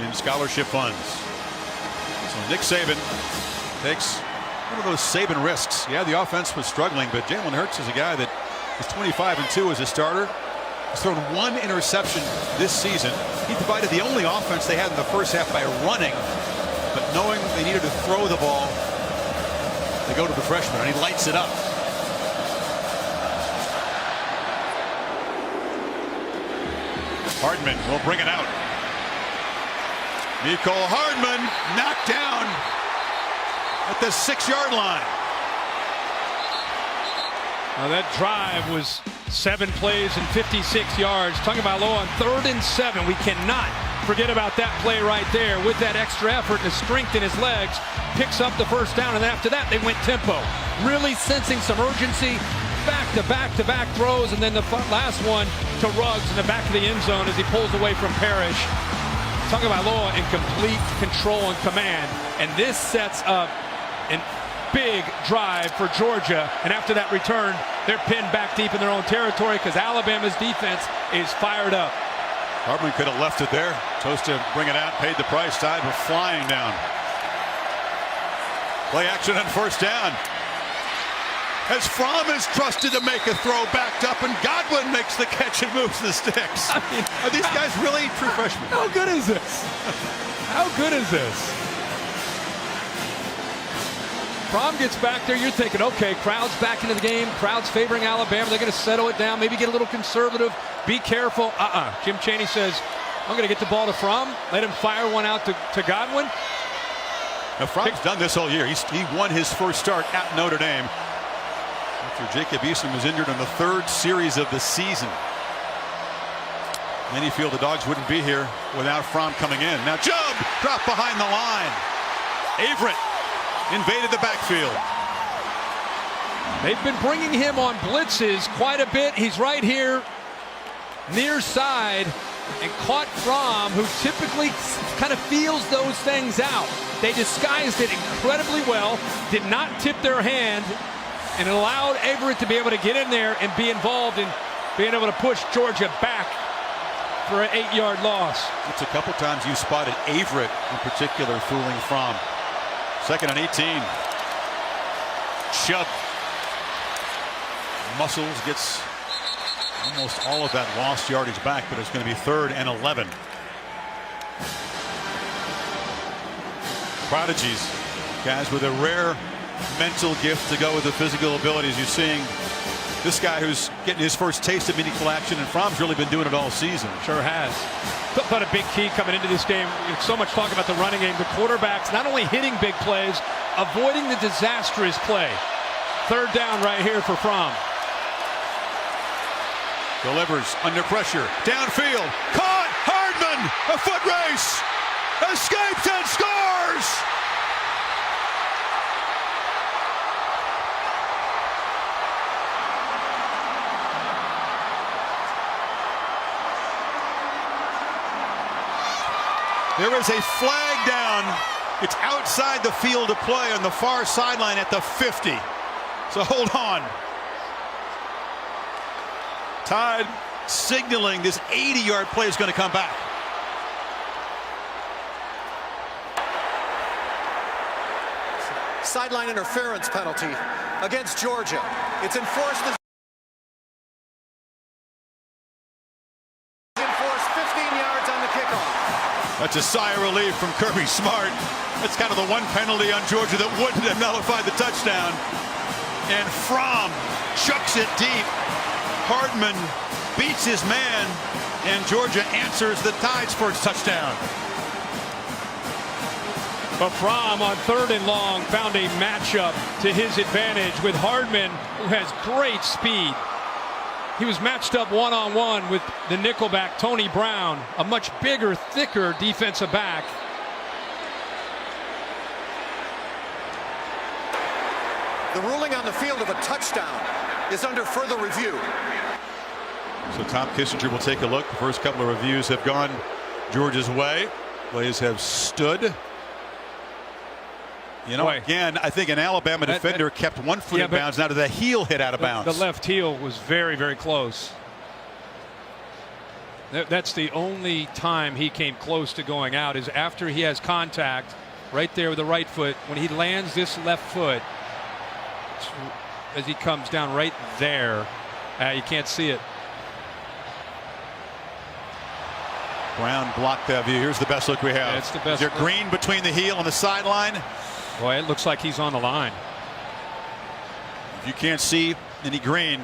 S2: in scholarship funds. So Nick Saban takes one of those Saban risks. Yeah, the offense was struggling, but Jalen Hurts is a guy that is 25-2 as a starter. He's thrown one interception this season. He provided the only offense they had in the first half by running, but knowing they needed to throw the ball, they go to the freshman, and he lights it up. Hardman will bring it out. Mecole Hardman knocked down at the 6-yard line.
S3: Now that drive was 7 plays and 56 yards. Tagovailoa on 3rd and 7. We cannot forget about that play right there. With that extra effort and the strength in his legs, picks up the first down, and then after that they went tempo. Really sensing some urgency. Back-to-back throws, and then the last one to Ruggs in the back of the end zone as he pulls away from Parrish. Tagovailoa in complete control and command, and this sets up a big drive for Georgia. And after that return, they're pinned back deep in their own territory because Alabama's defense is fired up.
S2: Hardman could have left it there. Chose to bring it out, paid the price. Tide were flying down. Play action on first down. As Fromm is trusted to make a throw, backed up, and Godwin makes the catch and moves the sticks. I mean, are these guys really true freshmen?
S3: How good is this? How good is this? Fromm gets back there. You're thinking, okay, crowd's back into the game. Crowd's favoring Alabama. They're going to settle it down, maybe get a little conservative. Be careful. Jim Chaney says, I'm going to get the ball to Fromm. Let him fire one out to Godwin.
S2: Now, Fromm's done this all year. He won his first start at Notre Dame after Jacob Eason was injured in the 3rd series of the season. Many feel the Dogs wouldn't be here without Fromm coming in. Now Chubb dropped behind the line. Averett invaded the backfield.
S3: They've been bringing him on blitzes quite a bit. He's right here near side and caught Fromm, who typically kind of feels those things out. They disguised it incredibly well, did not tip their hand, and it allowed Averett to be able to get in there and be involved in being able to push Georgia back for an 8-yard loss.
S2: It's a couple times you spotted Averett in particular fooling Fromm. 2nd and 18. Chubb muscles, gets almost all of that lost yardage back, but it's going to be 3rd and 11. Prodigies, guys with a rare mental gift to go with the physical abilities. You're seeing this guy who's getting his first taste of meaningful action, and Fromm's really been doing it all season.
S3: Sure has. Thought a big key coming into this game. So much talk about the running game. The quarterbacks not only hitting big plays, avoiding the disastrous play. 3rd down right here for Fromm.
S2: Delivers under pressure. Downfield. Caught. Hardman. A foot race. Escapes and scores. There is a flag down. It's outside the field of play on the far sideline at the 50. So hold on. Tide signaling this 80-yard play is going to come back.
S7: Sideline interference penalty against Georgia. It's enforced 15 yards on the kickoff.
S2: That's a sigh of relief from Kirby Smart. That's kind of the one penalty on Georgia that wouldn't have nullified the touchdown. And Fromm chucks it deep. Hardman beats his man, and Georgia answers the Tide's first touchdown.
S3: But Fromm on 3rd and long found a matchup to his advantage with Hardman, who has great speed. He was matched up one-on-one with the nickelback Tony Brown, a much bigger, thicker defensive back.
S7: The ruling on the field of a touchdown is under further review.
S2: So Tom Kissinger will take a look. The first couple of reviews have gone Georgia's way. Plays have stood. You know,
S3: Boy.
S2: again, I think an Alabama defender kept one foot in bounds. Now, did the heel hit out of bounds?
S3: The left heel was very, very close. That's the only time he came close to going out, is after he has contact right there with the right foot. When he lands this left foot, as he comes down right there, you can't see it.
S2: Brown blocked that view. Here's the best look we have.
S3: Yeah, it's the best
S2: Is there
S3: look.
S2: green between the heel and the sideline?
S3: Boy, it looks like he's on the line.
S2: If you can't see any green,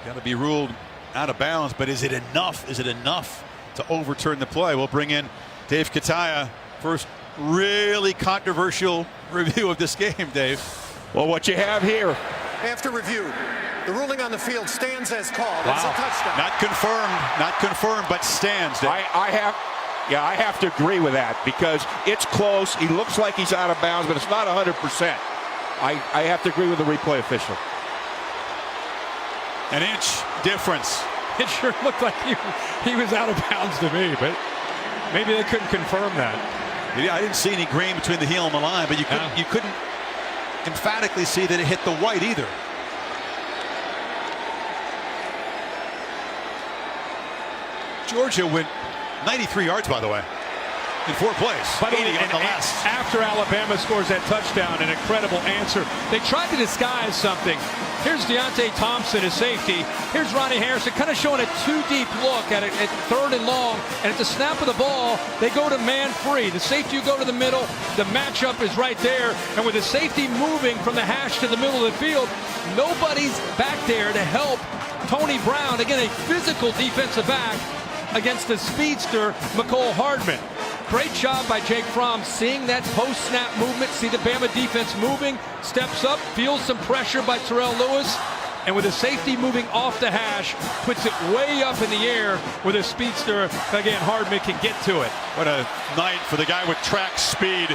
S2: got to be ruled out of bounds. But is it enough? Is it enough to overturn the play? We'll bring in Dave Kataya. First really controversial review of this game, Dave.
S13: Well, what you have here.
S7: After review, the ruling on the field stands as called. It's a touchdown.
S2: Not confirmed, but stands. Dave.
S13: I have to agree with that because it's close. He looks like he's out of bounds, but it's not 100%. I have to agree with the replay official.
S2: An inch difference.
S3: It sure looked like he was out of bounds to me, but maybe they couldn't confirm that.
S2: Yeah, I didn't see any green between the heel and the line, but you couldn't emphatically see that it hit the white either. Georgia went 93 yards, by the way, in 4 plays.
S3: By the way,
S2: 80 on the last.
S3: after Alabama scores that touchdown, an incredible answer. They tried to disguise something. Here's Deontay Thompson as safety. Here's Ronnie Harrison kind of showing a too deep look at 3rd and long. And at the snap of the ball, they go to man free. The safety will go to the middle. The matchup is right there. And with the safety moving from the hash to the middle of the field, nobody's back there to help Tony Brown. Again, a physical defensive back against the speedster, Mecole Hardman. Great job by Jake Fromm seeing that post-snap movement, see the Bama defense moving, steps up, feels some pressure by Terrell Lewis, and with the safety moving off the hash, puts it way up in the air where the speedster, again, Hardman can get to it.
S2: What a night for the guy with track speed.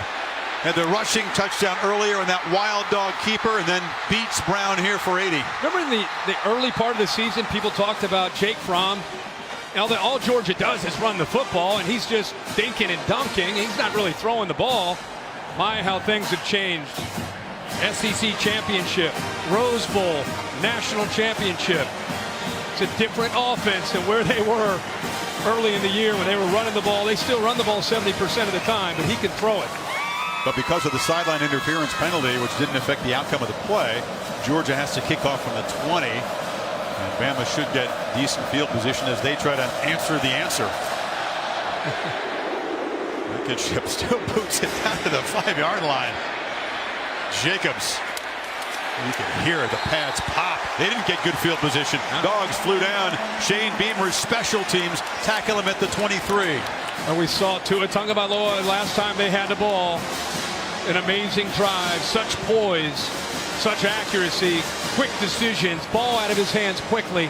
S2: Had the rushing touchdown earlier and that wild dog keeper, and then beats Brown here for 80.
S3: Remember in the early part of the season, people talked about Jake Fromm. All Georgia does is run the football, and he's just dinking and dunking. He's not really throwing the ball. My, how things have changed. SEC championship, Rose Bowl, national championship. It's a different offense than where they were early in the year when they were running the ball. They still run the ball 70% of the time, but he can throw it.
S2: But because of the sideline interference penalty, which didn't affect the outcome of the play, Georgia has to kick off from the 20. And Bama should get decent field position as they try to answer the answer. Blankenship still boots it down to the 5-yard line. Jacobs. You can hear the pads pop. They didn't get good field position. Dogs flew down. Shane Beamer's special teams tackle him at the 23.
S3: And we saw Tua Tagovailoa last time they had the ball. An amazing drive, such poise, such accuracy, quick decisions, ball out of his hands quickly.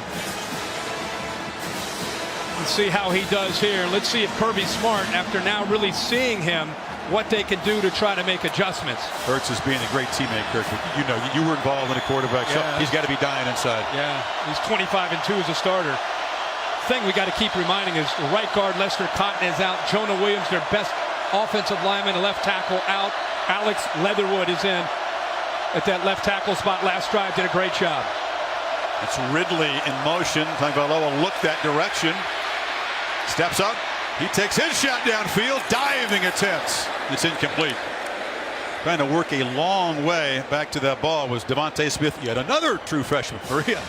S3: Let's see how he does here. Let's see if Kirby Smart, after now really seeing him, what they can do to try to make adjustments.
S2: Hurts is being a great teammate, Kirk. You know, you were involved in a quarterback. So he's got to be dying inside.
S3: Yeah, he's 25-2 as a starter. Thing we got to keep reminding is the right guard Lester Cotton is out. Jonah Williams, their best offensive lineman, a left tackle out. Alex Leatherwood is in at that left tackle spot last drive. Did a great job.
S2: It's Ridley in motion. Tagovailoa looked that direction. Steps up. He takes his shot downfield. Diving attempts. It's incomplete. Trying to work a long way back to that ball was Devontae Smith, yet another true freshman. Maria.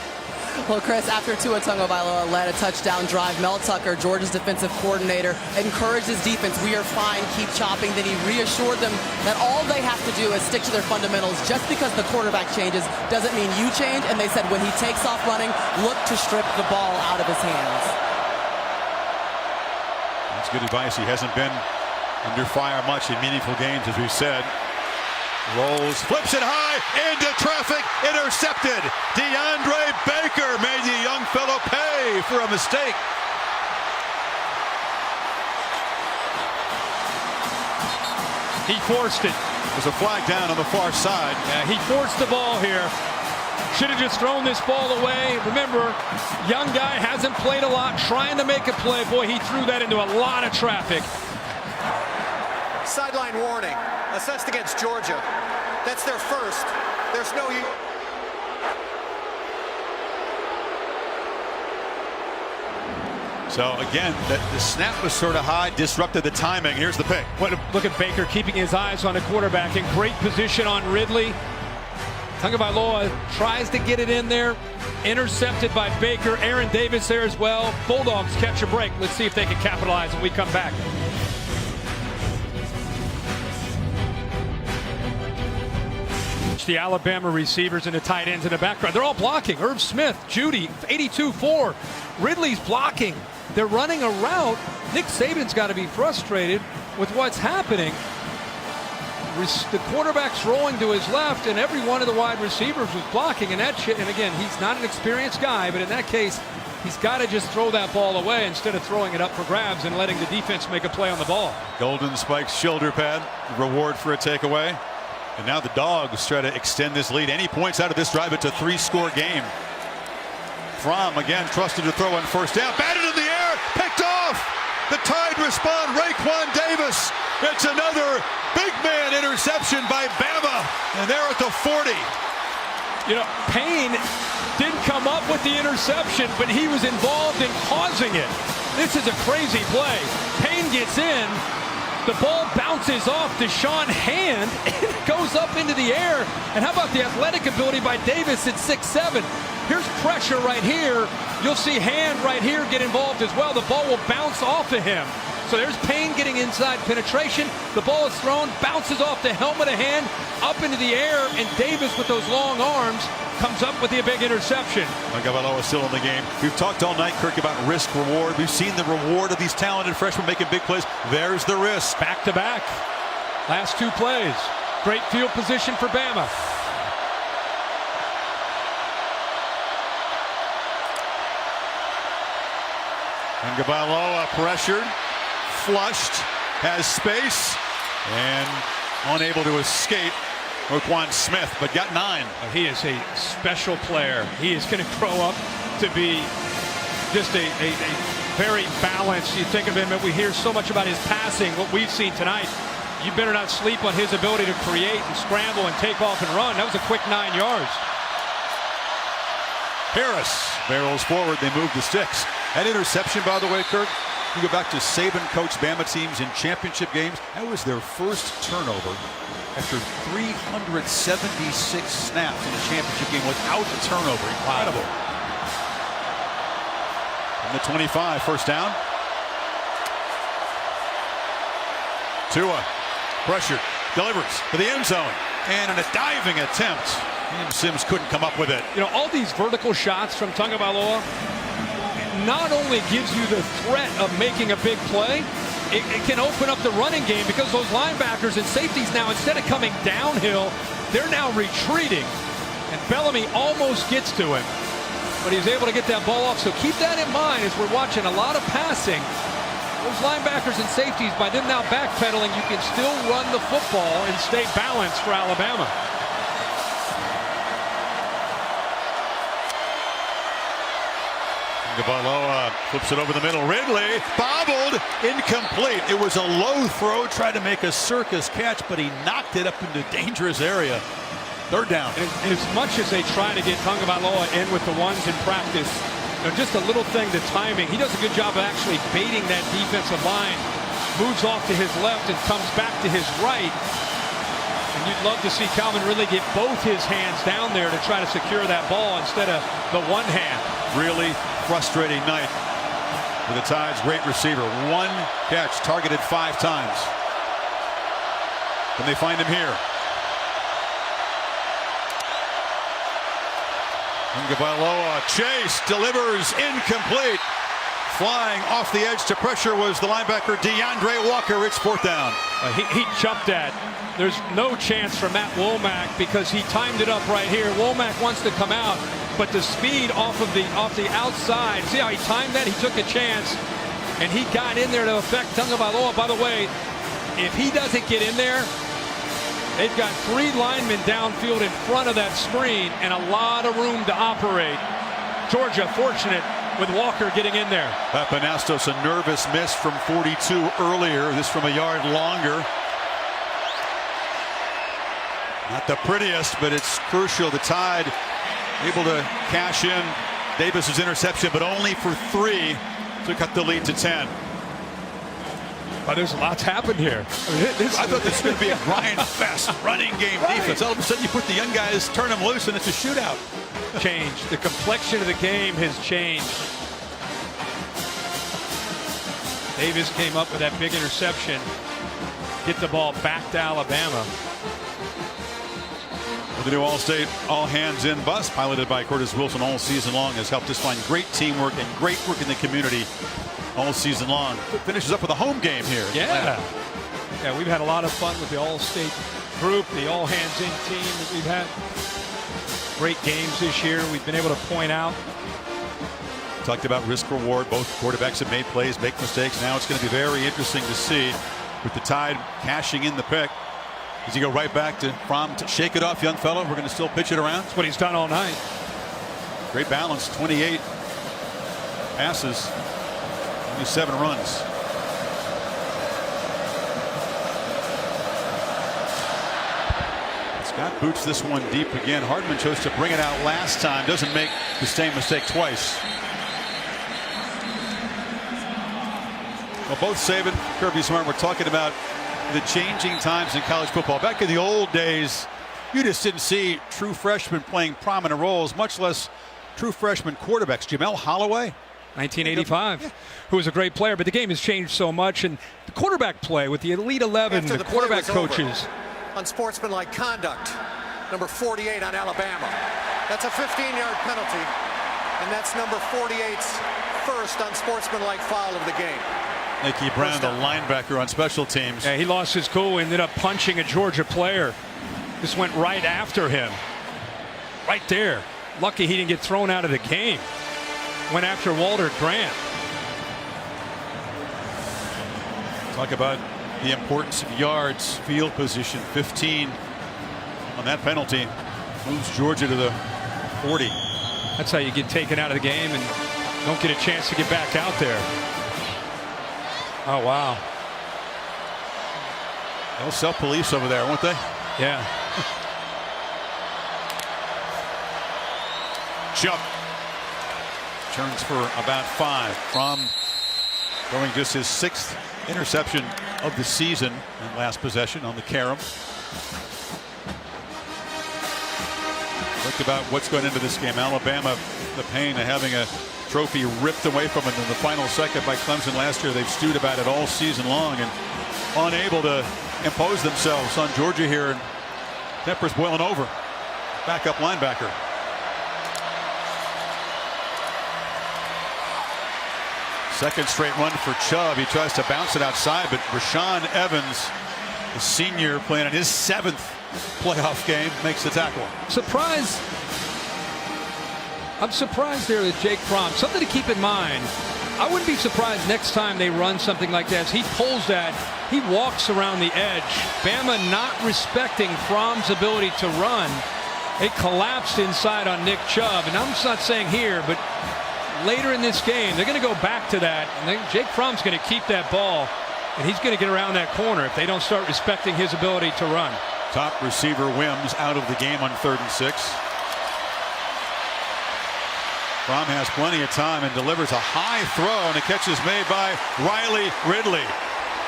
S10: Well, Chris, after Tua Tagovailoa led a touchdown drive, Mel Tucker, Georgia's defensive coordinator, encouraged his defense. We are fine. Keep chopping. Then he reassured them that all they have to do is stick to their fundamentals. Just because the quarterback changes doesn't mean you change. And they said when he takes off running, look to strip the ball out of his hands.
S2: That's good advice. He hasn't been under fire much in meaningful games, as we've said. Rolls, flips it high, into traffic, intercepted. DeAndre Baker made the young fellow pay for a mistake.
S3: He forced it.
S2: There's a flag down on the far side.
S3: Yeah, he forced the ball here. Should have just thrown this ball away. Remember, young guy hasn't played a lot, trying to make a play. Boy, he threw that into a lot of traffic.
S7: Sideline warning, assessed against Georgia. That's their first. There's no...
S2: So again, the snap was sort of high, disrupted the timing. Here's the pick.
S3: Look at Baker keeping his eyes on the quarterback in great position on Ridley. Tagovailoa tries to get it in there. Intercepted by Baker. Aaron Davis there as well. Bulldogs catch a break. Let's see if they can capitalize when we come back. The Alabama receivers and the tight ends in the background. They're all blocking. Irv Smith, Judy, 82-4. Ridley's blocking. They're running a route. Nick Saban's got to be frustrated with what's happening. The quarterback's rolling to his left, and every one of the wide receivers was blocking. And again, he's not an experienced guy, but in that case, he's got to just throw that ball away instead of throwing it up for grabs and letting the defense make a play on the ball.
S2: Golden Spikes shoulder pad, reward for a takeaway. And now the Dogs try to extend this lead. Any points out of this drive, it's a 3-score game. Fromm again trusted to throw on first down. Batted in the air, picked off. The Tide respond. Raekwon Davis. It's another big man interception by Bama. And they're at the 40.
S3: You know, Payne didn't come up with the interception, but he was involved in causing it. This is a crazy play. Payne gets in. The ball bounces off Deshaun Hand and it goes up into the air. And how about the athletic ability by Davis at 6'7"? Here's pressure right here. You'll see Hand right here get involved as well. The ball will bounce off of him. So there's Payne getting inside penetration. The ball is thrown, bounces off the helmet of Hand, up into the air, and Davis with those long arms comes up with the big interception.
S2: Tagovailoa still in the game. We've talked all night, Kirk, about risk reward. We've seen the reward of these talented freshmen making big plays. There's the risk.
S3: Back to back. Last two plays. Great field position for Bama.
S2: Tagovailoa pressured, flushed, has space, and unable to escape. Roquan Smith, but got 9.
S3: He is a special player. He is going to grow up to be just a very balanced. You think of him, and we hear so much about his passing, what we've seen tonight. You better not sleep on his ability to create and scramble and take off and run. That was a quick 9 yards.
S2: Harris barrels forward. They move the sticks. That interception, by the way, Kirk, you go back to Saban coach Bama teams in championship games. That was their first turnover after 376 snaps in a championship game without a turnover. Incredible. And the 25, first down. Tua, pressured, delivers to the end zone. And in a diving attempt, Ian Sims couldn't come up with it.
S3: You know, all these vertical shots from Tagovailoa not only gives you the threat of making a big play, it can open up the running game because those linebackers and safeties now, instead of coming downhill, they're now retreating. And Bellamy almost gets to him, but he's able to get that ball off. So keep that in mind as we're watching a lot of passing. Those linebackers and safeties, by them now backpedaling, you can still run the football and stay balanced for Alabama.
S2: Tagovailoa flips it over the middle. Ridley bobbled, incomplete. It was a low throw, tried to make a circus catch, but he knocked it up into dangerous area. Third down.
S3: And as much as they try to get Tagovailoa in with the ones in practice, you know, just a little thing, the timing. He does a good job of actually baiting that defensive line. Moves off to his left and comes back to his right. And you'd love to see Calvin Ridley get both his hands down there to try to secure that ball instead of the one hand.
S2: Really frustrating night for the Tide's great receiver. One catch, targeted 5 times. Can they find him here? Tagovailoa, chase, delivers, incomplete. Flying off the edge to pressure was the linebacker DeAndre Walker. It's 4th down.
S3: He jumped at. There's no chance for Matt Womack because he timed it up right here. Womack wants to come out, but the speed off the outside. See how he timed that? He took a chance, and he got in there to affect Tagovailoa. By the way, if he doesn't get in there, they've got 3 linemen downfield in front of that screen and a lot of room to operate. Georgia fortunate with Walker getting in there.
S2: Papanastos, a nervous miss from 42 earlier. This from a yard longer. Not the prettiest, but it's crucial. The Tide able to cash in Davis's interception, but only for 3 to cut the lead to 10.
S3: But there's lots happened here.
S2: I thought this was going to be a grind fest running game defense. All of a sudden you put the young guys, turn them loose, and it's a shootout.
S3: Changed. The complexion of the game has changed. Davis came up with that big interception. Get the ball back to Alabama.
S2: Well, the new All-State all-hands-in bus, piloted by Curtis Wilson all season long, has helped us find great teamwork and great work in the community all season long. It finishes up with a home game here.
S3: Yeah. Yeah, we've had a lot of fun with the All-State group, the all-hands-in team that we've had. Great games this year. We've been able to point out.
S2: Talked about risk reward. Both quarterbacks have made plays, make mistakes. Now it's going to be very interesting to see with the Tide cashing in the pick. Does he go right back to Fromm to shake it off, young fellow? We're going to still pitch it around.
S3: That's what he's done all night.
S2: Great balance. 28 passes, only 7 runs. Scott boots this one deep again. Hardman chose to bring it out last time. Doesn't make the same mistake twice. Well, both Saban, Kirby Smart, we're talking about the changing times in college football. Back in the old days, you just didn't see true freshmen playing prominent roles, much less true freshman quarterbacks. Jamel Holloway,
S3: 1985, who was a great player, but the game has changed so much, and the quarterback play with the Elite 11, the quarterback coaches.
S7: Unsportsmanlike conduct, number 48 on Alabama. That's a 15-yard penalty, and that's number 48's first unsportsmanlike foul of the game.
S2: Nicky Brown, the linebacker on special teams.
S3: Yeah, he lost his cool, ended up punching a Georgia player. Just went right after him. Right there. Lucky he didn't get thrown out of the game. Went after Walter Grant.
S2: Talk about the importance of yards, field position. 15 on that penalty. Moves Georgia to the 40.
S3: That's how you get taken out of the game and don't get a chance to get back out there. Oh, wow.
S2: They'll self-police over there, won't they?
S3: Yeah.
S2: Chubb turns for about 5 from throwing just his 6th interception of the season and last possession on the carom. Think about what's going into this game. Alabama, the pain of having a trophy ripped away from them in the final second by Clemson last year. They've stewed about it all season long and unable to impose themselves on Georgia here. And temper's boiling over. Backup linebacker. Second straight run for Chubb. He tries to bounce it outside, but Rashaan Evans, the senior, playing in his 7th playoff game, makes the tackle.
S3: I'm surprised there that Jake Fromm. Something to keep in mind. I wouldn't be surprised next time they run something like this. He pulls that. He walks around the edge. Bama not respecting Fromm's ability to run. It collapsed inside on Nick Chubb. And I'm not saying here, but later in this game, they're going to go back to that. And Jake Fromm's going to keep that ball. And he's going to get around that corner if they don't start respecting his ability to run.
S2: Top receiver Wims out of the game on 3rd and 6. Fromm has plenty of time and delivers a high throw, and a catch is made by Riley Ridley.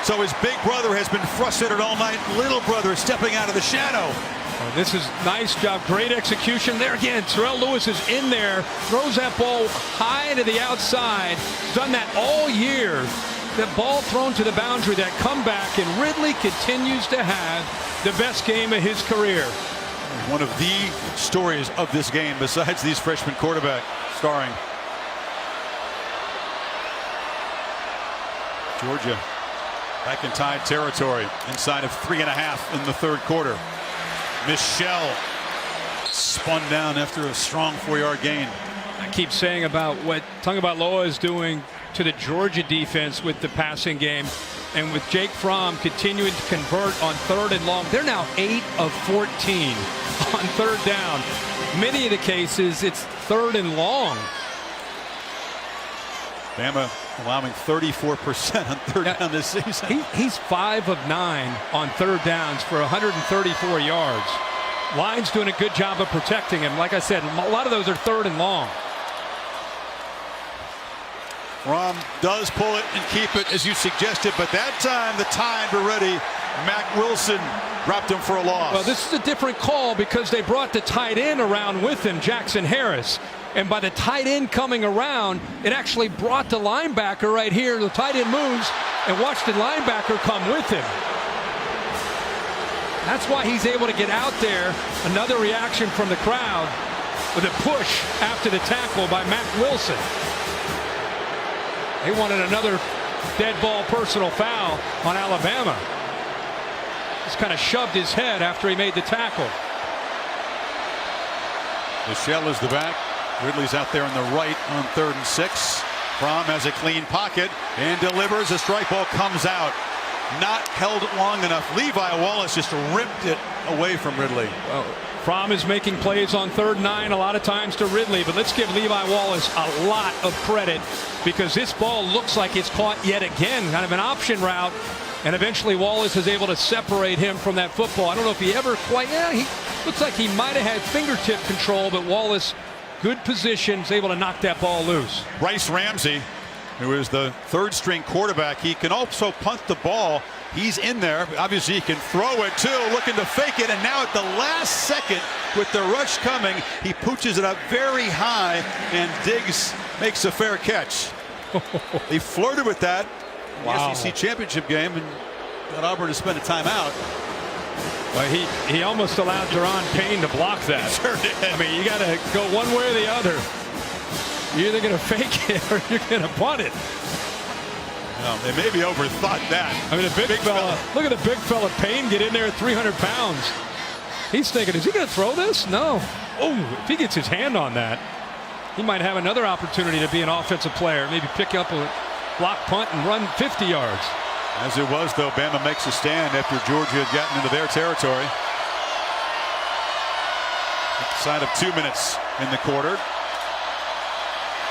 S2: So his big brother has been frustrated all night. Little brother is stepping out of the shadow.
S3: Oh, this is nice job. Great execution there again. Terrell Lewis is in there. Throws that ball high to the outside. Done that all year. That ball thrown to the boundary, that comeback, and Ridley continues to have the best game of his career.
S2: One of the stories of this game, besides these freshman quarterback starring. Georgia back in Tide territory inside of 3.5 in the 3rd quarter. Michelle spun down after a strong 4-yard gain.
S3: I keep saying about what Tagovailoa is doing to the Georgia defense with the passing game, and with Jake Fromm continuing to convert on 3rd and long. They're now 8 of 14 on 3rd down. Many of the cases it's 3rd and long.
S2: Bama allowing 34% on 3rd down this season.
S3: He's 5 of 9 on 3rd downs for 134 yards. Line's doing a good job of protecting him. Like I said, a lot of those are 3rd and long.
S2: Fromm does pull it and keep it, as you suggested, but that time the Tide were ready. Mac Wilson dropped him for a loss.
S3: Well, this is a different call because they brought the tight end around with him, Jackson Harris. And by the tight end coming around, it actually brought the linebacker right here. The tight end moves and watch the linebacker come with him. That's why he's able to get out there. Another reaction from the crowd with a push after the tackle by Mac Wilson. They wanted another dead ball personal foul on Alabama. Just kind of shoved his head after he made the tackle.
S2: Michelle is the back. Ridley's out there on the right on 3rd and 6. Fromm has a clean pocket and delivers. A strike ball comes out. Not held long enough. Levi Wallace just ripped it away from Ridley.
S3: Well, Fromm is making plays on 3rd and 9 a lot of times to Ridley, but let's give Levi Wallace a lot of credit because this ball looks like it's caught yet again, kind of an option route, and eventually Wallace is able to separate him from that football. I don't know if he ever quite, he looks like he might have had fingertip control, but Wallace, good position, is able to knock that ball loose.
S2: Bryce Ramsey, who is the 3rd string quarterback, he can also punt the ball. He's in there. Obviously, he can throw it, too, looking to fake it. And now at the last second, with the rush coming, he pooches it up very high, and Diggs makes a fair catch. He flirted with that in the SEC championship game and got Auburn to spend a timeout.
S3: Well, he almost allowed Deron Payne to block that.
S2: Sure did.
S3: I mean, you got to go one way or the other. You're either going to fake it or you're going to punt it.
S2: No, they maybe overthought that.
S3: I mean, the big fella, look at the big fella Payne get in there at 300 pounds. He's thinking, is he going to throw this? No. Oh, if he gets his hand on that, he might have another opportunity to be an offensive player. Maybe pick up a block punt and run 50 yards.
S2: As it was, though, Bama makes a stand after Georgia had gotten into their territory. Inside of 2 minutes in the quarter.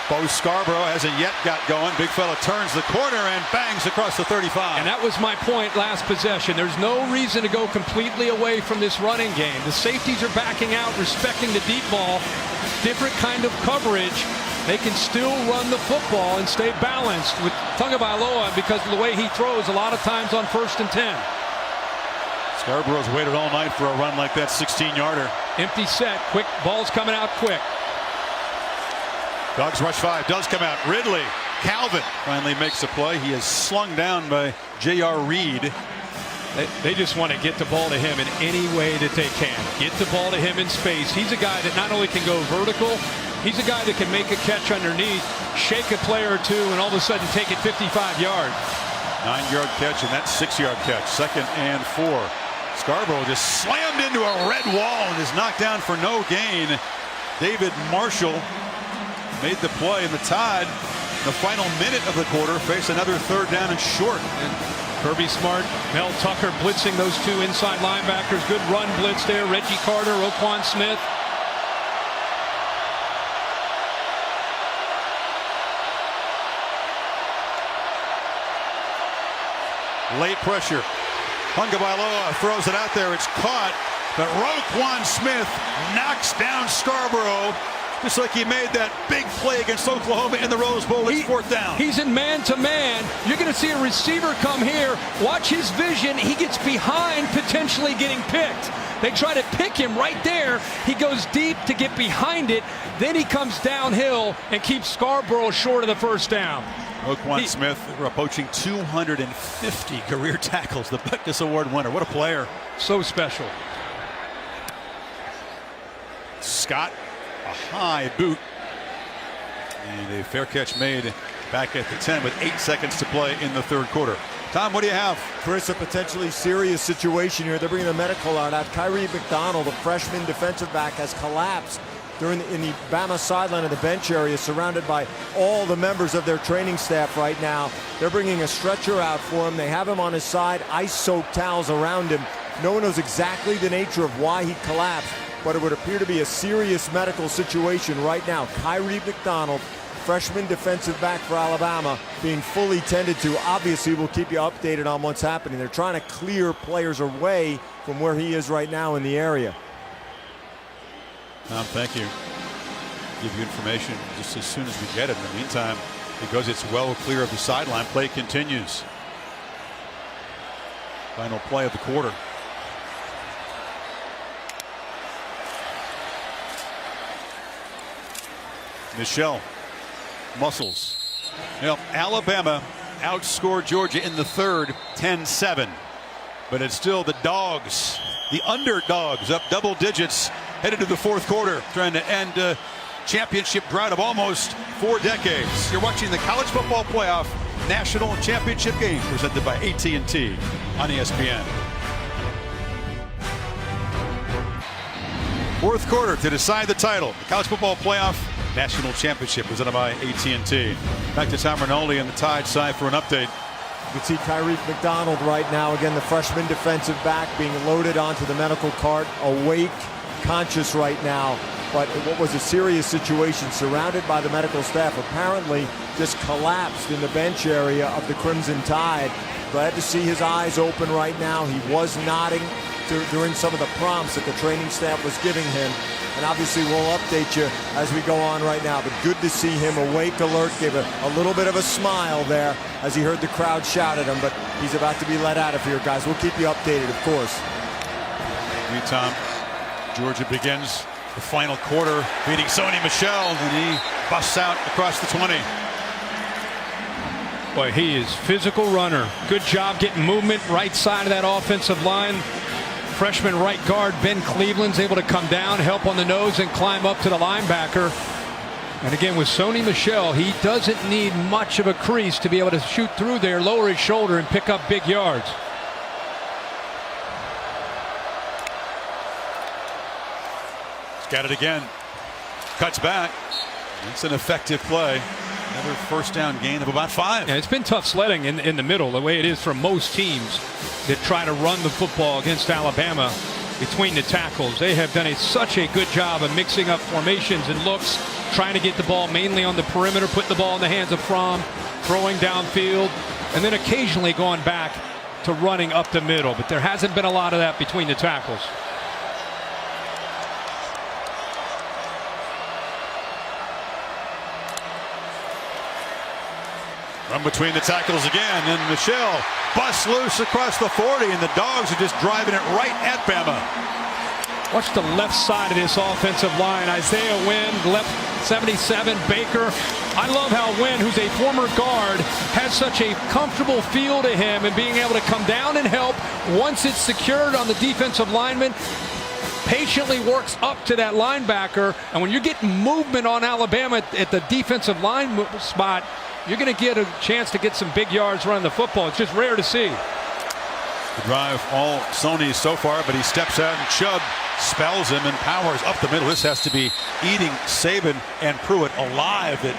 S2: Bo Scarborough hasn't yet got going. Big fella turns the corner and bangs across the 35.
S3: And that was my point last possession. There's no reason to go completely away from this running game. The safeties are backing out, respecting the deep ball. Different kind of coverage. They can still run the football and stay balanced with Tagovailoa because of the way he throws a lot of times on 1st and 10.
S2: Scarborough's waited all night for a run like that 16-yarder.
S3: Empty set, quick, ball's coming out quick.
S2: Dogs rush 5 does come out. Ridley, Calvin finally makes a play. He is slung down by J.R. Reed.
S3: They just want to get the ball to him in any way that they can. Get the ball to him in space. He's a guy that not only can go vertical, he's a guy that can make a catch underneath, shake a player or two, and all of a sudden take it 55 yards.
S2: 9-yard catch, and that's 6-yard catch. 2nd and 4. Scarborough just slammed into a red wall and is knocked down for no gain. David Marshall made the play, and the Tide, the final minute of the quarter, face another 3rd down and short.
S3: And Kirby Smart, Mel Tucker blitzing those 2 inside linebackers. Good run blitz there. Reggie Carter, Roquan Smith.
S2: Late pressure. Tagovailoa throws it out there. It's caught, but Roquan Smith knocks down Scarborough. Just like he made that big play against Oklahoma in the Rose Bowl. It's 4th down.
S3: He's in man-to-man. You're going to see a receiver come here. Watch his vision. He gets behind, potentially getting picked. They try to pick him right there. He goes deep to get behind it. Then he comes downhill and keeps Scarborough short of the 1st down.
S2: Roquan Smith, we're approaching 250 career tackles. The Butkus Award winner. What a player.
S3: So special.
S2: Scott, a high boot. And a fair catch made back at the 10 with 8 seconds to play in the 3rd quarter. Tom, what do you have?
S8: Chris, a potentially serious situation here. They're bringing the medical out. Kyrie McDonald, the freshman defensive back, has collapsed in the Bama sideline of the bench area, surrounded by all the members of their training staff right now. They're bringing a stretcher out for him. They have him on his side, ice-soaked towels around him. No one knows exactly the nature of why he collapsed, but it would appear to be a serious medical situation right now. Kyrie McDonald, freshman defensive back for Alabama, being fully tended to. Obviously, we'll keep you updated on what's happening. They're trying to clear players away from where he is right now in the area.
S2: Tom, thank you. Give you information just as soon as we get it. In the meantime, because it's well clear of the sideline, play continues. Final play of the quarter. Michel muscles. Alabama outscored Georgia in the third 10-7. But it's still the dogs, the underdogs, up double digits headed to the fourth quarter, trying to end a championship drought of almost 4 decades. You're watching the College Football Playoff National Championship game presented by AT&T on ESPN. Fourth quarter to decide the title. The College Football Playoff National Championship presented by AT&T. Back to Tom Rinaldi on the Tide side for an update.
S8: You can see Tyreek McDonald right now, again, the freshman defensive back being loaded onto the medical cart, awake, conscious right now. But what was a serious situation, surrounded by the medical staff, apparently just collapsed in the bench area of the Crimson Tide. Glad to see his eyes open right now. He was nodding during some of the prompts that the training staff was giving him. And obviously we'll update you as we go on right now. But good to see him awake, alert, gave a little bit of a smile there as he heard the crowd shout at him. But he's about to be let out of here, guys. We'll keep you updated, of course.
S2: Thank you, Tom. Georgia begins the final quarter beating Sony Michel, and he busts out across the 20.
S3: Boy, he is physical runner. Good job getting movement right side of that offensive line. Freshman right guard Ben Cleveland's able to come down, help on the nose, and climb up to the linebacker. And again, with Sony Michel, he doesn't need much of a crease to be able to shoot through there, lower his shoulder, and pick up big yards.
S2: He's got it again. Cuts back. It's an effective play. Another first down gain of about 5.
S3: Yeah, it's been tough sledding in the middle, the way it is for most teams that try to run the football against Alabama between the tackles. They have done such a good job of mixing up formations and looks, trying to get the ball mainly on the perimeter, putting the ball in the hands of Fromm, throwing downfield, and then occasionally going back to running up the middle. But there hasn't been a lot of that between the tackles.
S2: Run between the tackles again, and Michel busts loose across the 40, and the Dogs are just driving it right at Bama.
S3: Watch the left side of this offensive line. Isaiah Wynn, left 77, Baker. I love how Wynn, who's a former guard, has such a comfortable feel to him and being able to come down and help once it's secured on the defensive lineman. Patiently works up to that linebacker, and when you're getting movement on Alabama at the defensive line spot, you're going to get a chance to get some big yards running the football. It's just rare to see.
S2: The drive all Sony so far, but he steps out and Chubb spells him and powers up the middle. This has to be eating Saban and Pruitt alive at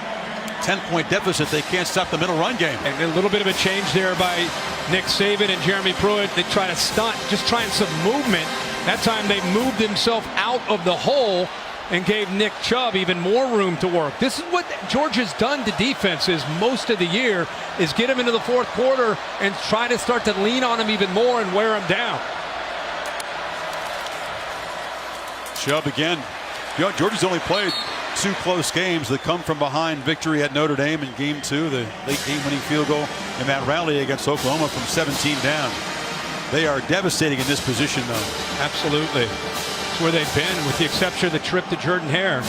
S2: 10-point deficit. They can't stop the middle run game.
S3: And a little bit of a change there by Nick Saban and Jeremy Pruitt. They try to stunt, just trying some movement. That time they moved himself out of the hole and gave Nick Chubb even more room to work. This is what Georgia's done to defenses most of the year, is get them into the fourth quarter and try to start to lean on them even more and wear them down.
S2: Chubb again. You know, Georgia's only played 2 close games. The come from behind victory at Notre Dame in game 2, the late game winning field goal, and that rally against Oklahoma from 17 down. They are devastating in this position, though.
S3: Absolutely. It's where they've been, with the exception of the trip to Jordan-Hare.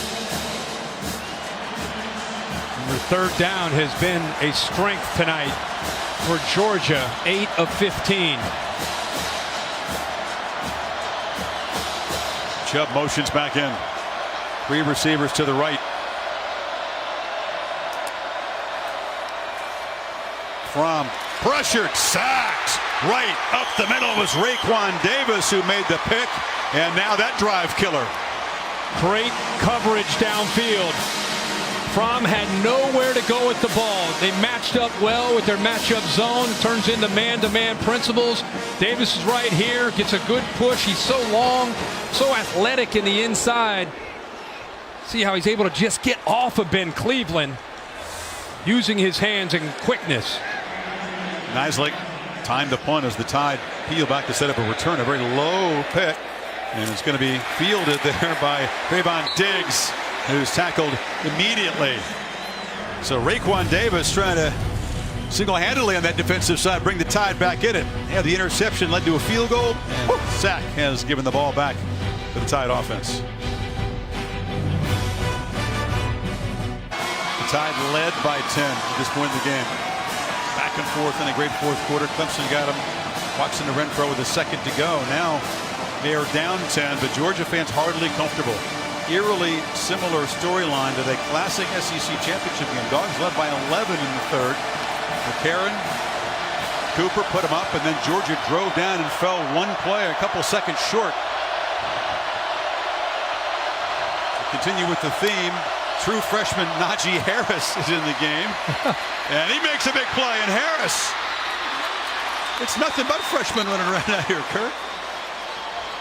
S3: Their third down has been a strength tonight for Georgia, 8 of 15.
S2: Chubb motions back in. 3 receivers to the right. Fromm pressured, sacked. Right up the middle was Raekwon Davis, who made the pick, and now that drive killer.
S3: Great coverage downfield. Fromm had nowhere to go with the ball. They matched up well with their matchup zone. Turns into man-to-man principles. Davis is right here, gets a good push. He's so long, so athletic in the inside. See how he's able to just get off of Ben Cleveland using his hands and quickness.
S2: Nisley timed the punt as the Tide peel back to set up a return. A very low pick. And it's going to be fielded there by Trayvon Diggs, who's tackled immediately. So Raekwon Davis trying to single-handedly on that defensive side bring the Tide back in it. Yeah, the interception led to a field goal, and Sack has given the ball back to the Tide offense. The Tide led by 10 at this point in the game. Back and forth in a great fourth quarter. Clemson got him. Watson to Renfro with a second to go. Now they are down 10, but Georgia fans hardly comfortable. Eerily similar storyline to the classic SEC championship game. Dogs led by 11 in the third. McCarron, Cooper put him up, and then Georgia drove down and fell one play, a couple seconds short. To continue with the theme, true freshman Najee Harris is in the game, and he makes a big play. And Harris, it's nothing but freshmen running around out here, Kurt.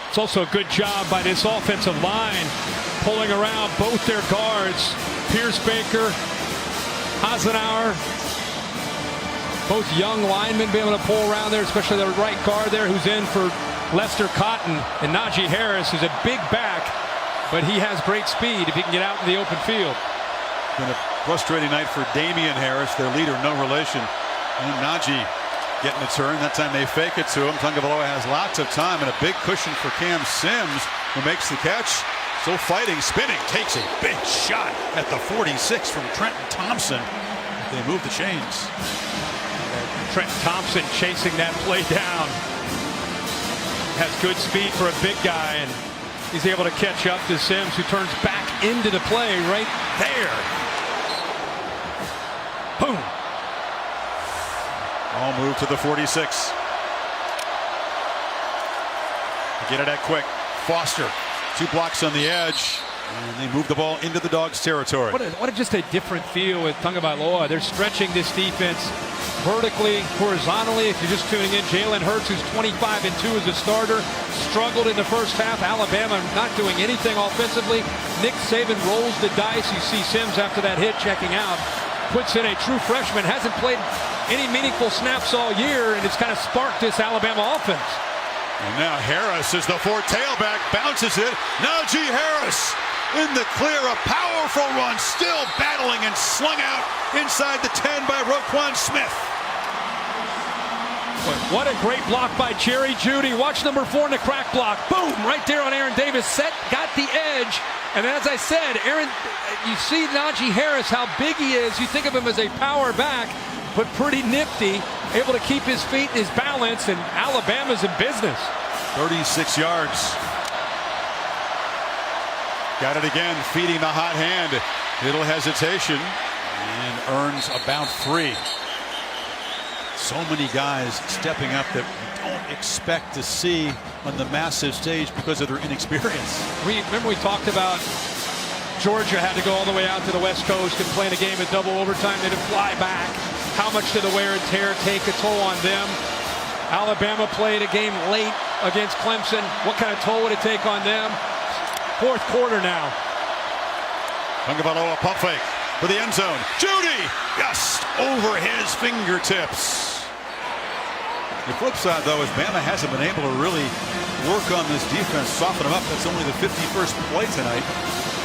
S3: It's also a good job by this offensive line, pulling around both their guards, Pierce Baker, Hasenauer. Both young linemen be able to pull around there, especially the right guard there who's in for Lester Cotton. And Najee Harris is a big back, but he has great speed if he can get out in the open field.
S2: Been a frustrating night for Damian Harris, their leader, no relation. And Najee getting a turn. That time they fake it to him. Tagovailoa has lots of time and a big cushion for Cam Sims, who makes the catch. Still fighting, spinning, takes a big shot at the 46 from Trenton Thompson. They move the chains.
S3: Trent Thompson chasing that play down. Has good speed for a big guy, and he's able to catch up to Sims, who turns back into the play right there. Boom.
S2: All move to the 46. Get it at quick. Foster, 2 blocks on the edge. And they move the ball into the Dogs' territory.
S3: What just a different feel with Tagovailoa. They're stretching this defense vertically, horizontally. If you're just tuning in, Jalen Hurts, who's 25-2 as a starter, struggled in the first half. Alabama not doing anything offensively. Nick Saban rolls the dice. You see Sims after that hit checking out. Puts in a true freshman. Hasn't played any meaningful snaps all year, and it's kind of sparked this Alabama offense.
S2: And now Harris is the 4 tailback. Bounces it. Najee Harris in the clear, a powerful run, still battling and slung out inside the 10 by Roquan Smith.
S3: What a great block by Jerry Jeudy. Watch number 4 in the crack block. Boom, right there on Aaron Davis. Set, got the edge. And as I said, you see Najee Harris, how big he is. You think of him as a power back, but pretty nifty, able to keep his feet and his balance, and Alabama's in business.
S2: 36 yards. Got it again, feeding the hot hand. Little hesitation, and earns about 3. So many guys stepping up that we don't expect to see on the massive stage because of their inexperience.
S3: Remember we talked about Georgia had to go all the way out to the West Coast and play in a game at double overtime. They had to fly back. How much did the wear and tear take a toll on them? Alabama played a game late against Clemson. What kind of toll would it take on them? Fourth quarter now.
S2: Tagovailoa pump fake for the end zone. Jeudy just over his fingertips. The flip side, though, is Bama hasn't been able to really work on this defense, soften them up. That's only the 51st play tonight.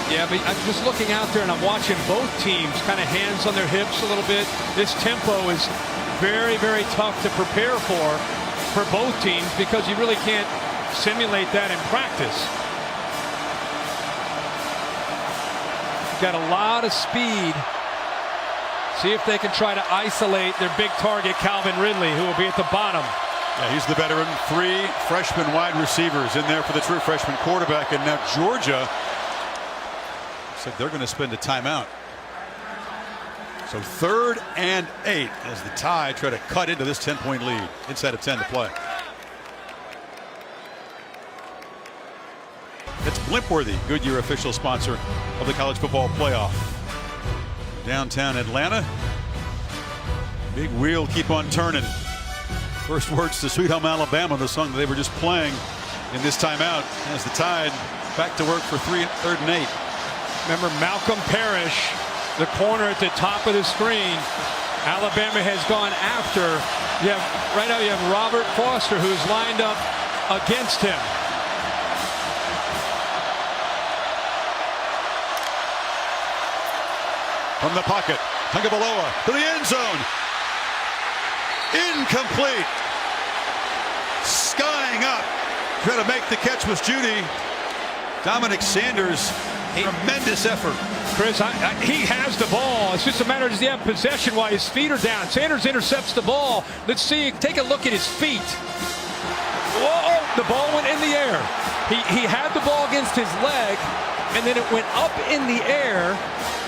S3: Yeah, but I'm just looking out there and I'm watching both teams kind of hands on their hips a little bit. This tempo is very, very tough to prepare for both teams because you really can't simulate that in practice. Got a lot of speed. See if they can try to isolate their big target, Calvin Ridley, who will be at the bottom.
S2: Yeah, he's the veteran. 3 freshman wide receivers in there for the true freshman quarterback. And now Georgia said they're going to spend a timeout. So 3rd and 8 as the Tide try to cut into this 10-point lead. Inside of 10 to play. It's Blimpworthy, Goodyear official sponsor of the College Football Playoff. Downtown Atlanta. Big wheel keep on turning. First words to Sweet Home Alabama, the song that they were just playing in this timeout as the Tide back to work for 3rd and 8.
S3: Remember Malcolm Parrish, the corner at the top of the screen. Alabama has gone after. Right now you have Robert Foster, who's lined up against him.
S2: from the pocket. Tagovailoa to the end zone. Incomplete. Skying up. Trying to make the catch was Judy. Dominic Sanders. Tremendous effort.
S3: Chris, he has the ball. It's just a matter of does he have possession while his feet are down. Sanders intercepts the ball. Let's see. Take a look at his feet. Whoa! The ball went in the air. He had the ball against his leg, and then it went up in the air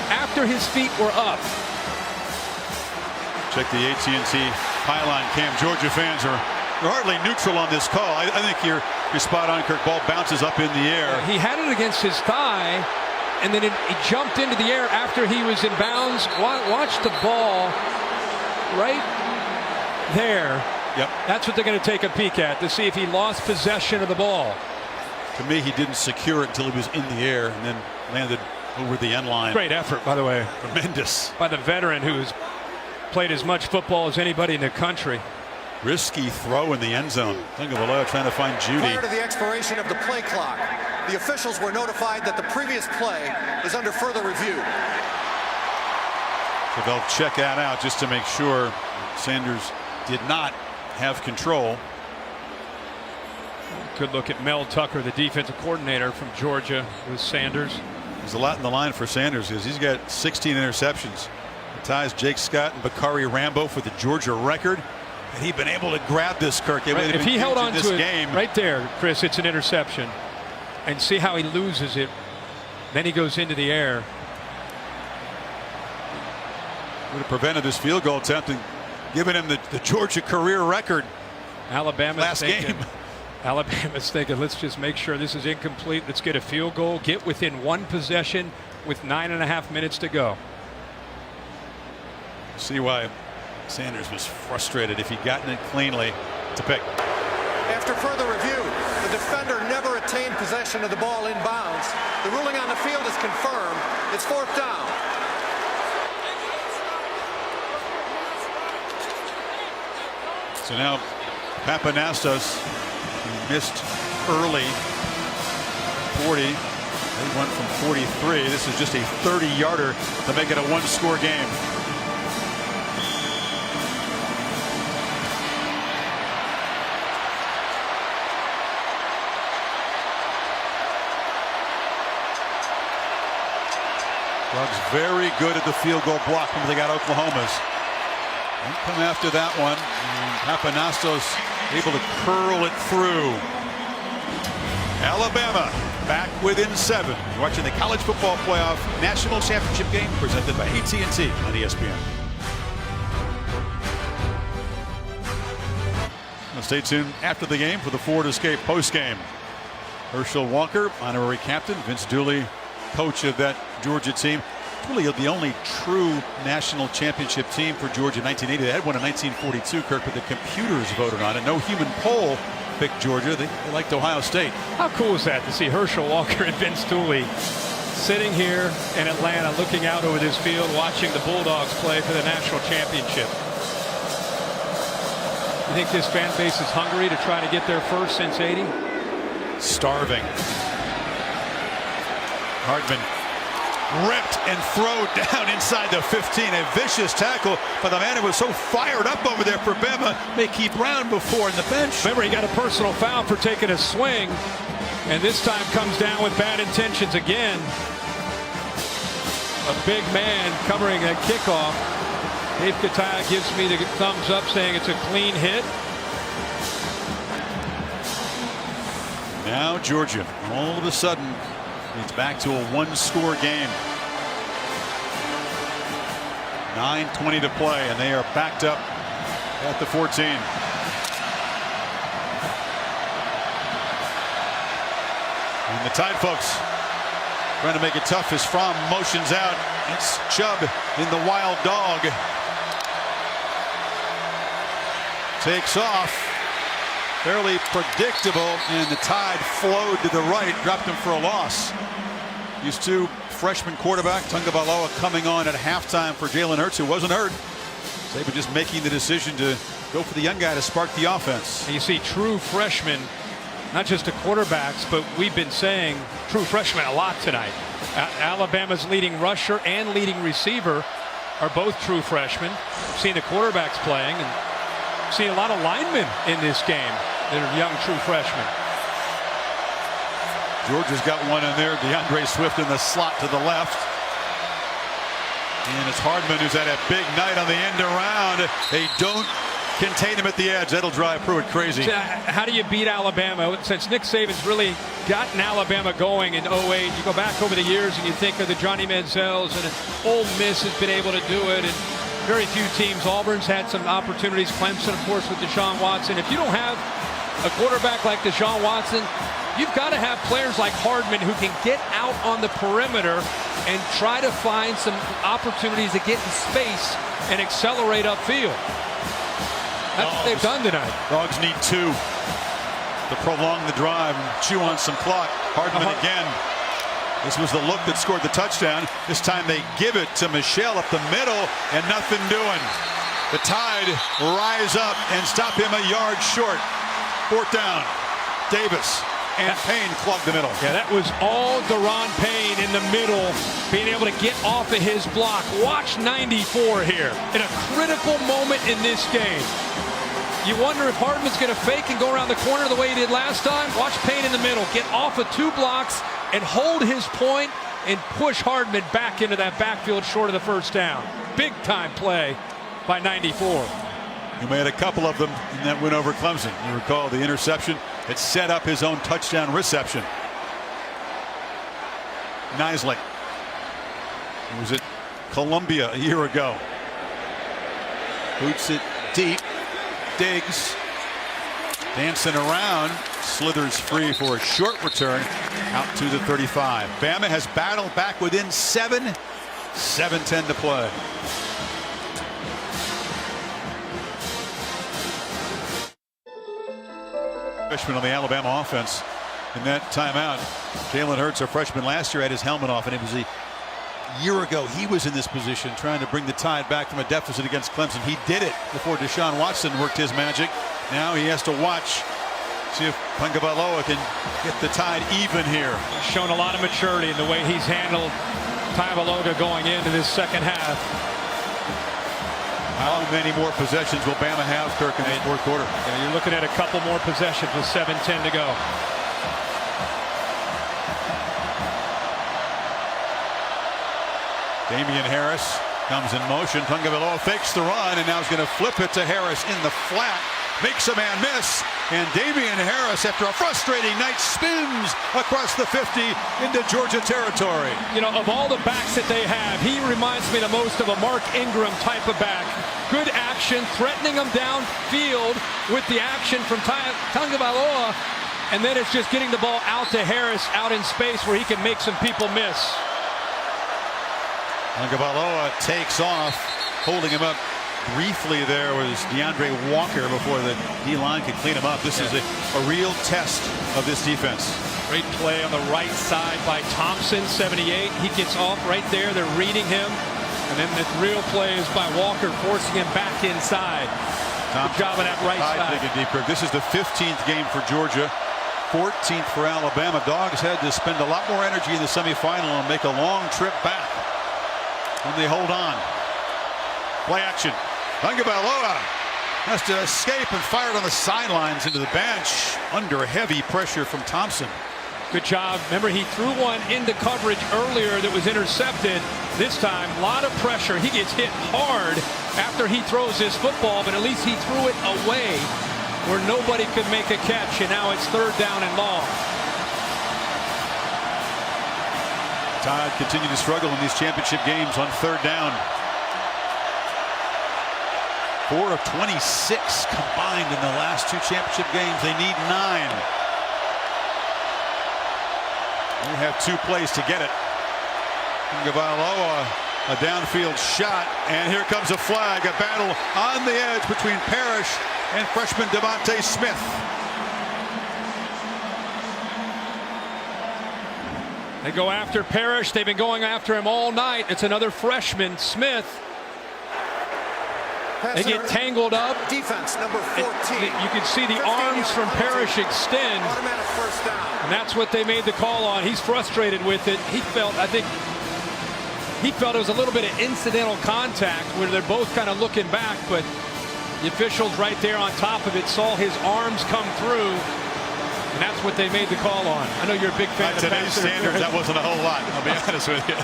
S3: after his feet were up.
S2: Check the AT&T pylon cam. Georgia fans are hardly neutral on this call. I think you're spot on, Kirk. Ball bounces up in the air.
S3: He had it against his thigh, and then he jumped into the air after he was in bounds. Watch the ball right there.
S2: Yep.
S3: That's what they're going to take a peek at to see if he lost possession of the ball.
S2: To me, he didn't secure it until he was in the air and then landed over the end line.
S3: Great effort, by the way.
S2: Tremendous.
S3: By the veteran who's played as much football as anybody in the country.
S2: Risky throw in the end zone. Tagovailoa trying to find Judy.
S7: Prior to the expiration of the play clock, the officials were notified that the previous play is under further review.
S2: So they'll check that out just to make sure Sanders did not have control.
S3: Good look at Mel Tucker, the defensive coordinator from Georgia, with Sanders.
S2: There's a lot in the line for Sanders because he's got 16 interceptions. It ties Jake Scott and Bakari Rambo for the Georgia record. And he'd been able to grab this, Kirk.
S3: Right, if he held on
S2: this
S3: to it
S2: game.
S3: right there, Chris, it's an interception. And see how he loses it. Then he goes into the air.
S2: Would have prevented this field goal attempt and given him the Georgia career record.
S3: Alabama's thinking, let's just make sure this is incomplete. Let's get a field goal, get within one possession with 9.5 minutes to go.
S2: See why Sanders was frustrated. If he'd gotten it cleanly, it's a pick.
S7: After further review, the defender never attained possession of the ball in bounds. The ruling on the field is confirmed. It's 4th down.
S2: So now Papanastos, who missed early, 40. They went from 43. This is just a 30-yarder to make it a one-score game. Doug's very good at the field goal block when they got Oklahoma's. Don't come after that one. Papanastos able to curl it through. Alabama back within 7. You're watching the College Football Playoff National Championship game presented by AT&T on ESPN. Now stay tuned after the game for the Ford Escape postgame. Herschel Walker, honorary captain. Vince Dooley, coach of that Georgia team. Really the only true national championship team for Georgia in 1980. They had one in 1942, Kirk, but the computers voted on it. No human poll picked Georgia. They liked Ohio State.
S3: How cool is that to see Herschel Walker and Vince Dooley sitting here in Atlanta looking out over this field watching the Bulldogs play for the national championship? You think this fan base is hungry to try to get there first since 80?
S2: Starving. Hardman ripped and thrown down inside the 15. A vicious tackle by the man who was so fired up over there for Bama. Mickey Brown before in the bench.
S3: Remember, he got a personal foul for taking a swing, and this time comes down with bad intentions again. A big man covering a kickoff. Dave Kataya gives me the thumbs up saying it's a clean hit.
S2: Now Georgia all of a sudden it's back to a one-score game. 9:20 to play, and they are backed up at the 14. And the Tide folks trying to make it tough as Fromm motions out. It's Chubb in the wild dog. Takes off. Fairly predictable, and the Tide flowed to the right, dropped him for a loss. These two freshman quarterback, Tagovailoa, coming on at halftime for Jalen Hurts, who wasn't hurt. Saban just making the decision to go for the young guy to spark the offense.
S3: You see true freshmen not just to quarterbacks, but we've been saying true freshmen a lot tonight. Alabama's leading rusher and leading receiver are both true freshmen. Seeing the quarterbacks playing and seeing a lot of linemen in this game that are young true freshmen.
S2: Georgia's got one in there. DeAndre Swift in the slot to the left. And it's Hardman who's had a big night on the end around. They don't contain him at the edge. That'll drive Pruitt crazy.
S3: So how do you beat Alabama? Since Nick Saban's really gotten Alabama going in 08, you go back over the years and you think of the Johnny Manziels, and Ole Miss has been able to do it, and very few teams. Auburn's had some opportunities. Clemson, of course, with Deshaun Watson. If you don't have a quarterback like Deshaun Watson, you've got to have players like Hardman who can get out on the perimeter and try to find some opportunities to get in space and accelerate upfield. That's what they've done tonight.
S2: Dogs need 2 to prolong the drive and chew on some clock. Hardman again. This was the look that scored the touchdown. This time they give it to Michel up the middle and nothing doing. The Tide rise up and stop him a yard short. 4th down. Davis and Payne clog the middle.
S3: Yeah, that was all Daron Payne in the middle, being able to get off of his block. Watch 94 here in a critical moment in this game. You wonder if Hardman's going to fake and go around the corner the way he did last time. Watch Payne in the middle, get off of 2 blocks and hold his point and push Hardman back into that backfield short of the 1st down. Big time play by 94.
S2: He made a couple of them in that win over Clemson. You recall the interception that set up his own touchdown reception. Nisley. He was at Columbia a year ago. Boots it deep. Diggs dancing around, slithers free for a short return out to the 35. Bama has battled back within 7. 7:10 to play. Freshman on the Alabama offense in that timeout. Jalen Hurts, a freshman last year, had his helmet off, and it was a year ago he was in this position trying to bring the Tide back from a deficit against Clemson. He did it before Deshaun Watson worked his magic. Now he has to watch, see if Tagovailoa can get the Tide even here.
S3: He's shown a lot of maturity in the way he's handled Tagovailoa going into this second half.
S2: How many more possessions will Bama have, Kirk, in the 4th quarter?
S3: Yeah, you're looking at a couple more possessions with 7:10 to go.
S2: Damian Harris comes in motion. Tagovailoa fakes the run, and now he's going to flip it to Harris in the flat. Makes a man miss, and Damian Harris, after a frustrating night, spins across the 50 into Georgia territory.
S3: You know, of all the backs that they have, he reminds me the most of a Mark Ingram type of back. Good action, threatening him downfield with the action from Tagovailoa, and then it's just getting the ball out to Harris out in space where he can make some people miss.
S2: Tagovailoa takes off, holding him up briefly there was DeAndre Walker before the D-line could clean him up. This is a real test of this defense.
S3: Great play on the right side by Thompson, 78. He gets off right there. They're reading him. And then the real play is by Walker, forcing him back inside. Good job on that right side.
S2: Deep. This is the 15th game for Georgia, 14th for Alabama. Dogs had to spend a lot more energy in the semifinal and make a long trip back. And they hold on. Play action. Tagovailoa has to escape and fired on the sidelines into the bench under heavy pressure from Thompson.
S3: Good job. Remember, he threw one into coverage earlier that was intercepted. This time, a lot of pressure. He gets hit hard after he throws his football, but at least he threw it away where nobody could make a catch, and now it's 3rd down and long.
S2: Tide continue to struggle in these championship games on 3rd down. 4 of 26 combined in the last 2 championship games. They need 9. They have 2 plays to get it. Tagovailoa, a downfield shot, and here comes a flag. A battle on the edge between Parrish and freshman Devontae Smith.
S3: They go after Parrish. They've been going after him all night. It's another freshman, Smith. They get tangled up.
S7: Defense number 14.
S3: You can see the arms from Parrish extend.
S7: Automatic first down.
S3: And that's what they made the call on. He's frustrated with it. He felt it was a little bit of incidental contact where they're both kind of looking back, but the officials right there on top of it saw his arms come through, and that's what they made the call on. I know you're a big fan of
S2: today's standards. That wasn't a whole lot, I'll be honest with you.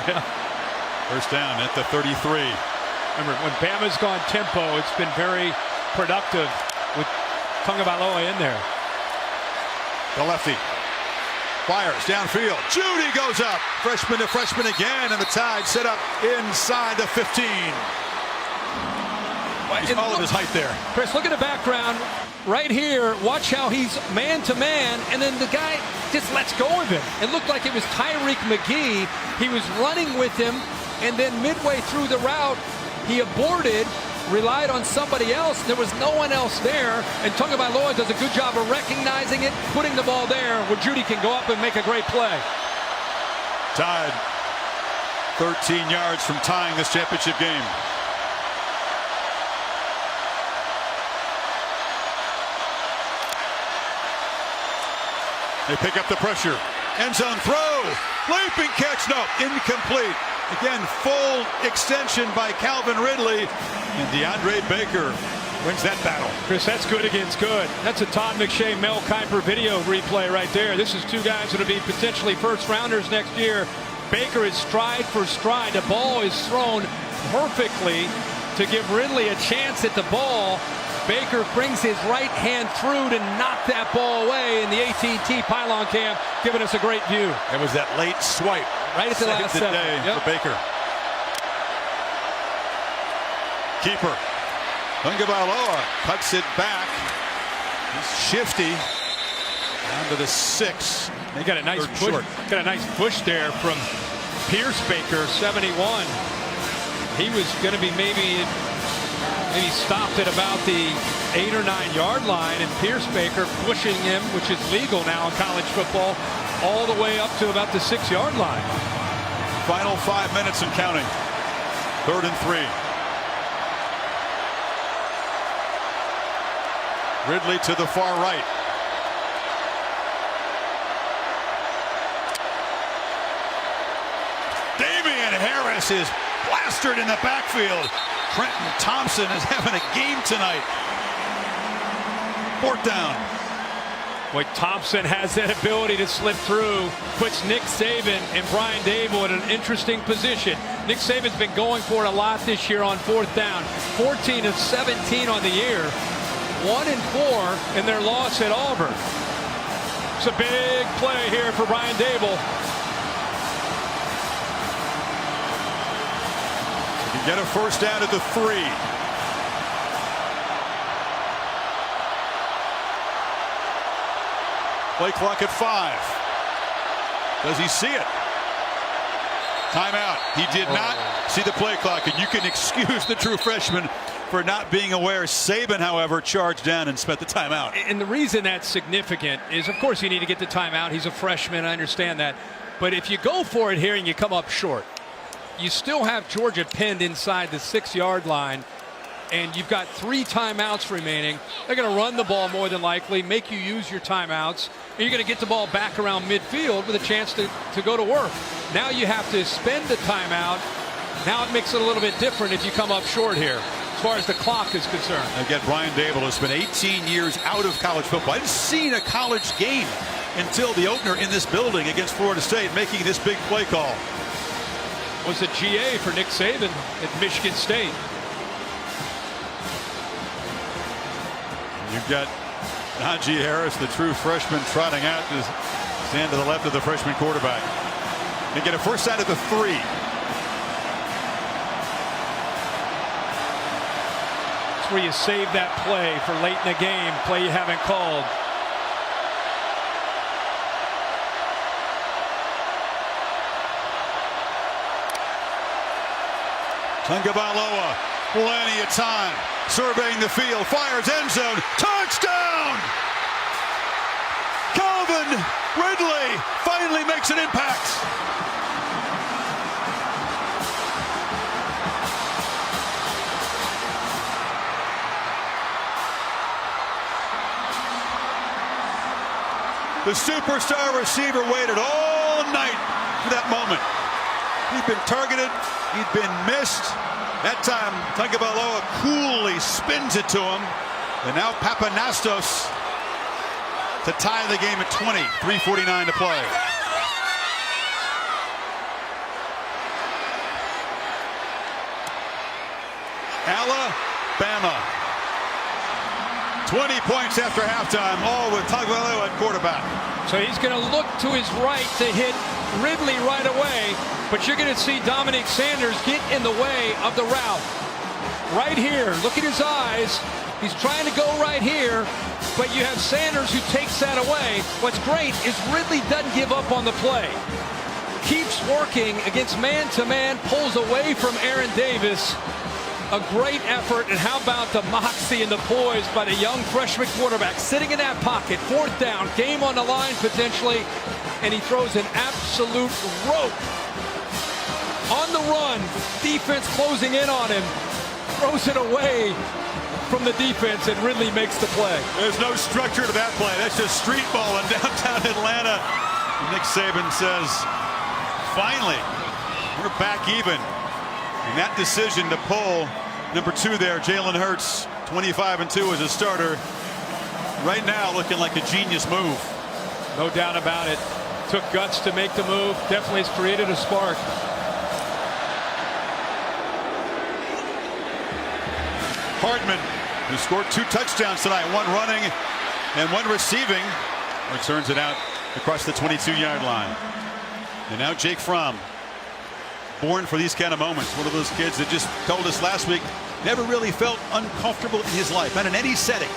S2: First down at the 33.
S3: Remember, when Bama's gone tempo, it's been very productive with Tagovailoa in there.
S2: The lefty fires downfield. Judy goes up. Freshman to freshman again, and the Tide set up inside the 15. He's all of his height there.
S3: Chris, look at the background right here. Watch how he's man-to-man, and then the guy just lets go of him. It looked like it was Tyreek McGee. He was running with him, and then midway through the route, he aborted, relied on somebody else. There was no one else there, and Tagovailoa does a good job of recognizing it, putting the ball there where Judy can go up and make a great play.
S2: Tide 13 yards from tying this championship game. They pick up the pressure. End zone throw. Leaping catch. No, incomplete. Again, full extension by Calvin Ridley. And DeAndre Baker wins that battle.
S3: Chris, that's good against good. That's a Todd McShay, Mel Kiper video replay right there. This is two guys that will be potentially first rounders next year. Baker is stride for stride. The ball is thrown perfectly to give Ridley a chance at the ball. Baker brings his right hand through to knock that ball away in the AT&T pylon cam, giving us a great view.
S2: It was that late swipe.
S3: Right at the last second.
S2: For Baker. Keeper. Tagovailoa cuts it back. He's shifty. Down to the 6.
S3: They got a nice push.
S2: Short.
S3: Got a nice push there from Pierce Baker, 71. He was going to be maybe stopped at about the 8 or 9 yard line, and Pierce Baker pushing him, which is legal now in college football, all the way up to about the 6 yard line.
S2: Final 5 minutes and counting. 3rd and 3. Ridley to the far right. Damian Harris is plastered in the backfield. Trenton Thompson is having a game tonight. 4th down.
S3: Boy, Thompson has that ability to slip through, puts Nick Saban and Brian Dable in an interesting position. Nick Saban's been going for it a lot this year on 4th down. 14 of 17 on the year. 1-4 in their loss at Auburn. It's a big play here for Brian Dable.
S2: You get a first down at the 3. Play clock at 5. Does he see it? Timeout. He did not see the play clock, and you can excuse the true freshman for not being aware. Saban, however, charged down and spent the timeout.
S3: And the reason that's significant is, of course, you need to get the timeout. He's a freshman. I understand that. But if you go for it here and you come up short, you still have Georgia pinned inside the 6 yard line, and you've got 3 timeouts remaining. They're going to run the ball more than likely, make you use your timeouts, and you're going to get the ball back around midfield with a chance to go to work. Now you have to spend the timeout. Now it makes it a little bit different if you come up short here, as far as the clock is concerned.
S2: Again, Brian Dable has been 18 years out of college football. I've seen a college game until the opener in this building against Florida State, making this big play call.
S3: Was a GA for Nick Saban at Michigan State.
S2: You've got Najee Harris, the true freshman, trotting out to stand to the left of the freshman quarterback. They get a first down at the 3.
S3: That's where you save that play for late in the game, play you haven't called.
S2: Tagovailoa, plenty of time, surveying the field, fires end zone, touchdown! Calvin Ridley finally makes an impact. The superstar receiver waited all night for that moment. He'd been targeted. He'd been missed. That time, Tagovailoa coolly spins it to him. And now Papanastos to tie the game at 20. 3:49 to play. Alabama. 20 points after halftime, all with Tagovailoa at quarterback.
S3: So he's going to look to his right to hit Ridley right away, but you're going to see Dominic Sanders get in the way of the route. Right here, look at his eyes. He's trying to go right here, but you have Sanders who takes that away. What's great is Ridley doesn't give up on the play. Keeps working against man-to-man, pulls away from Aaron Davis. A great effort, and how about the moxie and the poise by the young freshman quarterback sitting in that pocket, 4th down, game on the line potentially, and he throws an absolute rope. On the run, defense closing in on him, throws it away from the defense, and Ridley makes the play.
S2: There's no structure to that play. That's just street ball in downtown Atlanta. Nick Saban says, finally, we're back even. And that decision to pull number 2 there, Jalen Hurts, 25-2 as a starter, right now looking like a genius move.
S3: No doubt about it. Took guts to make the move. Definitely has created a spark.
S2: Hardman, who scored 2 touchdowns tonight, 1 running and 1 receiving, returns it out across the 22-yard line. And now Jake Fromm, born for these kind of moments. One of those kids that just told us last week never really felt uncomfortable in his life, not in any setting.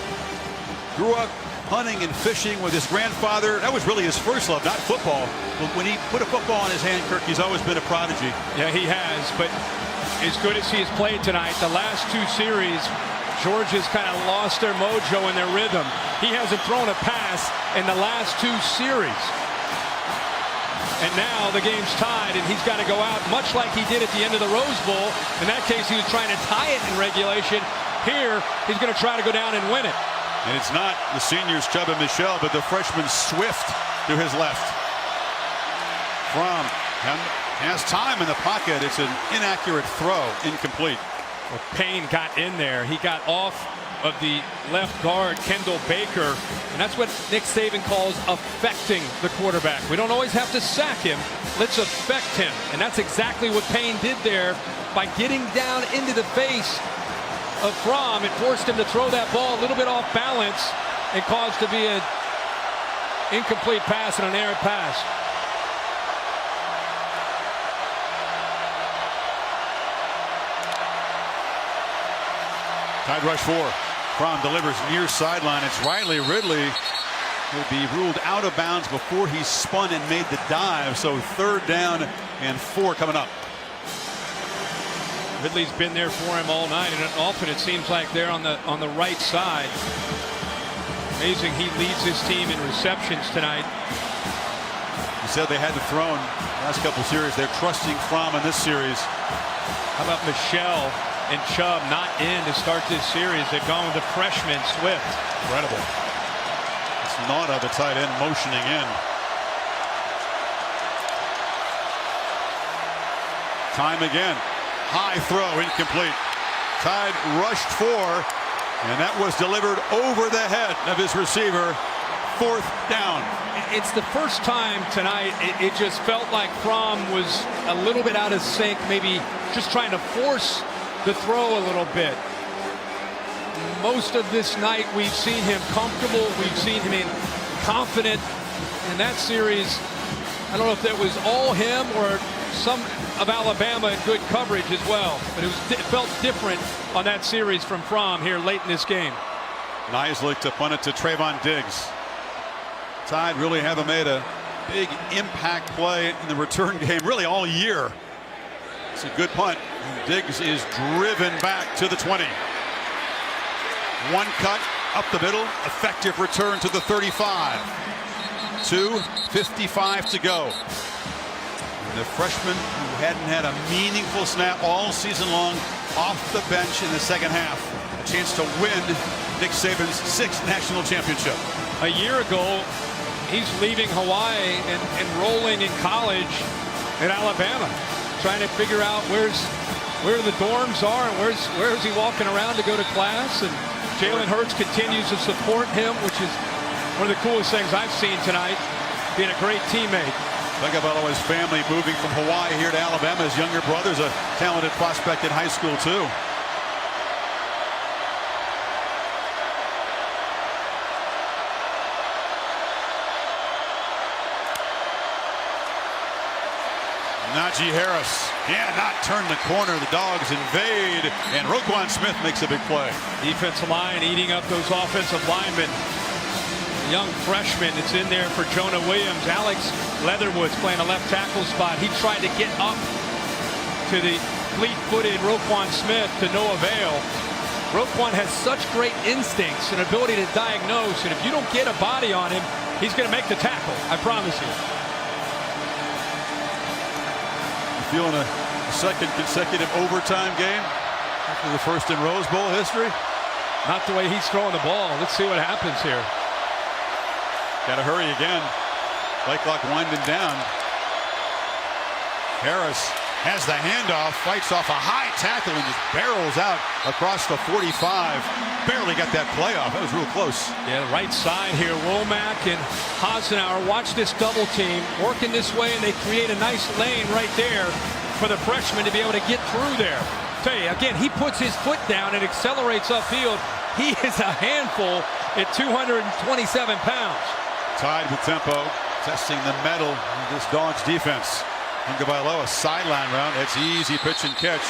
S2: Grew up hunting and fishing with his grandfather. That was really his first love, not football. But when he put a football in his hand, Kirk, he's always been a prodigy.
S3: Yeah, he has, but as good as he has played tonight, the last 2 series, Georgia's kind of lost their mojo and their rhythm. He hasn't thrown a pass in the last 2 series. And now the game's tied, and he's got to go out much like he did at the end of the Rose Bowl. In that case, he was trying to tie it in regulation. Here, he's going to try to go down and win it.
S2: And it's not the seniors, Chubb and Michelle, but the freshman Swift to his left. Fromm has time in the pocket. It's an inaccurate throw, incomplete.
S3: Well, Payne got in there. He got off of the left guard, Kendall Baker, and that's what Nick Saban calls affecting the quarterback. We don't always have to sack him. Let's affect him, and that's exactly what Payne did there by getting down into the face of Fromm. It forced him to throw that ball a little bit off balance and caused to be an incomplete pass and an errant pass.
S2: Tide rush 4. Fromm delivers near sideline. It's Riley Ridley will be ruled out of bounds before he spun and made the dive. So 3rd down and 4 coming up.
S3: Ridley's been there for him all night, and often it seems like they're on the right side. Amazing, he leads his team in receptions tonight.
S2: He said they hadn't thrown last couple series. They're trusting Fromm in this series.
S3: How about Michelle and Chubb not in to start this series? They've gone with the freshman Swift.
S2: Incredible. It's Nauta, the tight end, motioning in. Time again. High throw, incomplete. Tide rushed 4, and that was delivered over the head of his receiver. 4th down.
S3: It's the first time tonight it just felt like Fromm was a little bit out of sync, maybe just trying to force the throw a little bit. Most of this night we've seen him comfortable, we've seen him confident. In that series, I don't know if that was all him or some of Alabama in good coverage as well, but it felt different on that series from Fromm here late in this game.
S2: Nice look to punt it to Trayvon Diggs. Tide really haven't made a big impact play in the return game really all year. It's a good punt. Diggs is driven back to the 20. 1 cut up the middle, effective return to the 35. 2:55 to go. And the freshman who hadn't had a meaningful snap all season long off the bench in the second half. A chance to win Nick Saban's 6th national championship.
S3: A year ago, He's leaving Hawaii and enrolling in college at Alabama, trying to figure out where the dorms are and where is he walking around to go to class. And Jalen Hurts continues to support him, which is one of the coolest things I've seen tonight, being a great teammate.
S2: Tagovailoa's family moving from Hawaii here to Alabama. His younger brother's a talented prospect in high school, too. Najee Harris cannot turn the corner. The Dogs invade, and Roquan Smith makes a big play.
S3: Defensive line eating up those offensive linemen. Young freshman that's in there for Jonah Williams. Alex Leatherwood's playing a left tackle spot. He tried to get up to the fleet-footed Roquan Smith to no avail. Roquan has such great instincts and ability to diagnose, and if you don't get a body on him, he's going to make the tackle. I promise you.
S2: Feeling a second consecutive overtime game after the first in Rose Bowl history?
S3: Not the way he's throwing the ball. Let's see what happens here.
S2: Got to hurry again. Play clock winding down. Harris has the handoff, fights off a high tackle and just barrels out across the 45. Barely got that play off. That was real close.
S3: Yeah, the right side here. Womack and Hasenauer watch this double team working this way, and they create a nice lane right there for the freshman to be able to get through there. Tell you again, he puts his foot down and accelerates upfield. He is a handful at 227 pounds.
S2: Tied with tempo, testing the mettle of this Dogs defense. Tagovailoa sideline round. It's easy pitch and catch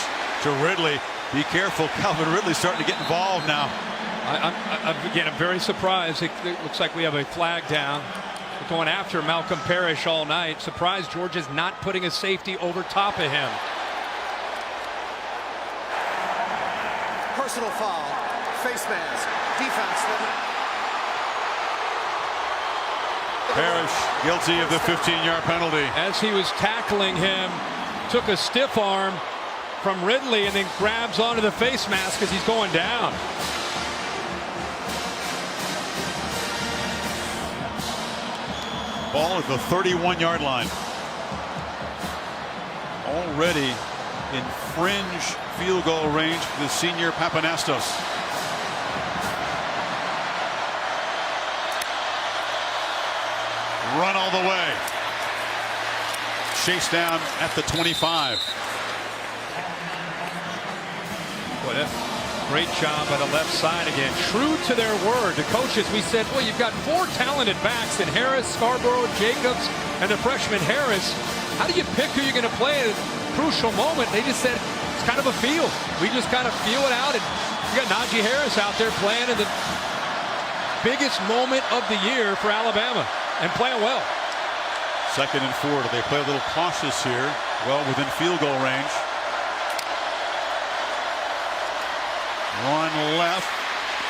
S2: to Ridley. Be careful, Calvin Ridley starting to get involved now.
S3: I'm very surprised. It looks like we have a flag down. We're going after Malcolm Parrish all night. Surprised Georgia's not putting a safety over top of him.
S7: Personal foul, face mask, defense.
S2: Parrish guilty of the 15-yard penalty.
S3: As he was tackling him, took a stiff arm from Ridley and then grabs onto the face mask as he's going down.
S2: Ball at the 31-yard line. Already in fringe field goal range for the senior Papanastos. Run all the way. Chase down at the 25.
S3: What a great job by the left side again. True to their word. The coaches, we said, well, you've got four talented backs in Harris, Scarborough, Jacobs, and the freshman Harris. How do you pick who you're going to play at a crucial moment? They just said it's kind of a feel. We just kind of feel it out. And you got Najee Harris out there playing in the biggest moment of the year for Alabama. And playing well.
S2: 2nd and 4. They play a little cautious here. Well within field goal range. One left.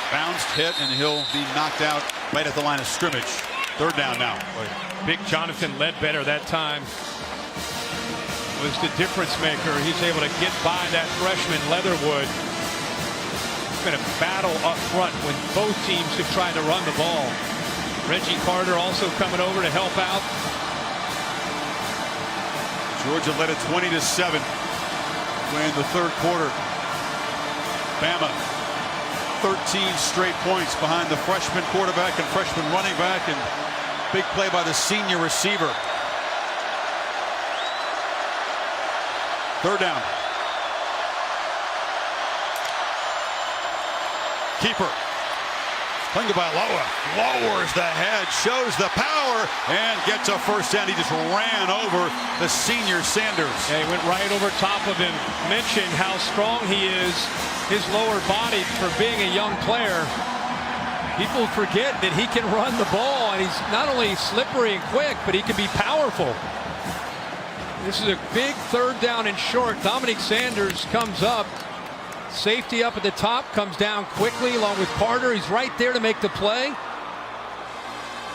S2: Bounced hit, and he'll be knocked out right at the line of scrimmage. 3rd down now.
S3: Big Jonathan Ledbetter that time was the difference maker. He's able to get by that freshman Leatherwood. It's been a battle up front when both teams have tried to run the ball. Reggie Carter also coming over to help out.
S2: Georgia led it 20-7. Playing the 3rd quarter. Bama 13 straight points behind the freshman quarterback and freshman running back, and big play by the senior receiver. 3rd down. Keeper. Tagovailoa lowers the head, shows the power, and gets a first down. He just ran over the senior Sanders.
S3: Yeah, he went right over top of him. Mentioned how strong he is, his lower body for being a young player. People forget that he can run the ball, and he's not only slippery and quick, but he can be powerful. This is a big 3rd down and short. Dominic Sanders comes up. Safety up at the top, comes down quickly along with Carter. He's right there to make the play.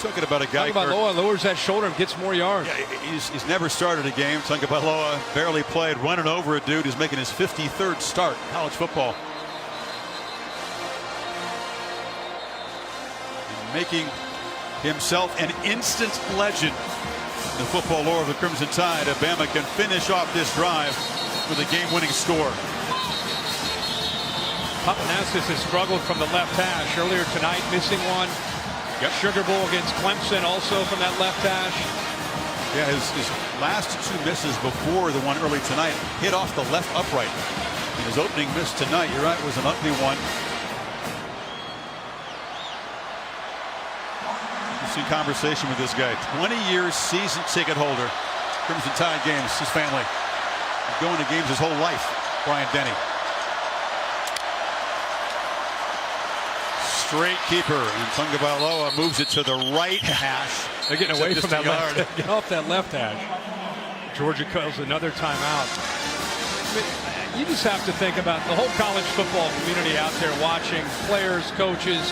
S2: Talking about a guy.
S3: Tagovailoa lowers that shoulder and gets more yards.
S2: Yeah, he's never started a game. Tagovailoa barely played, running over a dude who's making his 53rd start in college football. And making himself an instant legend in the football lore of the Crimson Tide. Bama can finish off this drive with a game-winning score.
S3: Papanassis has struggled from the left hash earlier tonight, missing one. Sugar Bowl against Clemson, also from that left hash.
S2: Yeah, his last two misses before the one early tonight hit off the left upright. And his opening miss tonight, you're right, was an ugly one. You see conversation with this guy, 20 years season ticket holder, Crimson Tide games, his family. Going to games his whole life, Brian Denny. Straight keeper, and Tagovailoa moves it to the right hash.
S3: They're getting away from that left. Get off that left hash. Georgia calls another timeout. I mean, you just have to think about the whole college football community out there watching, players, coaches.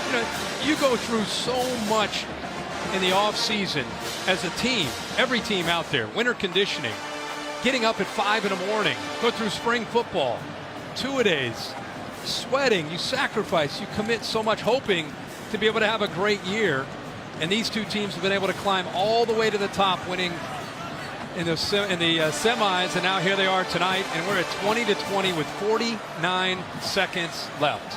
S3: You know, you go through so much in the off season as a team. Every team out there, winter conditioning, getting up at 5 in the morning, go through spring football, two-a-days. Sweating, you sacrifice, you commit so much, hoping to be able to have a great year. And these two teams have been able to climb all the way to the top, winning in the semis, and now here they are tonight, and we're at 20-20 with 49 seconds left.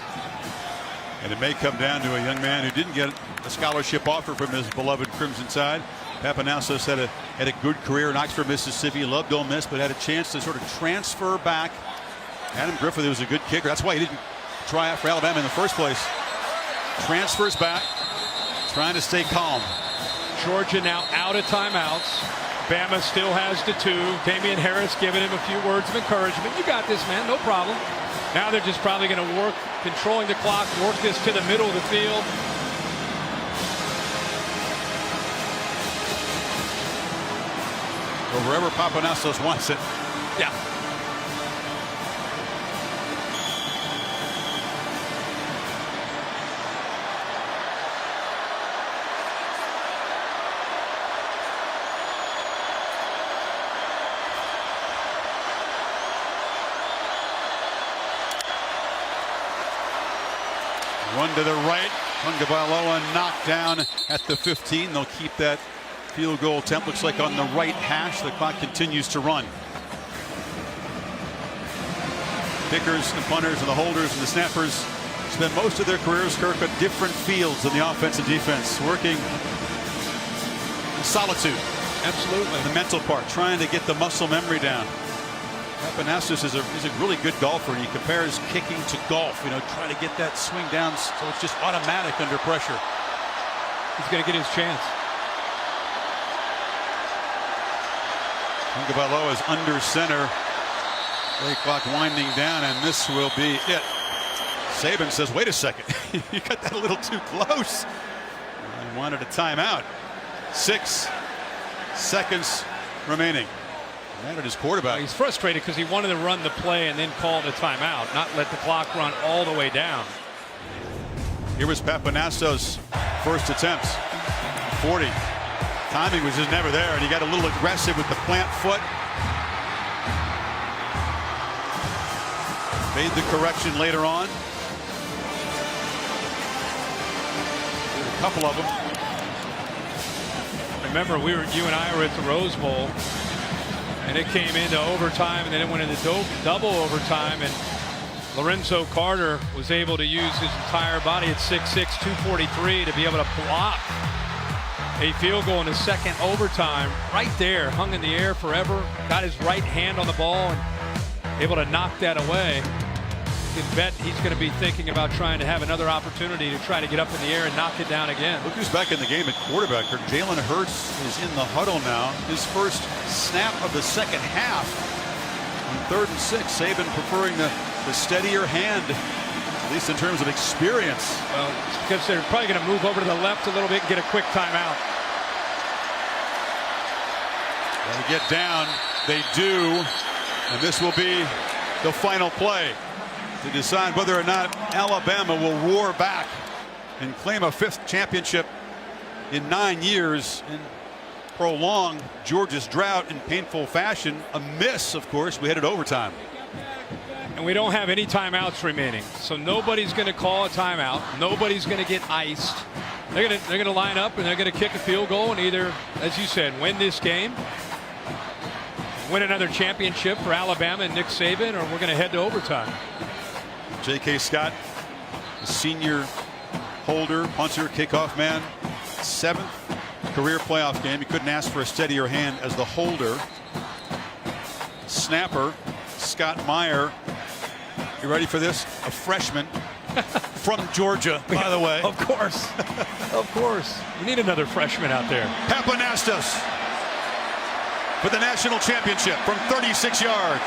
S2: And it may come down to a young man who didn't get a scholarship offer from his beloved Crimson Tide. Papanassis had a good career in Oxford, Mississippi, loved Ole Miss, but had a chance to sort of transfer back. Adam Griffith was a good kicker. That's why he didn't try out for Alabama in the first place. Transfers back, trying to stay calm.
S3: Georgia now out of timeouts. Bama still has the two. Damian Harris giving him a few words of encouragement. You got this, man, no problem. Now they're just probably going to work, controlling the clock, work this to the middle of the field.
S2: Or wherever Papanassis wants it.
S3: Yeah.
S2: One to the right. Tagovailoa knocked down at the 15. They'll keep that field goal attempt. Looks like on the right hash. The clock continues to run. Kickers, the punters, and the holders, and the snappers spend most of their careers, Kirk, at different fields in the offense and defense, working in solitude.
S3: Absolutely.
S2: The mental part, trying to get the muscle memory down. Papanassis is a really good golfer. He compares kicking to golf, trying to get that swing down so it's just automatic under pressure.
S3: He's going to get his chance.
S2: Tagovailoa is under center. Play clock winding down, and this will be it. Saban says, wait a second. You got that a little too close. I wanted a timeout. 6 seconds remaining. Mad at his quarterback.
S3: He's frustrated because he wanted to run the play and then call the timeout, not let the clock run all the way down.
S2: Here was Papanassis' first attempt. 40. Timing was just never there, and he got a little aggressive with the plant foot. Made the correction later on. Did a couple of them.
S3: Remember, you and I were at the Rose Bowl, and it came into overtime, and then it went into double overtime, and Lorenzo Carter was able to use his entire body at 6'6", 243 to be able to block a field goal in the second overtime. Right there, hung in the air forever, got his right hand on the ball and able to knock that away. You can bet he's going to be thinking about trying to have another opportunity to try to get up in the air and knock it down again.
S2: Look who's back in the game at quarterback. Jalen Hurts is in the huddle now. His first snap of the second half. On 3rd and 6, Saban preferring the steadier hand, at least in terms of experience.
S3: Well, it's because they're probably going to move over to the left a little bit and get a quick timeout.
S2: They get down. They do. And this will be the final play to decide whether or not Alabama will roar back and claim a 5th championship in 9 years and prolong Georgia's drought in painful fashion. A miss, of course. We headed overtime.
S3: And we don't have any timeouts remaining, so nobody's going to call a timeout. Nobody's going to get iced. They're going to line up and they're going to kick a field goal and either, as you said, win this game, win another championship for Alabama and Nick Saban, or we're going to head to overtime.
S2: J.K. Scott, the senior holder, punter, kickoff man, 7th career playoff game. He couldn't ask for a steadier hand as the holder. Snapper, Scott Meyer. You ready for this? A freshman from Georgia, by the way.
S3: Of course. Of course. We need another freshman out there.
S2: Papanastos for the national championship from 36 yards.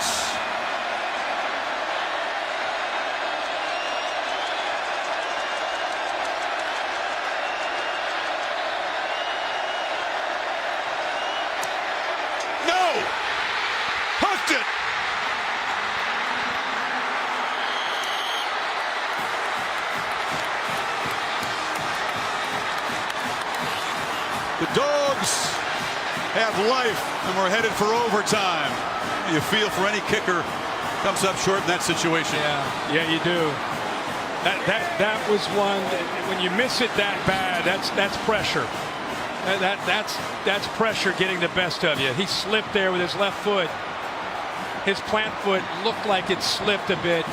S2: No! Hooked it! The Dogs have life, and we're headed for overtime. You feel for any kicker comes up short in that situation.
S3: Yeah, you do. That was one when you miss it that bad. That's pressure. That's pressure getting the best of you. He slipped there with his left foot. His plant foot looked like it slipped a bit.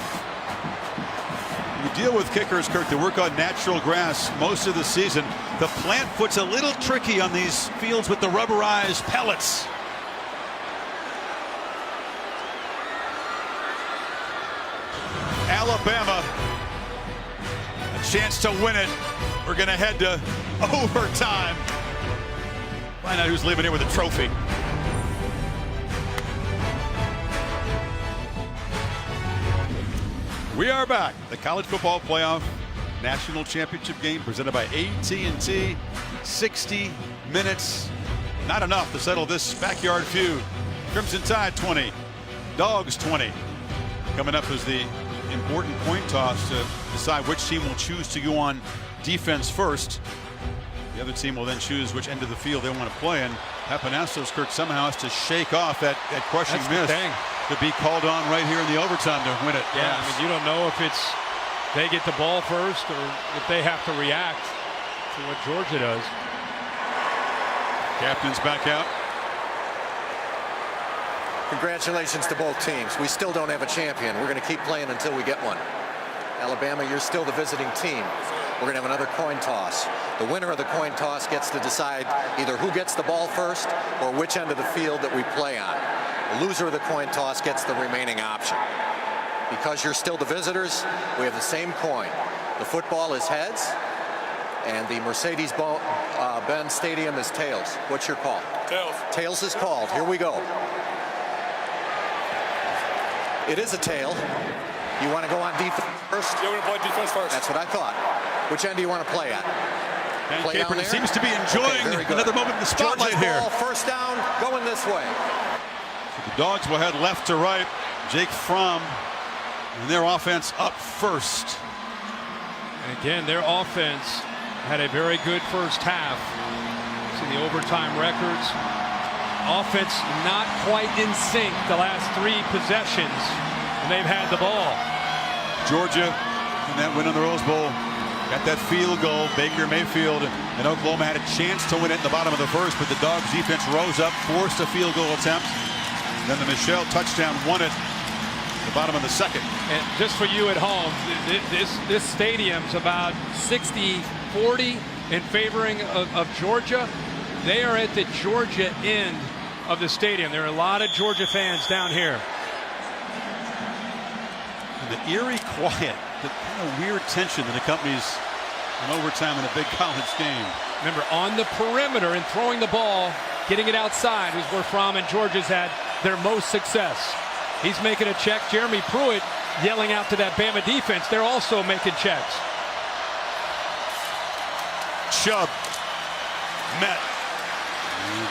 S2: You deal with kickers, Kirk, that work on natural grass most of the season. The plant foot's a little tricky on these fields with the rubberized pellets. Alabama, a chance to win it. We're going to head to overtime. Find out who's leaving here with a trophy. We are back. The College Football Playoff National Championship game presented by AT&T. 60 minutes. Not enough to settle this backyard feud. Crimson Tide 20. Dogs 20. Coming up is the important coin toss to decide which team will choose to go on defense first. The other team will then choose which end of the field they want to play in. Papanastos, Kirk, somehow has to shake off that crushing miss. To be called on right here in the overtime to win it.
S3: Yeah, I mean, you don't know if it's they get the ball first or if they have to react to what Georgia does.
S2: Captain's back out.
S7: Congratulations to both teams. We still don't have a champion. We're going to keep playing until we get one. Alabama, you're still the visiting team. We're going to have another coin toss. The winner of the coin toss gets to decide either who gets the ball first or which end of the field that we play on. The loser of the coin toss gets the remaining option. Because you're still the visitors, we have the same coin. The football is heads, and the Mercedes-Benz Stadium is tails. What's your call?
S9: Tails.
S7: Tails is called. Here we go. It is a tail. You want to go on defense first?
S9: You're going to play defense first.
S7: That's what I thought. Which end do you want to play at?
S2: Dan
S7: Play
S2: Capron
S7: down there?
S2: seems to be enjoying another moment in the spotlight
S7: Georgia's
S2: here.
S7: ball, first down, going this way.
S2: The Dogs will head left to right. Jake Fromm and their offense up first.
S3: And again, their offense had a very good first half. See the overtime records. Offense not quite in sync the last 3 possessions when they've had the ball.
S2: Georgia in that win on the Rose Bowl got that field goal. Baker Mayfield and Oklahoma had a chance to win it in the bottom of the first, but the Dogs defense rose up, forced a field goal attempt. Then the Michelle touchdown won it at the bottom of the second.
S3: And just for you at home, this stadium's about 60-40 in favoring of Georgia. They are at the Georgia end of the stadium. There are a lot of Georgia fans down here.
S2: The eerie quiet, the kind of weird tension that accompanies an overtime in a big college game.
S3: Remember, on the perimeter and throwing the ball, getting it outside was where Fromm and Georgia's had their most success. He's making a check. Jeremy Pruitt yelling out to that Bama defense. They're also making checks.
S2: Chubb met.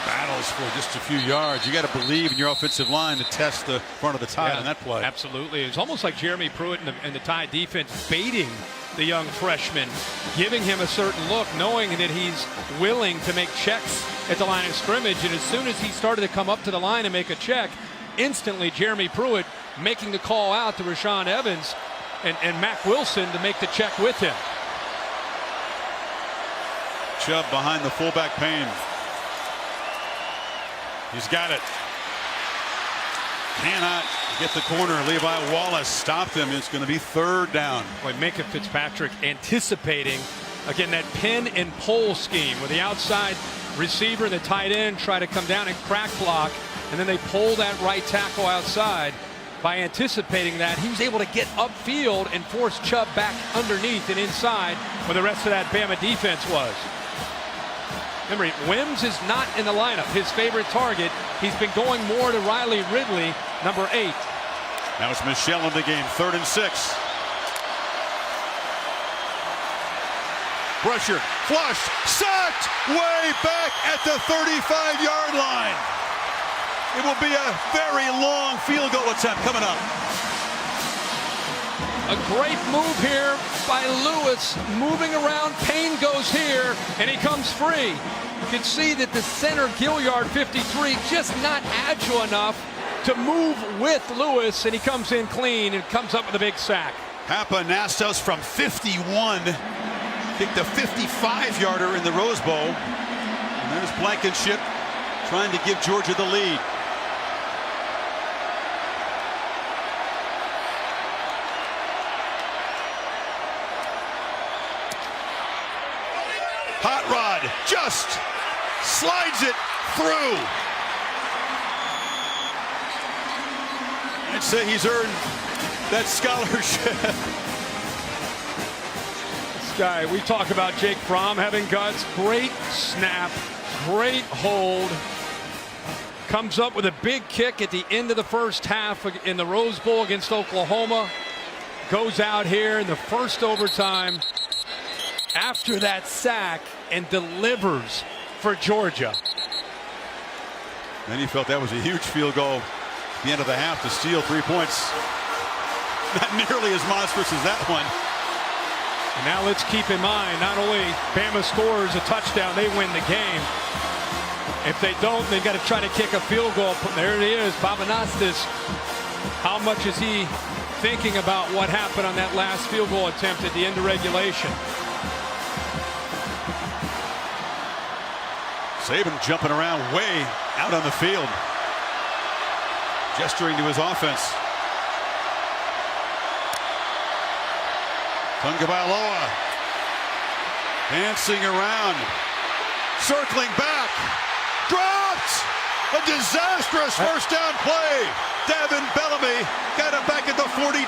S2: Battles for just a few yards. You got to believe in your offensive line to test the front of the Tide on that play.
S3: Absolutely. It's almost like Jeremy Pruitt and the Tide defense baiting the young freshman, giving him a certain look, knowing that he's willing to make checks at the line of scrimmage. And as soon as he started to come up to the line and make a check, instantly Jeremy Pruitt making the call out to Rashaan Evans and Mack Wilson to make the check with him.
S2: Chubb behind the fullback Payne. He's got it. Cannot get the corner. Levi Wallace stopped him. It's going to be 3rd down.
S3: Boy, Minkah Fitzpatrick anticipating, again, that pin and pull scheme where the outside receiver and the tight end try to come down and crack block, and then they pull that right tackle outside. By anticipating that, he was able to get upfield and force Chubb back underneath and inside where the rest of that Bama defense was. Remember, Wims is not in the lineup. His favorite target. He's been going more to Riley Ridley, number 8.
S2: Now it's Michel in the game, 3rd and 6. Pressure, flushed, sacked, way back at the 35-yard line. It will be a very long field goal attempt coming up.
S3: A great move here by Lewis, moving around. Payne goes here, and he comes free. You can see that the center, Gilliard, 53, just not agile enough to move with Lewis, and he comes in clean and comes up with a big sack.
S2: Papanastos from 51 kicked a 55-yarder in the Rose Bowl. And there's Blankenship trying to give Georgia the lead. Hot Rod just slides it through. I'd say he's earned that scholarship.
S3: This guy, we talk about Jake Fromm having guts. Great snap, great hold. Comes up with a big kick at the end of the first half in the Rose Bowl against Oklahoma. Goes out here in the first overtime after that sack and delivers for Georgia.
S2: Then he felt that was a huge field goal at the end of the half to steal 3 points. Not nearly as monstrous as that one.
S3: And now let's keep in mind, not only Bama scores a touchdown, they win the game. If they don't, they've got to try to kick a field goal. There it is, Papanastos. How much is he thinking about what happened on that last field goal attempt at the end of regulation?
S2: Saban jumping around way out on the field, gesturing to his offense. Tagovailoa dancing around, circling back, dropped! A disastrous first down play. Davin Bellamy got it back at the 42.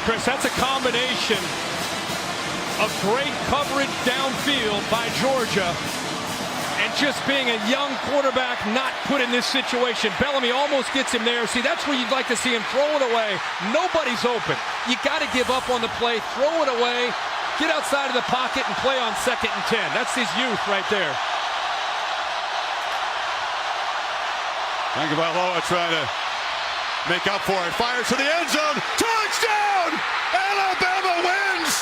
S3: Chris, that's a combination of great coverage downfield by Georgia and just being a young quarterback not put in this situation. Bellamy almost gets him there. See, that's where you'd like to see him throw it away. Nobody's open. You got to give up on the play, throw it away, get outside of the pocket and play on 2nd and 10. That's his youth right there.
S2: Tagovailoa trying to make up for it. Fires to the end zone. Touchdown! Alabama wins!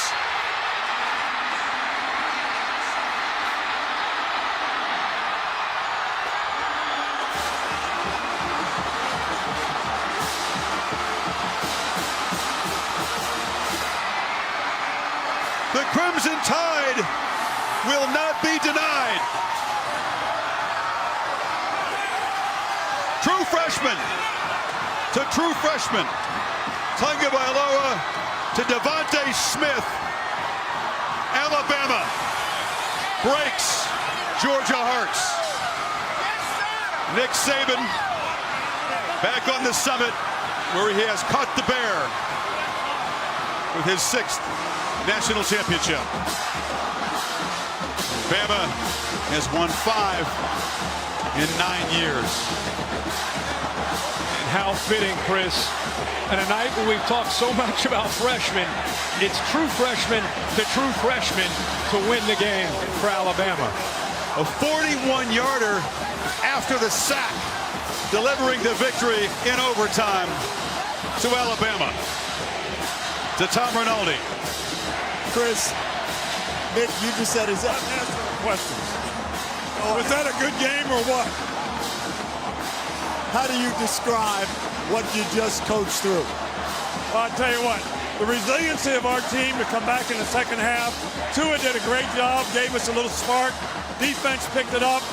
S2: The Crimson Tide will not be denied. True freshman to true freshman. Tagovailoa to Devontae Smith. Alabama breaks Georgia hearts. Nick Saban back on the summit where he has caught the bear with his 6th national championship. Bama has won 5 in 9 years.
S3: And how fitting, Chris. On a night where we've talked so much about freshmen, it's true freshman to true freshman to win the game for Alabama.
S2: A 41-yarder after the sack, delivering the victory in overtime to Alabama. To Tom Rinaldi.
S9: Chris, Nick, you just said is that answering questions. Was that a good game or what?
S8: How do you describe what you just coached through?
S9: Well, I'll tell you what, the resiliency of our team to come back in the second half. Tua did a great job, gave us a little spark. Defense picked it up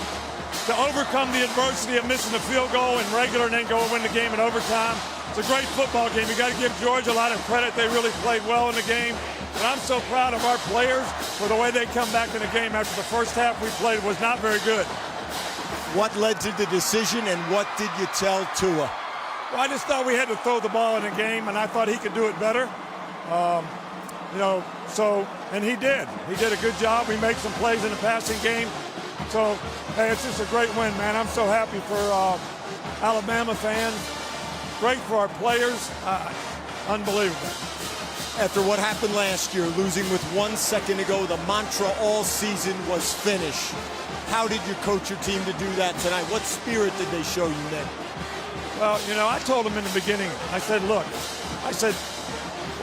S9: to overcome the adversity of missing a field goal in regular and then go and win the game in overtime. It's a great football game. You got to give Georgia a lot of credit. They really played well in the game. And I'm so proud of our players for the way they come back in the game after the first half we played was not very good.
S8: What led to the decision, and what did you tell Tua?
S9: Well, I just thought we had to throw the ball in the game, and I thought he could do it better. And he did. He did a good job. We made some plays in the passing game. So, hey, it's just a great win, man. I'm so happy for Alabama fans. Great for our players. Unbelievable.
S8: After what happened last year, losing with 1 second to go, the mantra all season was finish. How did you coach your team to do that tonight? What spirit did they show you, Nick?
S9: Well, I told them in the beginning, I said, look,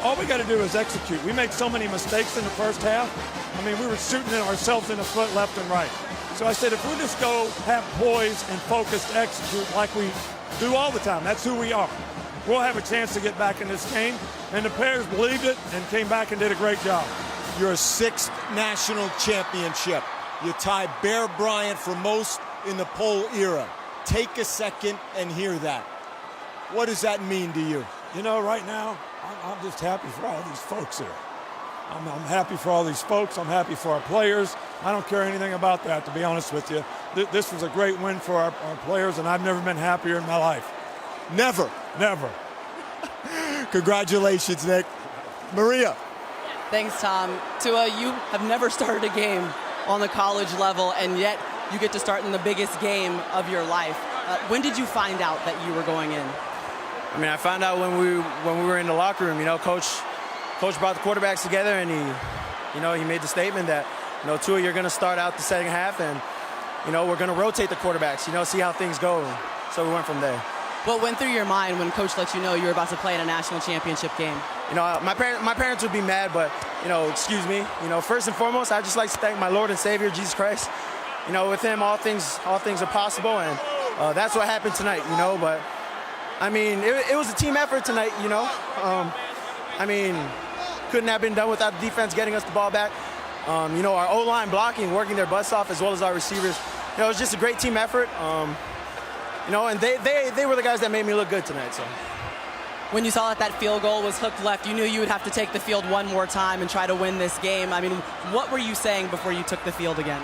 S9: all we got to do is execute. We make so many mistakes in the first half. I mean, we were shooting ourselves in the foot left and right. So I said, if we just go have poise and focus to execute like we do all the time, that's who we are, we'll have a chance to get back in this game. And the players believed it and came back and did a great job.
S8: Your 6th national championship. You tie Bear Bryant for most in the poll era. Take a second and hear that. What does that mean to you?
S9: Right now, I'm just happy for all these folks here. I'm happy for all these folks. I'm happy for our players. I don't care anything about that, to be honest with you. This was a great win for our players, and I've never been happier in my life.
S8: Never.
S9: Never.
S8: Congratulations, Nick. Maria.
S10: Thanks, Tom. Tua, you have never started a game on the college level, and yet you get to start in the biggest game of your life. When did you find out that you were going in?
S16: I mean, I found out when we were in the locker room. Coach brought the quarterbacks together, and he made the statement that, Tua, you're going to start out the second half, and we're going to rotate the quarterbacks. See how things go. So we went from there.
S10: What went through your mind when Coach let you know you were about to play in a national championship game?
S16: My parents would be mad, but excuse me. First and foremost, I just like to thank my Lord and Savior Jesus Christ. With Him, all things are possible, and that's what happened tonight. But I mean, it was a team effort tonight. Couldn't have been done without the defense getting us the ball back. Our O-line blocking, working their butts off, as well as our receivers. It was just a great team effort. And they were the guys that made me look good tonight. So,
S10: when you saw that field goal was hooked left, you knew you would have to take the field one more time and try to win this game. I mean, what were you saying before you took the field again?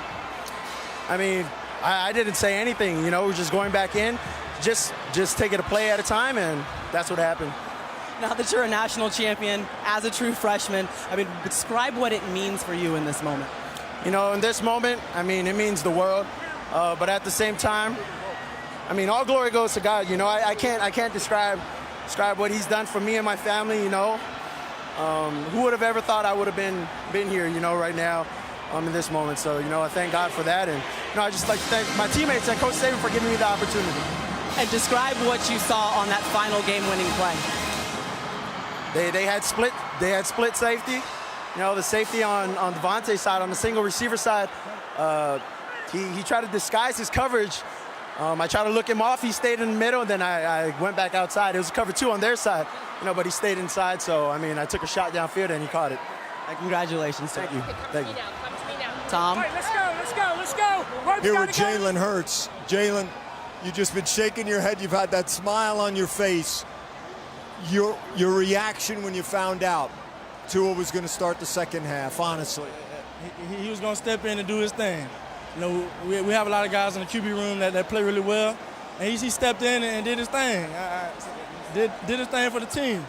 S16: I didn't say anything. We're just going back in, just taking a play at a time, and that's what happened.
S10: Now that you're a national champion, as a true freshman, describe what it means for you in this moment.
S16: In this moment, it means the world. But at the same time, all glory goes to God. I can't describe what He's done for me and my family. Who would have ever thought I would have been here, right now, in this moment. So, I thank God for that, and I just like to thank my teammates and Coach Saban for giving me the opportunity.
S10: And describe what you saw on that final game-winning play.
S16: They had split safety. The safety on Devontae's side, on the single receiver side, he tried to disguise his coverage. I tried to look him off. He stayed in the middle, and then I went back outside. It was cover 2 on their side, but he stayed inside. So, I took a shot downfield, and he caught it.
S10: Congratulations.
S16: Thank you. Thank you.
S10: Tom?
S17: All right, let's go.
S8: Here with Jalen Hurts. Jalen, you've just been shaking your head. You've had that smile on your face. Your reaction when you found out Tua was going to start the second half, honestly?
S17: He was going to step in and do his thing. We have a lot of guys in the QB room that play really well, and he stepped in and did his thing. Did his thing for the team.